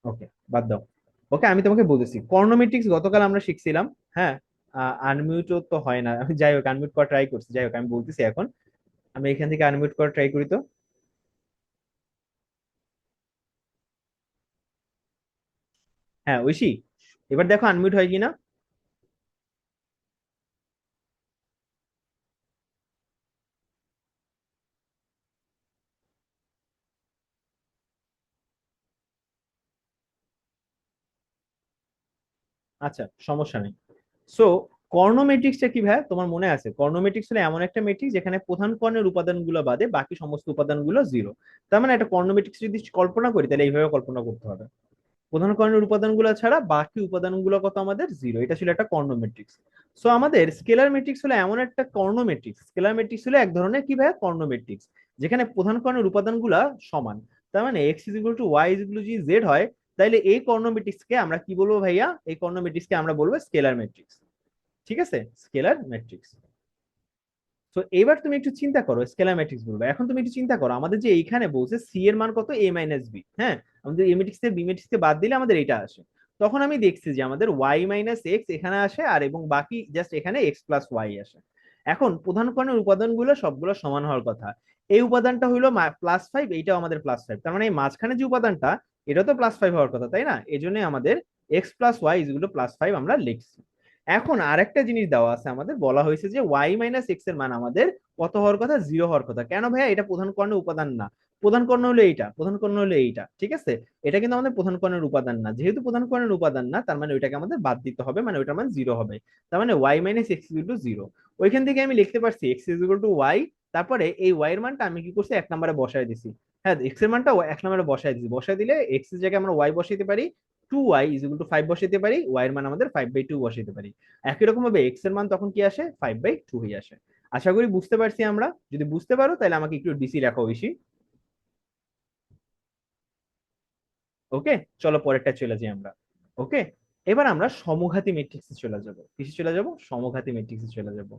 ওকে বাদ দাও। ওকে আমি তোমাকে বলতেছি কর্নোমেট্রিক্স গতকাল আমরা শিখছিলাম। হ্যাঁ, আনমিউটও তো হয় না, আমি যাই হোক আনমিউট করা ট্রাই করছি, যাই হোক আমি বলতেছি এখন, আমি এখান থেকে আনমিউট করা ট্রাই করি তো। হ্যাঁ ঐশী, এবার দেখো আনমিউট হয় কিনা। আচ্ছা সমস্যা নেই। সো কর্নোমেট্রিক্সটা কি ভাই তোমার মনে আছে? কর্নোমেট্রিক্স হলো এমন একটা মেট্রিক্স যেখানে প্রধান কর্ণের উপাদানগুলো বাদে বাকি সমস্ত উপাদানগুলো জিরো। তার মানে একটা কর্নোমেট্রিক্স যদি কল্পনা করি তাহলে এইভাবে কল্পনা করতে হবে, প্রধান কর্ণের উপাদানগুলো ছাড়া বাকি উপাদানগুলো কত আমাদের জিরো, এটা ছিল একটা কর্ণ ম্যাট্রিক্স। সো আমাদের স্কেলার ম্যাট্রিক্স হলো এমন একটা কর্ণ ম্যাট্রিক্স, স্কেলার ম্যাট্রিক্স হলো এক ধরনের কি ভাই কর্ণ ম্যাট্রিক্স যেখানে প্রধান কর্ণের উপাদানগুলো সমান। তার মানে X is equal to Y is equal to Z Z হয়, তাইলে এই কর্ণ ম্যাট্রিক্সকে আমরা কি বলবো ভাইয়া, এই কর্ণ ম্যাট্রিক্সকে আমরা বলবো স্কেলার ম্যাট্রিক্স। ঠিক আছে, স্কেলার ম্যাট্রিক্স। তো এবার তুমি একটু চিন্তা করো, স্কেলার ম্যাট্রিক্স বলবো, এখন তুমি একটু চিন্তা করো আমাদের যে এইখানে বলছে সি এর মান কত, এ মাইনাস বি। হ্যাঁ, আমাদের এ ম্যাট্রিক্স থেকে বি ম্যাট্রিক্স থেকে বাদ দিলে আমাদের এটা আসে। তখন আমি দেখছি যে আমাদের ওয়াই মাইনাস এক্স এখানে আসে, আর এবং বাকি জাস্ট এখানে এক্স প্লাস ওয়াই আসে। এখন প্রধান কর্ণের উপাদানগুলো সবগুলো সমান হওয়ার কথা। এই উপাদানটা হলো +5, এইটাও আমাদের +5, তার মানে এই মাঝখানে যে উপাদানটা এটা তো +5 হওয়ার কথা, তাই না? এই জন্য আমাদের এক্স প্লাস ওয়াই ইজগুলো +5 আমরা লিখছি। এখন আরেকটা জিনিস দেওয়া আছে, আমাদের বলা হয়েছে যে ওয়াই মাইনাস এক্স এর মান আমাদের কত হওয়ার কথা, জিরো হওয়ার কথা। কেন ভাইয়া? এটা প্রধান কর্ণের উপাদান না, প্রধান কর্ণ হলো এইটা, প্রধান কর্ণ হলো এইটা, ঠিক আছে? এটা কিন্তু আমাদের প্রধান কর্ণের উপাদান না, যেহেতু প্রধান কর্ণের উপাদান না তার মানে ওইটাকে আমাদের বাদ দিতে হবে, মানে ওইটার মান জিরো হবে। তার মানে Y minus X equal to zero. ওইখান থেকে আমি লিখতে পারছি এক্স ইকুয়াল টু ওয়াই, তারপরে এই ওয়াই এর মানটা আমি কি করছি, এক নম্বরে বসায় দিছি। হ্যাঁ, এক্স এর মানটা এক নম্বরে বসায় দিছি, বসায় দিলে এক্স এর জায়গায় আমরা ওয়াই বসাইতে পারি, 2y ইজ ইকুয়াল টু 5 বসাইতে পারি, ওয়াই এর মান আমাদের 5/2 বসাইতে পারি। একই রকম ভাবে এক্স এর মান তখন কি আসে, 5/2 হয়ে আসে। আশা করি বুঝতে পারছি আমরা, যদি বুঝতে পারো তাহলে আমাকে একটু ডিসি রাখো বেশি। ওকে, চলো পরেরটা চলে যাই আমরা। ওকে, এবার আমরা সমঘাতী ম্যাট্রিক্সে চলে যাব, কিসে চলে যাব, সমঘাতী ম্যাট্রিক্সে চলে যাব।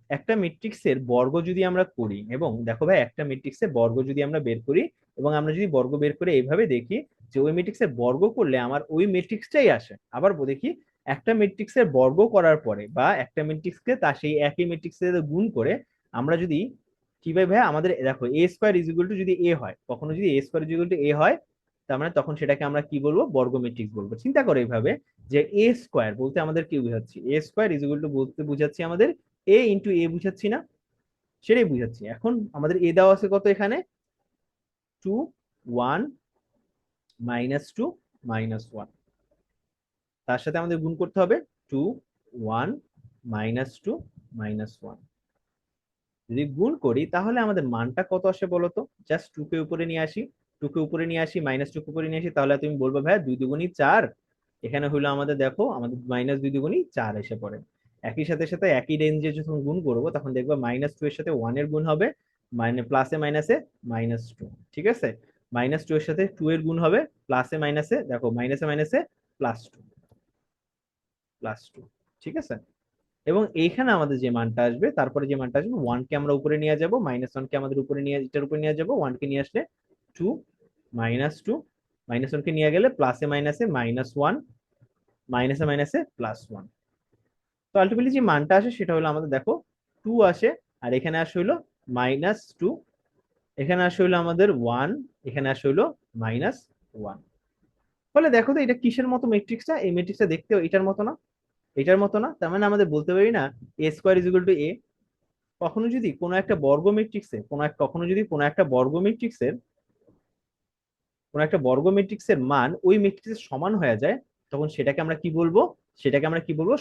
একটা ম্যাট্রিক্সের বর্গ যদি আমরা করি, এবং দেখো ভাই একটা ম্যাট্রিক্সের বর্গ যদি আমরা বের করি, এবং আমরা যদি বর্গ বের করে এইভাবে দেখি যে ওই ম্যাট্রিক্সের বর্গ করলে আমার ওই ম্যাট্রিক্সটাই আসে, আবার দেখি একটা ম্যাট্রিক্সের বর্গ করার পরে বা একটা ম্যাট্রিক্সকে তার সেই একই ম্যাট্রিক্সের গুণ করে আমরা যদি কিভাবে ভাই, আমাদের দেখো এ স্কোয়ার ইজ ইকুয়াল টু যদি এ হয়, কখনো যদি এ স্কোয়ার ইজ ইকুয়াল টু এ হয়, তার মানে তখন সেটাকে আমরা কি বলবো, বর্গ ম্যাট্রিক্স বলবো। চিন্তা করো এইভাবে যে এ স্কোয়ার বলতে আমাদের কি বুঝাচ্ছি, এ স্কোয়ার ইজ ইকুয়াল টু বলতে বুঝাচ্ছি আমাদের এ ইন্টু এ বুঝাচ্ছি না, সেটাই বুঝাচ্ছি। এখন আমাদের এ দেওয়া আছে কত এখানে, 2 1 -2 -1, তার সাথে আমাদের গুণ করতে হবে 2 1 -2 -1। যদি গুণ করি তাহলে আমাদের মানটা কত আসে বলতো, জাস্ট 2 কে উপরে নিয়ে আসি, 2 কে উপরে নিয়ে আসি, -2 কে উপরে নিয়ে আসি, তাহলে তুমি বলবে ভাইয়া 2 দুগুণী 4। এখানে হলো আমাদের দেখো আমাদের -2 দুগুণী 4 এসে পড়ে। একই সাথে সাথে একই রেঞ্জে যখন গুণ করবো তখন দেখবো -2 এর সাথে 1 এর গুণ হবে, মানে প্লাসে মাইনাসে -2, ঠিক আছে? -2 এর সাথে 2 এর গুণ হবে, প্লাসে মাইনাসে দেখো মাইনাসে মাইনাসে +2, +2, ঠিক আছে? এবং এইখানে আমাদের যে মানটা আসবে, তারপরে যে মানটা আসবে, 1 কে আমরা উপরে নিয়ে যাব, -1 কে আমাদের উপরে নিয়ে, এটার উপরে নিয়ে যাব, 1 কে নিয়ে আসলে 2 -2, -1 কে নিয়ে গেলে প্লাসে মাইনাসে -1, মাইনাসে মাইনাসে +1। তো আলটিমেটলি যে মানটা আসে সেটা হলো আমাদের দেখো 2 আসে, আর এখানে আসে হলো -2, এখানে আসে হলো আমাদের 1, এখানে আসে হলো -1। ফলে দেখো তো এটা কিসের মতো ম্যাট্রিক্সটা, এই ম্যাট্রিক্সটা দেখতেও এটার মতো না, এটার মতো না। তার মানে আমাদের বলতে পারি না a²= a। কখনো যদি কোনো একটা বর্গ ম্যাট্রিক্সে কখনো যদি কোনো একটা বর্গ ম্যাট্রিক্সের মান ওই ম্যাট্রিক্সের সমান হয়ে যায়, তখন সেটাকে আমরা কি বলবো?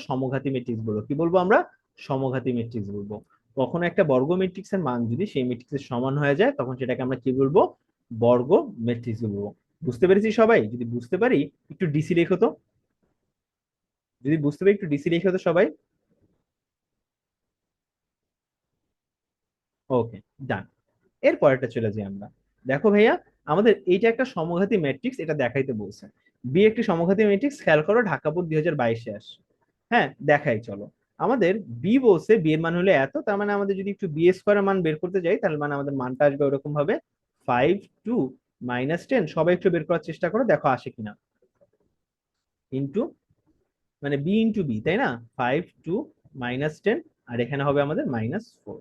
সমঘাতী ম্যাট্রিক্স বলবো। কি বলবো আমরা? সমঘাতী ম্যাট্রিক্স বলবো। কখনো একটা বর্গ ম্যাট্রিক্সের মান যদি সেই ম্যাট্রিক্সের সমান হয়ে যায়, তখন সেটাকে আমরা কি বলবো? বর্গ ম্যাট্রিক্স বলবো। বুঝতে পেরেছি সবাই? যদি বুঝতে পারি একটু ডিসি লেখো তো, যদি বুঝতে পারি একটু ডিসি লেখো তো সবাই। ওকে, ডান। এর পরেরটা চলে যাই আমরা। দেখো ভাইয়া, আমাদের এইটা একটা সমঘাতী ম্যাট্রিক্স, এটা দেখাইতে বলছে। বি একটি সমঘাতী ম্যাট্রিক্স, খেয়াল করো ঢাকা বোর্ড 2022-এ আসে। হ্যাঁ, দেখাই চলো। আমাদের বি বলছে বি এর মান হলে এত, তার মানে আমাদের যদি একটু বি² মান বের করতে যাই, তাহলে মানে আমাদের মানটা আসবে ওরকম ভাবে 5 2 -10। সবাই একটু বের করার চেষ্টা করো, দেখো আসে কিনা। ইন্টু, মানে বি ইন্টু বি, তাই না? 5 2 -10, আর এখানে হবে আমাদের -4।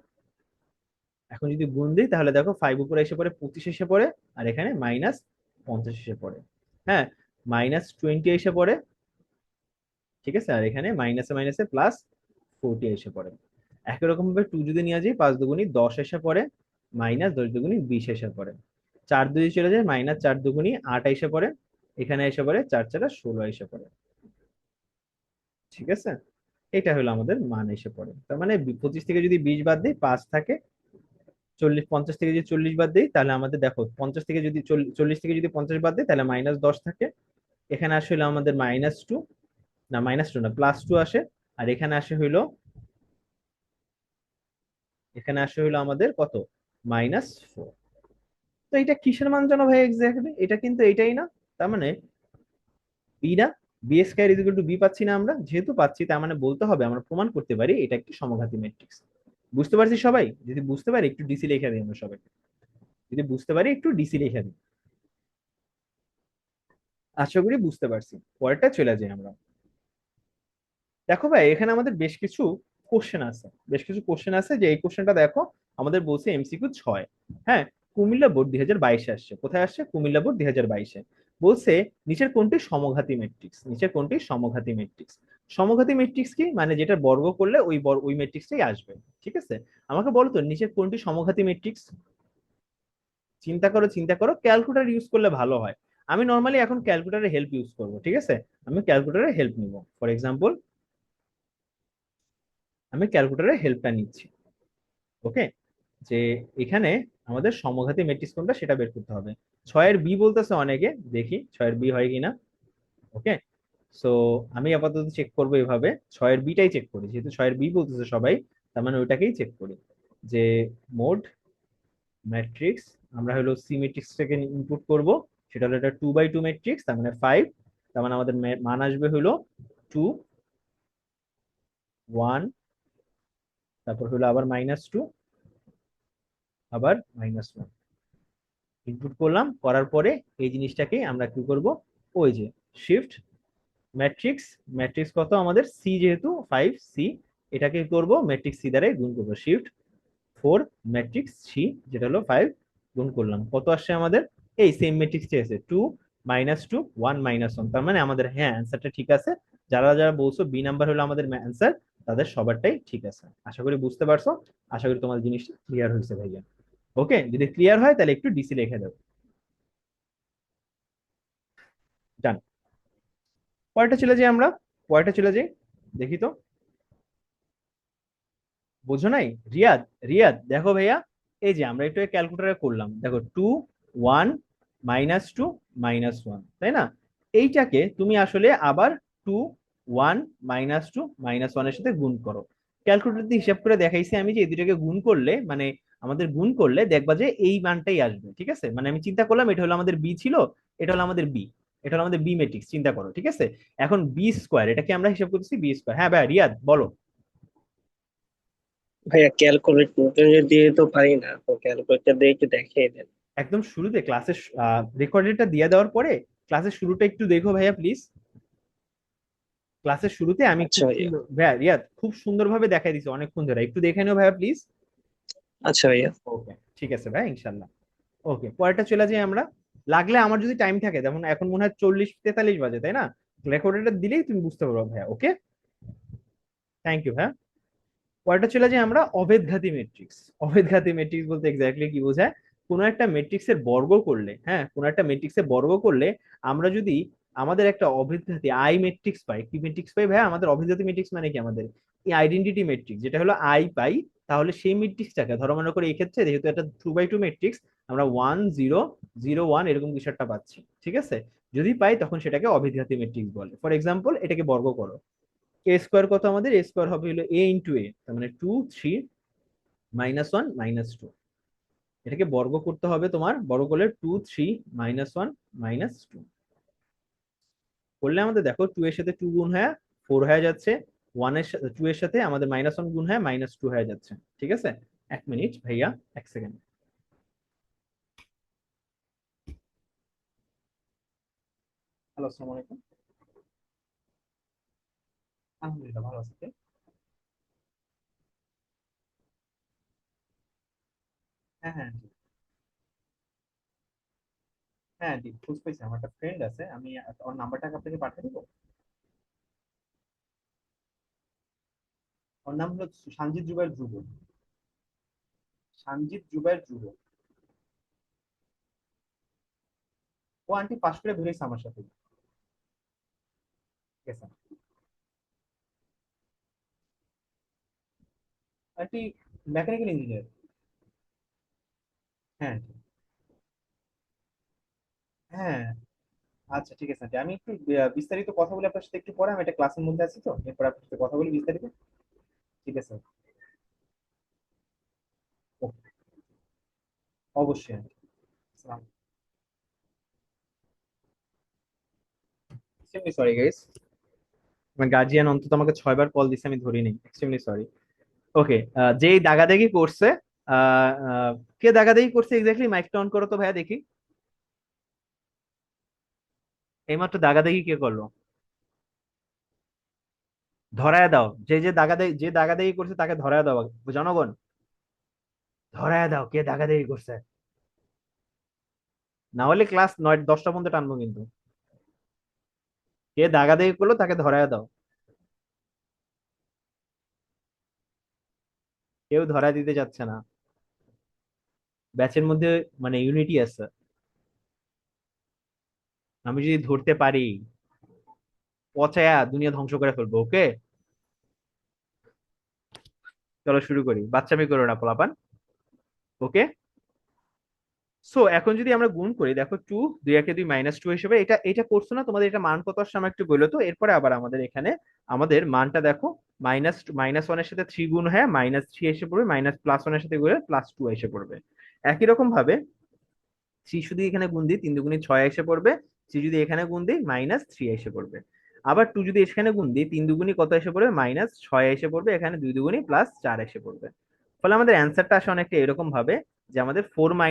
এখন যদি গুণ দিই তাহলে দেখো 5 উপরে এসে পড়ে 25 এসে পড়ে, আর এখানে -50 এসে পড়ে। হ্যাঁ, -20 এসে পড়ে, ঠিক আছে, আর এখানে মাইনাসে মাইনাসে +40 এসে পড়ে। একই রকম ভাবে 2 যদি নিয়ে যাই, 5 দুগুণী 10 এসে পড়ে, -10 দুগুণী 20 এসে পড়ে। 4 যদি চলে যায়, -4 দুগুণী 8 এসে পড়ে, এখানে এসে পড়ে 4 4 16 এসে পড়ে। ঠিক আছে, এটা হলো আমাদের মান এসে পড়ে। তার মানে 25 থেকে যদি 20 বাদ দিই 5 থাকে, 50 থেকে যদি 40 বাদ দিই, তাহলে আমাদের দেখো 50 থেকে যদি 40 থেকে যদি 50 বাদ দিই, তাহলে -10 থাকে। এখানে আসলে আমাদের -2, না -2 না, +2 আসে। আর এখানে আসে হইলো আমাদের কত? -4। তো এটা কিসের মান জানো ভাই এক্স্যাক্টলি? এটা কিন্তু এটাই না। তার মানে বি না, বি² পাচ্ছি না আমরা, যেহেতু পাচ্ছি তার মানে বলতে হবে, আমরা প্রমাণ করতে পারি এটা একটি সমঘাতী ম্যাট্রিক্স। বুঝতে পারছি সবাই? যদি বুঝতে পারি একটু ডিসি লিখে দিই আমরা সবাই, যদি বুঝতে পারি একটু ডিসি লিখে দিই। আশা করি বুঝতে পারছি। পরেরটা চলে যাই আমরা। দেখো ভাই, এখানে আমাদের বেশ কিছু কোশ্চেন আছে, যে এই কোশ্চেনটা দেখো, আমাদের বলছে MCQ 6। হ্যাঁ, কুমিল্লা বোর্ড 2022-এ আসছে। কোথায় আসছে? কুমিল্লা বোর্ড 2022-এ। বলছে নিচের কোনটি সমঘাতী ম্যাট্রিক্স? সমঘাতী ম্যাট্রিক্স কি মানে? যেটা বর্গ করলে ওই ম্যাট্রিক্সটাই আসবে। ঠিক আছে, আমাকে বলো তো নিচের কোনটি সমঘাতী ম্যাট্রিক্স? চিন্তা করো, চিন্তা করো, ক্যালকুলেটর ইউজ করলে ভালো হয়। আমি নর্মালি এখন ক্যালকুলেটরের হেল্প ইউজ করবো, ঠিক আছে? আমি ক্যালকুলেটরের হেল্প নিব। ফর এক্সাম্পল, আমি ক্যালকুলেটরের হেল্পটা নিচ্ছি। ওকে, যে এখানে আমাদের সমঘাতী ম্যাট্রিক্স কোনটা সেটা বের করতে হবে। 6-এর বি বলতেছে অনেকে, দেখি 6-এর বি হয় কিনা। ওকে, সো আমি আপাতত চেক করবো এভাবে, 6-এর বিটাই চেক করি, যেহেতু 6-এর বি বলতেছে সবাই, তার মানে ওইটাকেই চেক করি। যে মোড ম্যাট্রিক্স, আমরা হলো সি ম্যাট্রিক্সটাকে ইনপুট করব, সেটা হলো এটা 2x2 ম্যাট্রিক্স, তার মানে 5। তার মানে আমাদের মান আসবে হলো 2 1, তারপর হলো আবার -2, আবার -1। ইনপুট করলাম, করার পরে এই জিনিসটাকে আমরা কি করব? ওই যে শিফট ম্যাট্রিক্স, ম্যাট্রিক্স কত আমাদের? সি, যেহেতু 5C, এটাকে করব ম্যাট্রিক্স সি দ্বারাই গুণ করবো। শিফট 4 ম্যাট্রিক্স সি, যেটা হলো 5, গুণ করলাম, কত আসছে আমাদের? এই সেম ম্যাট্রিক্সটি আছে, 2 -2 1 -1। তার মানে আমাদের, হ্যাঁ, অ্যান্সারটা ঠিক আছে। যারা যারা বলছো বি নাম্বার হলো আমাদের অ্যান্সার, তাদের সবারটাই ঠিক আছে। আশা করি বুঝতে পারছো, আশা করি তোমার জিনিসটা ক্লিয়ার হয়েছে ভাইয়া। ওকে, যদি ক্লিয়ার হয় তাহলে একটু ডিসি লিখে দাও। ডান। পরেরটা চলে যাই আমরা, পরেরটা চলে যাই, দেখি তো। বুঝো নাই? রিয়াদ, রিয়াদ দেখো ভাইয়া, এই যে আমরা একটু ক্যালকুলেটারে করলাম, দেখো 2 1 -2 -1, তাই না? এইটাকে তুমি আসলে আবার 2 1 -2 -1 এর সাথে গুণ করো। ক্যালকুলেটর দিয়ে হিসাব করে দেখাইছি আমি যে এই দুটাকে গুণ করলে, মানে আমাদের গুণ করলে দেখবা যে এই মানটাই আসবে। ঠিক আছে, মানে আমি চিন্তা করলাম এটা হলো আমাদের বি ছিল, এটা হলো আমাদের বি, এটা হলো আমাদের বি ম্যাট্রিক্স, চিন্তা করো। ঠিক আছে, এখন বি², এটাকে আমরা হিসাব করতেছি বি²। হ্যাঁ ভাই রিয়াদ বলো। ভাইয়া ক্যালকুলেটর দিয়ে তো পারি না, তো ক্যালকুলেটর দিয়ে একটু দেখিয়ে দেন। একদম শুরুতে ক্লাসের রেকর্ডেডটা দিয়ে দেওয়ার পরে ক্লাসের শুরুটা একটু দেখো ভাইয়া প্লিজ। ক্লাসের শুরুতে আমি আচ্ছা খুব ভাইয়া। সুন্দর ভাইয়া রিয়াদ খুব সুন্দরভাবে দেখাই দিছি অনেকক্ষণ ধরে, একটু দেখে নিও ভাইয়া প্লিজ। আচ্ছা ভাইয়া। ওকে ঠিক আছে ভাই, ইনশাল্লাহ। ওকে, পরেরটা চলে যাই আমরা। লাগলে আমার যদি টাইম থাকে, যেমন এখন মনে হয় 40-43 বাজে, তাই না? রেকর্ডারটা দিলেই তুমি বুঝতে পারবে ভাইয়া। ওকে, থ্যাংক ইউ ভাইয়া। পরেরটা চলে যাই আমরা, অভেদঘাতী ম্যাট্রিক্স। অভেদঘাতী ম্যাট্রিক্স বলতে এক্স্যাক্টলি কি বোঝায়? কোনো একটা ম্যাট্রিক্সের বর্গ করলে, হ্যাঁ কোনো একটা ম্যাট্রিক্সের বর্গ করলে আমরা যদি আমাদের একটা অভেদঘাতী আই ম্যাট্রিক্স পাই। কি ম্যাট্রিক্স পাই ভাইয়া? আমাদের অভেদঘাতী ম্যাট্রিক্স মানে কি? আমাদের এই আইডেন্টিটি ম্যাট্রিক্স যেটা হলো আই পাই, তাহলে সেই ম্যাট্রিক্সটাকে ধরো মনে করে এই ক্ষেত্রে যেহেতু একটা 2x2 ম্যাট্রিক্স, আমরা 1 0 0 1 এরকম কিছু একটা পাচ্ছি, ঠিক আছে? যদি পাই তখন সেটাকে অভেদঘাতী ম্যাট্রিক্স বলে। ফর এক্সাম্পল, এটাকে বর্গ করো। এ স্কোয়ার কত আমাদের? এ স্কোয়ার হবে হলো এ ইন্টু এ, তার মানে 2 3 -1 -2। এটাকে বর্গ করতে হবে, তোমার বর্গ করলে 2 3 -1 -2 করলে আমাদের দেখো 2 এর সাথে 2 গুণ হয়ে 4 হয়ে যাচ্ছে, 2 এর সাথে আমাদের -1 গুণ হয়ে -2 হয়ে যাচ্ছে। ঠিক আছে, 1 মিনিট ভাইয়া, 1 সেকেন্ড। হ্যালো, আসসালামু আলাইকুম। আলহামদুলিল্লাহ, ভালো আছি। হ্যাঁ হ্যাঁ জি। হ্যাঁ জি, খোঁজ পেয়েছি, আমার একটা ফ্রেন্ড আছে, আমি ওর নাম্বারটাকে আপনাকে পাঠিয়ে দেবো। ওর নাম হলো সানজিদ জুবাইর ধ্রুব। সানজিদ জুবাইর ধ্রুব। ও আন্টি পাশ করে বেরিয়েছে আমার সাথে। ঠিক আছে আন্টি, মেকানিক্যাল ইঞ্জিনিয়ার। হ্যাঁ হ্যাঁ। আচ্ছা ঠিক আছে আন্টি, আমি একটু বিস্তারিত কথা বলি আপনার সাথে একটু পরে, আমি একটা ক্লাসের মধ্যে আছি তো, এরপর আপনার সাথে কথা বলি বিস্তারিত। ঠিক আছে। ওকে, অবশ্যই আন্টি। এক্সট্রিমলি সরি গাইস, আমার গার্জিয়ান অন্তত আমাকে 6 বার কল দিছে, আমি ধরিনি, এক্সট্রিমলি সরি। ওকে, যেই দাগাদাগি করছে, আহ, আহ, কে দাগাদাগি করছে এক্স্যাক্টলি? মাইকটা অন করো তো ভাইয়া দেখি। এইমাত্র দাগাদাগি কে করলো? ধরায় দাও, যে দাগাদাগি করছে তাকে ধরায় দাও জনগণ। ধরায় দাও কে দাগাদাগি করছে, না হলে ক্লাস 9 10টা পর্যন্ত টানবো কিন্তু। কে দাগাদাগি করলো তাকে ধরায় দাও। কেউ ধরায় দিতে যাচ্ছে না, ব্যাচের মধ্যে মানে ইউনিটি আছে। আমি যদি ধরতে পারি, পচায়া দুনিয়া ধ্বংস করে ফেলবো। ওকে, চলো শুরু করি, বাচ্চামি করো না পোলাপান। ওকে, সো এখন যদি আমরা গুণ করি, দেখো 2 2 একে 2 -2 হিসেবে, এটা এটা করছো না তোমাদের? এটা মান কত আসছে আমার একটু বললো তো। এরপরে আবার আমাদের এখানে আমাদের মানটা দেখো, -1 এর সাথে 3 গুণ হ্যাঁ -3 এসে পড়বে, +1 এর সাথে গুণে +2 এসে পড়বে। একই রকম ভাবে 3 যদি এখানে গুণ দিই, 3 2 6 এসে পড়বে। 3 যদি এখানে গুণ দিই, -3 এসে পড়বে। আবার 2 যদি এখানে গুণ দিই, 3 2 কত এসে পড়বে? -6 এসে পড়বে। এখানে 2 2 +4 এসে পড়বে। ফলে আমাদের অ্যান্সারটা আসে অনেকটা এরকম ভাবে, যে আমাদের 4 -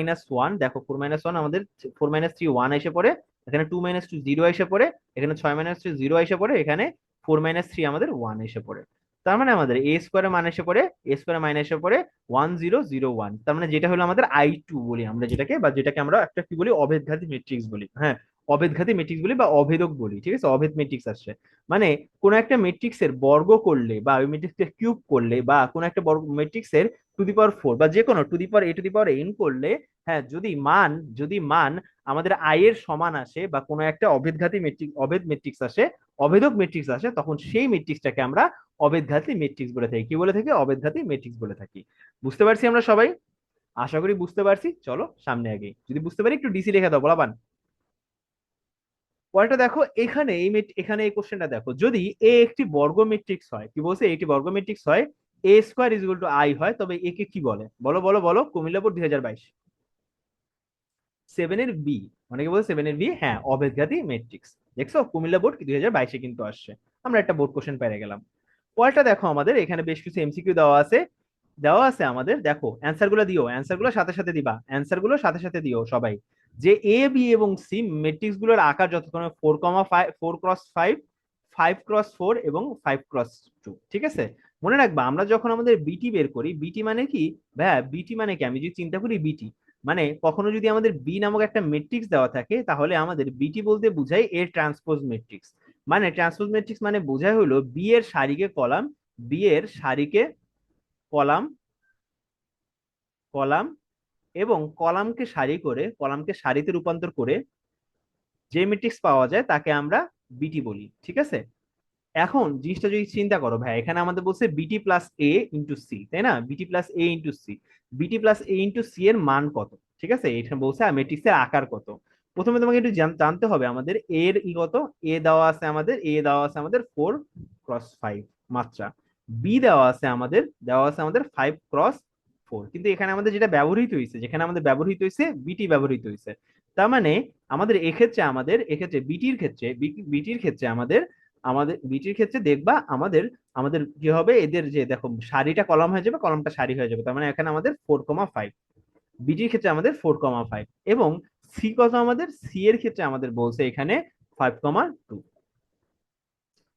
1, দেখো 4 - 1 আমাদের 4 - 3 1 এসে পড়ে, এখানে 2 - 2 0 এসে পড়ে, এখানে 6 - 3 0 এসে পড়ে, এখানে 4 - 3 আমাদের 1 এসে পড়ে। তার মানে আমাদের এ স্কোয়ারের মান এসে পড়ে, এ স্কোয়ারের মান এসে পড়ে 1001। তার মানে যেটা হলো আমাদের I2 বলি আমরা যেটাকে, বা যেটাকে আমরা একটা কি বলি, অভেদঘাতী ম্যাট্রিক্স বলি। হ্যাঁ, অভেদঘাতী ম্যাট্রিক্স বলি বা অভেদক বলি। ঠিক আছে, অভেদ ম্যাট্রিক্স আসছে মানে কোন একটা ম্যাট্রিক্সের বর্গ করলে বা ওই ম্যাট্রিক্সের কিউব করলে, বা কোন একটা বর্গ ম্যাট্রিক্সের টু দি পাওয়ার 4 বা যে কোনো টু দি পাওয়ার n করলে, হ্যাঁ যদি মান আমাদের আই এর সমান আসে, বা কোনো একটা অভেদঘাতী ম্যাট্রিক্স অভেদ ম্যাট্রিক্স আসে, অভেদক ম্যাট্রিক্স আসে, তখন সেই ম্যাট্রিক্সটাকে আমরা অভেদঘাতী ম্যাট্রিক্স বলে থাকি। কি বলে থাকি? অভেদঘাতী ম্যাট্রিক্স বলে থাকি। বুঝতে পারছি আমরা সবাই? আশা করি বুঝতে পারছি। চলো সামনে আগে, যদি বুঝতে পারি একটু ডিসি লেখা দাও বলাবান। পরেরটা দেখো, এখানে এখানে এই কোশ্চেনটা দেখো, যদি এ একটি বর্গ ম্যাট্রিক্স হয়, কি বলছে? একটি বর্গ ম্যাট্রিক্স হয়, A square is equal to I হয়, তবে একে কি বলে? বলো বলো বলো, কুমিল্লা বোর্ড 2022 7 এর বি। অনেকে বলছে 7 এর বি, হ্যাঁ অভেদঘাতী ম্যাট্রিক্স। দেখছো, কুমিল্লা বোর্ড 2022 কিন্তু আসছে। আমরা একটা বোর্ড কোশ্চেন পেয়ে গেলাম। পরেরটা দেখো, আমাদের এখানে বেশ কিছু এমসিকিউ দেওয়া আছে আমাদের। দেখো অ্যান্সার গুলো দিও, অ্যান্সার গুলো সাথে সাথে দিবা, অ্যান্সার গুলো সাথে সাথে দিও সবাই। যে এ বি এবং সি ম্যাট্রিক্স গুলোর আকার যতক্ষণ 4,5 4 × 5 5x4 এবং 5x2, ঠিক আছে? মনে রাখবা আমরা যখন আমাদের বিটি বের করি, বিটি মানে কি ভাইয়া, বিটি মানে কি, আমি যদি চিন্তা করি বিটি মানে কখনো যদি আমাদের বি নামক একটা ম্যাট্রিক্স দেওয়া থাকে, তাহলে আমাদের বিটি বলতে বোঝায় এর ট্রান্সপোজ ম্যাট্রিক্স। মানে ট্রান্সপোজ ম্যাট্রিক্স মানে বোঝায় হলো বি এর সারিকে কলাম, বি এর সারিকে কলাম, কলাম এবং কলামকে সারি করে, কলামকে সারিতে রূপান্তর করে যে ম্যাট্রিক্স পাওয়া যায় তাকে আমরা বিটি বলি, ঠিক আছে? এখন জিনিসটা যদি চিন্তা করো ভাই, এখানে আমাদের বলছে বিটি প্লাস এ ইন্টু সি, তাই না? বিটি প্লাস এ ইন্টু সি, বিটি প্লাস এ ইন্টু সি এর মান কত, ঠিক আছে? এখানে বলছে ম্যাট্রিক্সের আকার কত। প্রথমে তোমাকে একটু জানতে হবে আমাদের এর ই কত। এ দেওয়া আছে আমাদের, এ দেওয়া আছে আমাদের 4x5 মাত্রা। বি দেওয়া আছে আমাদের 5x4, কিন্তু এখানে আমাদের যেটা ব্যবহৃত হয়েছে, যেখানে আমাদের ব্যবহৃত হয়েছে বিটি ব্যবহৃত হয়েছে। তার মানে আমাদের এক্ষেত্রে বিটির ক্ষেত্রে আমাদের আমাদের বিটির ক্ষেত্রে দেখবা আমাদের আমাদের কি হবে, এদের যে দেখো সারিটা কলাম হয়ে যাবে, কলামটা সারি হয়ে যাবে, তার মানে এখানে আমাদের 4,5। বিটির ক্ষেত্রে আমাদের 4,5 এবং সি কত, আমাদের সি এর ক্ষেত্রে আমাদের বলছে এখানে 5,2,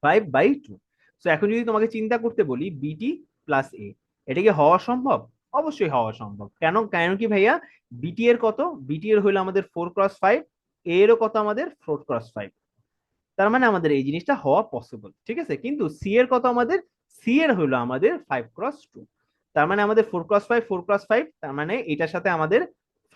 5/2। তো এখন যদি তোমাকে চিন্তা করতে বলি বিটি প্লাস এ, এটা কি হওয়া সম্ভব? অবশ্যই হওয়া সম্ভব। কেন কেন কি ভাইয়া, বিটি এর কত, বিটি এর হইলো আমাদের 4x5, এরও কত আমাদের 4x5, তার মানে আমাদের এই জিনিসটা হওয়া পসিবল, ঠিক আছে? কিন্তু সি এর কত, আমাদের সি এর হলো আমাদের 5x2, তার মানে আমাদের 4x5, 4x5, তার মানে এটার সাথে আমাদের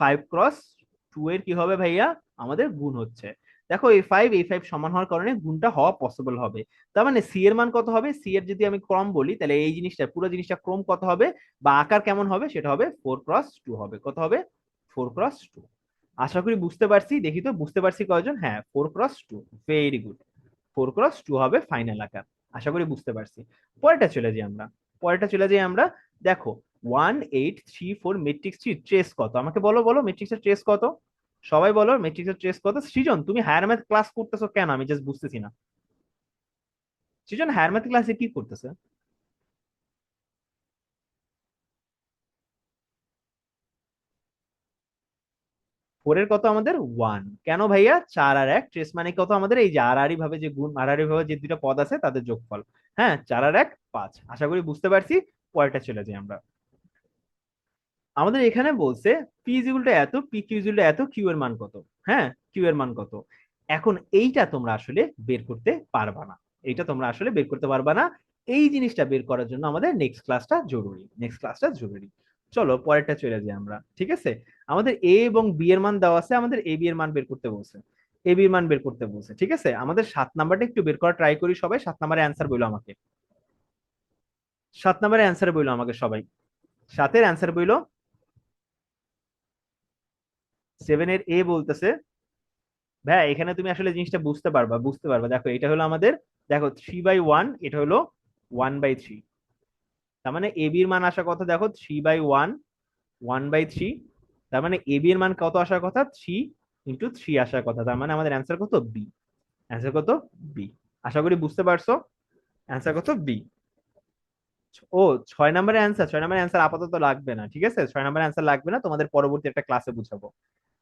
5x2 এর কি হবে ভাইয়া, আমাদের গুণ হচ্ছে। দেখো এই ফাইভ সমান হওয়ার কারণে গুণটা হওয়া পসিবল হবে। তার মানে সি এর মান কত হবে, সি এর যদি আমি ক্রম বলি, তাহলে এই জিনিসটা পুরো জিনিসটা ক্রম কত হবে বা আকার কেমন হবে, সেটা হবে 4x2 হবে। কত হবে? 4x2। আশা করি বুঝতে পারছি, দেখি তো বুঝতে পারছি কয়জন? হ্যাঁ, 4x2, ভেরি গুড। 4x2 হবে ফাইনাল আকার। আশা করি বুঝতে পারছি। পরেরটা চলে যাই আমরা, দেখো 1 8 3 4 ম্যাট্রিক্স ট্রেস কত, আমাকে বলো বলো ম্যাট্রিক্সের ট্রেস কত, সবাই বলো ম্যাট্রিক্সের ট্রেস কত। সৃজন তুমি হায়ার ম্যাথ ক্লাস করতেছো কেন, আমি জাস্ট বুঝতেছি না। সৃজন হায়ার ম্যাথ ক্লাসে কি করতেছে? 4 এর কত আমাদের 1, কেন ভাইয়া? 4 আর 1 ট্রেস মানে কত আমাদের, এই যে আড়াআড়ি ভাবে যে গুণ, আড়াআড়ি ভাবে যে দুটো পদ আছে তাদের যোগফল। হ্যাঁ, 4 আর 1 5। আশা করি বুঝতে পারছি। পরেরটা চলে যাই আমরা। আমাদের এখানে বলছে পি ইকুয়াল এত, পি কিউ ইকুয়াল এত, কিউ এর মান কত। হ্যাঁ, কিউ এর মান কত। এখন এইটা তোমরা আসলে বের করতে পারবা না, এইটা তোমরা আসলে বের করতে পারবা না। এই জিনিসটা বের করার জন্য আমাদের নেক্সট ক্লাসটা জরুরি। চলো পরেরটা চলে যাই আমরা, ঠিক আছে? আমাদের এ এবং বি এর মান দেওয়া আছে, আমাদের এ বি এর মান বের করতে বলছে, এ বি এর মান বের করতে বলছে, ঠিক আছে? আমাদের 7 নাম্বারটা একটু বের করা ট্রাই করি সবাই। 7 নাম্বারের অ্যান্সার বইলো আমাকে, 7 নাম্বারের অ্যান্সার বইলো আমাকে সবাই। 7-এর অ্যান্সার বইলো 7 এর এ বলতেছে। ভাই এখানে তুমি আসলে জিনিসটা বুঝতে পারবা। দেখো এটা হলো আমাদের, দেখো 3/1, এটা হলো 1/3। তার মানে এ বি এর মান আসার কথা, দেখো 3/1, 1/3। তার মানে এ বি এর মান কত আসার কথা, 3 × 3 আসার কথা। তার মানে আমাদের অ্যান্সার কত, বি। অ্যান্সার কত, বি। আশা করি বুঝতে পারছো। অ্যান্সার কত, বি। ও, 6 নাম্বারের অ্যান্সার আপাতত লাগবে না, ঠিক আছে? 6 নাম্বারের অ্যান্সার লাগবে না, তোমাদের পরবর্তী একটা ক্লাসে বুঝাবো।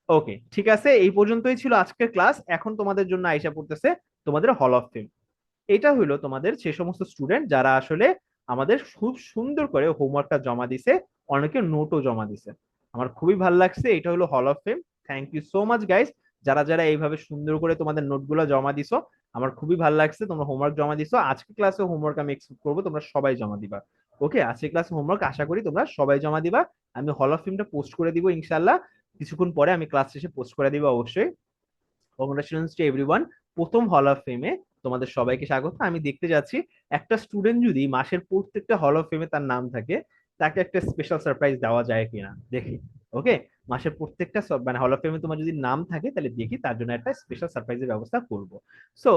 ওকে, ঠিক আছে, এই পর্যন্তই ছিল আজকের ক্লাস। এখন তোমাদের জন্য আইসা পড়তেছে তোমাদের হল অফ ফেম। এটা হলো তোমাদের সে সমস্ত স্টুডেন্ট যারা আসলে আমাদের খুব সুন্দর করে হোমওয়ার্কটা জমা দিছে, অনেকে নোটও জমা দিছে। আমার খুবই ভালো লাগছে। এটা হলো hall of fame. Thank you so much guys, যারা যারা এইভাবে সুন্দর করে তোমাদের নোটগুলো জমা দিছো। আমার খুবই ভালো লাগছে তোমরা হোমওয়ার্ক জমা দিছো। আজকে ক্লাসে হোমওয়ার্ক আমি এক্সপেক্ট করবো তোমরা সবাই জমা দিবা। ওকে, আজকে ক্লাসে হোমওয়ার্ক আশা করি তোমরা সবাই জমা দিবা। আমি হল অফ ফেমটা পোস্ট করে দিব ইনশাল্লাহ, কিছুক্ষণ পরে আমি ক্লাস শেষে পোস্ট করে দিব অবশ্যই। কংগ্রাচুলেশনস টু এভরিওয়ান, প্রথম হল অফ ফেমে তোমাদের সবাইকে স্বাগত। আমি দেখতে যাচ্ছি একটা স্টুডেন্ট যদি মাসের প্রত্যেকটা হল অফ ফেমে তার নাম থাকে, তাকে একটা স্পেশাল সারপ্রাইজ দেওয়া যায় কিনা দেখি। ওকে, মাসের প্রত্যেকটা মানে হল অফ ফেমে তোমার যদি নাম থাকে তাহলে দেখি তার জন্য একটা স্পেশাল সারপ্রাইজের ব্যবস্থা করব। সো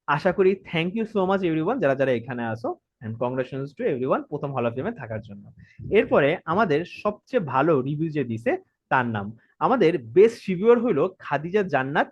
আশা করি thank you so much everyone যারা যারা এখানে আসো, এন্ড কংগ্রাচুলেশনস টু এভরিওয়ান প্রথম হল অফ ফেমে থাকার জন্য। এরপরে আমাদের সবচেয়ে ভালো রিভিউ যে দিছে তার নাম, আমাদের বেস্ট রিভিউয়ার হলো খাদিজা জান্নাত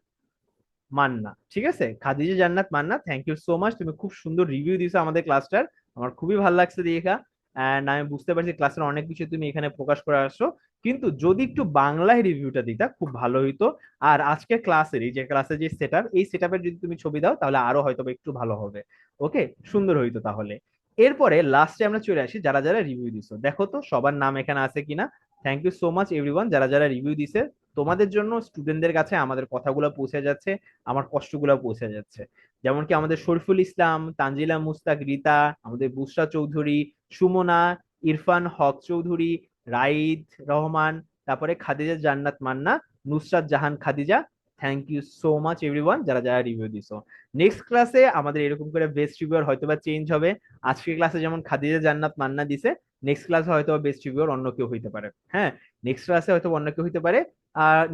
মান্না, ঠিক আছে? Khadija Jannat Manna, thank you so much, তুমি খুব সুন্দর রিভিউ দিছো আমাদের ক্লাসটার। আমার খুবই ভালো লাগছে দেখা। এন্ড আমি বুঝতে পারছি ক্লাসের অনেক বিষয় তুমি এখানে প্রকাশ করে আসছো। কিন্তু যদি একটু বাংলায় রিভিউটা দিতা খুব ভালো হইতো। আর আজকে ক্লাসের এই যে ক্লাসের যে সেট আপ, এই সেট আপের যদি তুমি ছবি দাও তাহলে আরো হয়তো বা একটু ভালো হবে। ওকে, সুন্দর হইতো তাহলে। এরপরে লাস্টে আমরা চলে আসি যারা যারা রিভিউ দিছো, দেখো তো সবার নাম এখানে আছে কিনা। Thank you so much everyone যারা যারা রিভিউ দিছে। তোমাদের জন্য স্টুডেন্টদের কাছে আমাদের কথাগুলো পৌঁছে যাচ্ছে, আমার কষ্টগুলো পৌঁছে যাচ্ছে। যেমন কি আমাদের শরীফুল ইসলাম, তানজিলা মুস্তাক রিতা, আমাদের বুশরা চৌধুরী, সুমনা, ইরফান হক চৌধুরী, রাইদ রহমান, তারপরে Khadija Jannat Manna, Nusrat Jahan Khadija. Thank you so much everyone যারা যারা রিভিউ দিছো। নেক্সট ক্লাসে আমাদের এরকম করে বেস্ট রিভিউয়ার হয়তো বা চেঞ্জ হবে। আজকের ক্লাসে যেমন খাদিজা জান্নাত মান্না দিছে, নেক্সট ক্লাসে হয়তো বেস্ট রিভিউয়ার অন্য কেউ হইতে পারে। হ্যাঁ, নেক্সট ক্লাসে হয়তো অন্য কেউ হইতে পারে।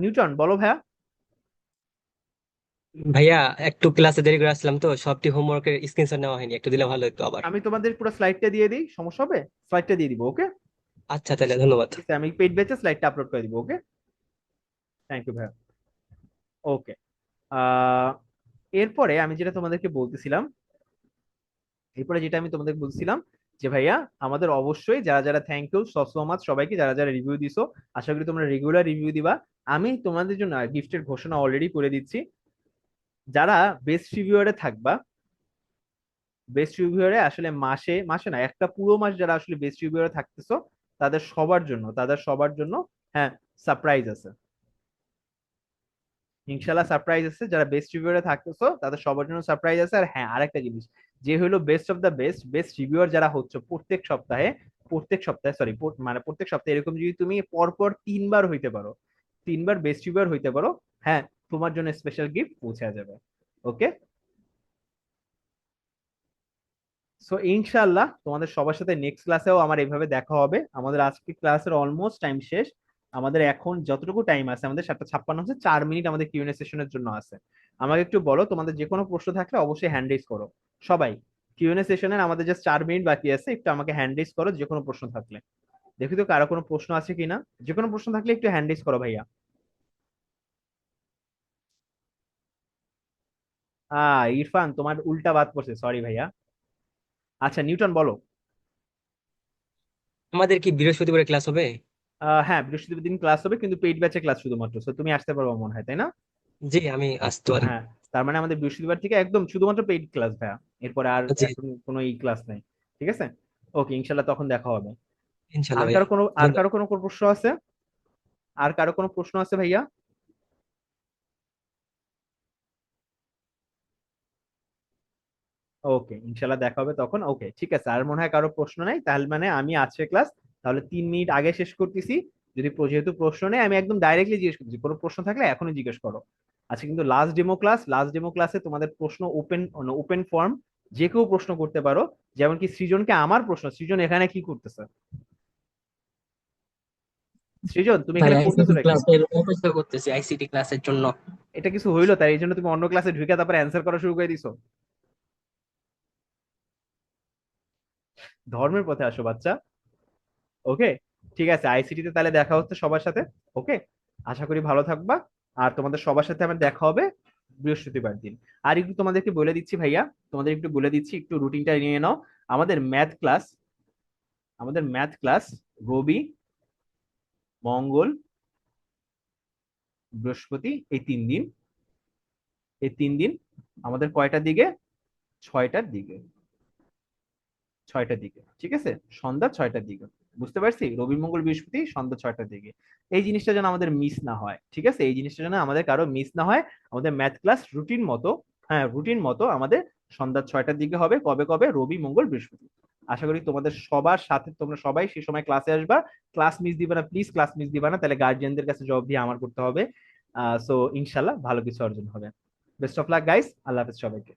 নিউটন বলো ভাইয়া। ভাইয়া একটু ক্লাসে দেরি করে আসলাম তো, সবটি হোমওয়ার্কের স্ক্রিনশট নেওয়া হয়নি, একটু দিলে ভালো হতো আবার। আমি তোমাদের পুরো স্লাইডটা দিয়ে দিই, সমস্যা হবে? স্লাইডটা দিয়ে দিব, ওকে? আচ্ছা তাহলে ধন্যবাদ। আমি পেইড ব্যাচে স্লাইডটা আপলোড করে দিব, ওকে? থ্যাংক ইউ ভাইয়া। ওকে। আহ এরপরে আমি যেটা তোমাদেরকে বলতেছিলাম, এরপরে যেটা আমি তোমাদের বলছিলাম যে ভাইয়া আমাদের অবশ্যই যারা যারা, থ্যাংক ইউ সো মাচ সবাইকে যারা যারা রিভিউ দিছো। আশা করি তোমরা রেগুলার রিভিউ দিবা। আমি তোমাদের জন্য গিফটের ঘোষণা অলরেডি করে দিচ্ছি। যারা বেস্ট রিভিউয়ারে থাকবা, বেস্ট রিভিউয়ারে আসলে মাসে মাসে না, একটা পুরো মাস যারা আসলে বেস্ট রিভিউয়ারে থাকতেছো, তাদের সবার জন্য হ্যাঁ সারপ্রাইজ আছে। ইনশাল্লাহ সারপ্রাইজ আছে। যারা বেস্ট রিভিউয়ারে থাকতেছো তাদের সবার জন্য সারপ্রাইজ আছে। আর হ্যাঁ, আরেকটা জিনিস, যে হলো best of the best best reviewer যারা হচ্ছে প্রত্যেক সপ্তাহে সরি, মানে প্রত্যেক সপ্তাহে এরকম যদি তুমি পরপর 3বার হইতে পারো, 3বার বেস্ট রিভিউয়ার হইতে পারো, হ্যাঁ, তোমার জন্য স্পেশাল গিফট পৌঁছে যাবে। ওকে, সো ইনশাআল্লাহ তোমাদের সবার সাথে নেক্সট ক্লাসেও আমার এইভাবে দেখা হবে। আমাদের আজকে ক্লাসের অলমোস্ট টাইম শেষ। আমাদের এখন যতটুকু টাইম আছে, আমাদের 7:56 হচ্ছে, 4 মিনিট আমাদের কিউএনএ সেশনের জন্য আছে। আমাকে একটু বলো তোমাদের যে কোনো প্রশ্ন থাকলে অবশ্যই হ্যান্ড রেজ করো। সবাই, কিউএনএ সেশনের আমাদের জাস্ট 4 মিনিট বাকি আছে, একটু আমাকে হ্যান্ড রেজ করো যে কোনো প্রশ্ন থাকলে। দেখি তো কারো কোনো প্রশ্ন আছে কিনা। যে কোনো প্রশ্ন থাকলে একটু হ্যান্ড রেজ করো ভাইয়া। ইরফান তোমার উল্টা বাদ পড়ছে, সরি ভাইয়া। আচ্ছা নিউটন বলো। আমাদের কি বৃহস্পতিবারে ক্লাস হবে? হ্যাঁ, বৃহস্পতিবার দিন ক্লাস হবে, কিন্তু পেইড ব্যাচে ক্লাস শুধুমাত্র। So, তুমি আসতে পারবে মনে হয়, তাই না? জি আমি আসতে পারি। হ্যাঁ, তার মানে আমাদের বৃহস্পতিবার থেকে একদম শুধুমাত্র পেইড ক্লাস ভাইয়া। এরপরে আর জি এখন কোনো ক্লাস নাই। ঠিক আছে, ওকে, ইনশাল্লাহ তখন দেখা হবে। ইনশাল্লাহ আর ভাইয়া। কারো কোনো আর ধন্যবাদ। কারো কোনো কোনো প্রশ্ন আছে? আর কারো কোনো প্রশ্ন আছে ভাইয়া? ওকে, ইনশাল্লাহ দেখা হবে তখন। ওকে, ঠিক আছে, আর মনে হয় কারো প্রশ্ন নাই, তাহলে মানে আমি আজকে ক্লাস তাহলে 3 মিনিট আগে শেষ করতেছি। যদি যেহেতু প্রশ্ন নেই, আমি একদম ডাইরেক্টলি জিজ্ঞেস করতেছি, কোনো প্রশ্ন থাকলে এখনই জিজ্ঞেস করো। আচ্ছা, কিন্তু লাস্ট ডেমো ক্লাসে তোমাদের প্রশ্ন ওপেন ফর্ম, যে কেউ প্রশ্ন করতে পারো। যেমন কি সৃজনকে আমার প্রশ্ন, সৃজন এখানে কি করতেছে? সৃজন তুমি ভাই এখানে করতেছো আইসিটি নাকি? ক্লাসের অপেক্ষা করতেছি, আইসিটি ক্লাসের জন্য। এটা কিছু হইলো তাই এই জন্য তুমি অন্য ক্লাসে ঢুকে তারপরে অ্যান্সার করা শুরু করে দিছো? ধর্মের পথে আসো বাচ্চা। ওকে, ঠিক আছে, আইসিটিতে তাহলে দেখা হচ্ছে সবার সাথে। ওকে, আশা করি ভালো থাকবা। আর তোমাদের সবার সাথে আমার দেখা হবে বৃহস্পতিবার দিন। আর একটু তোমাদেরকে বলে দিচ্ছি ভাইয়া, তোমাদের একটু বলে দিচ্ছি, একটু রুটিনটা নিয়ে নাও। আমাদের ম্যাথ ক্লাস আমাদের ম্যাথ ক্লাস রবি, মঙ্গল, বৃহস্পতি, এই 3 দিন আমাদের কয়টার দিকে? 6টার দিকে। 6টার দিকে, ঠিক আছে, সন্ধ্যা 6টার দিকে। বুঝতে পারছি, রবি মঙ্গল বৃহস্পতি সন্ধ্যা 6টার দিকে। এই জিনিসটা যেন আমাদের মিস না হয়, ঠিক আছে, এই জিনিসটা যেন আমাদের কারো মিস না হয়। আমাদের ম্যাথ ক্লাস রুটিন মতো, হ্যাঁ রুটিন মতো আমাদের সন্ধ্যা 6টার দিকে হবে। কবে কবে? রবি মঙ্গল বৃহস্পতি। আশা করি তোমাদের সবার সাথে তোমরা সবাই সেই সময় ক্লাসে আসবা। ক্লাস মিস দিবা না প্লিজ, ক্লাস মিস দিবা না, তাহলে গার্জিয়ানদের কাছে জবাব দিয়ে আমার করতে হবে। সো ইনশাল্লাহ ভালো কিছু অর্জন হবে। বেস্ট অফ লাক গাইস, আল্লাহ হাফেজ সবাইকে।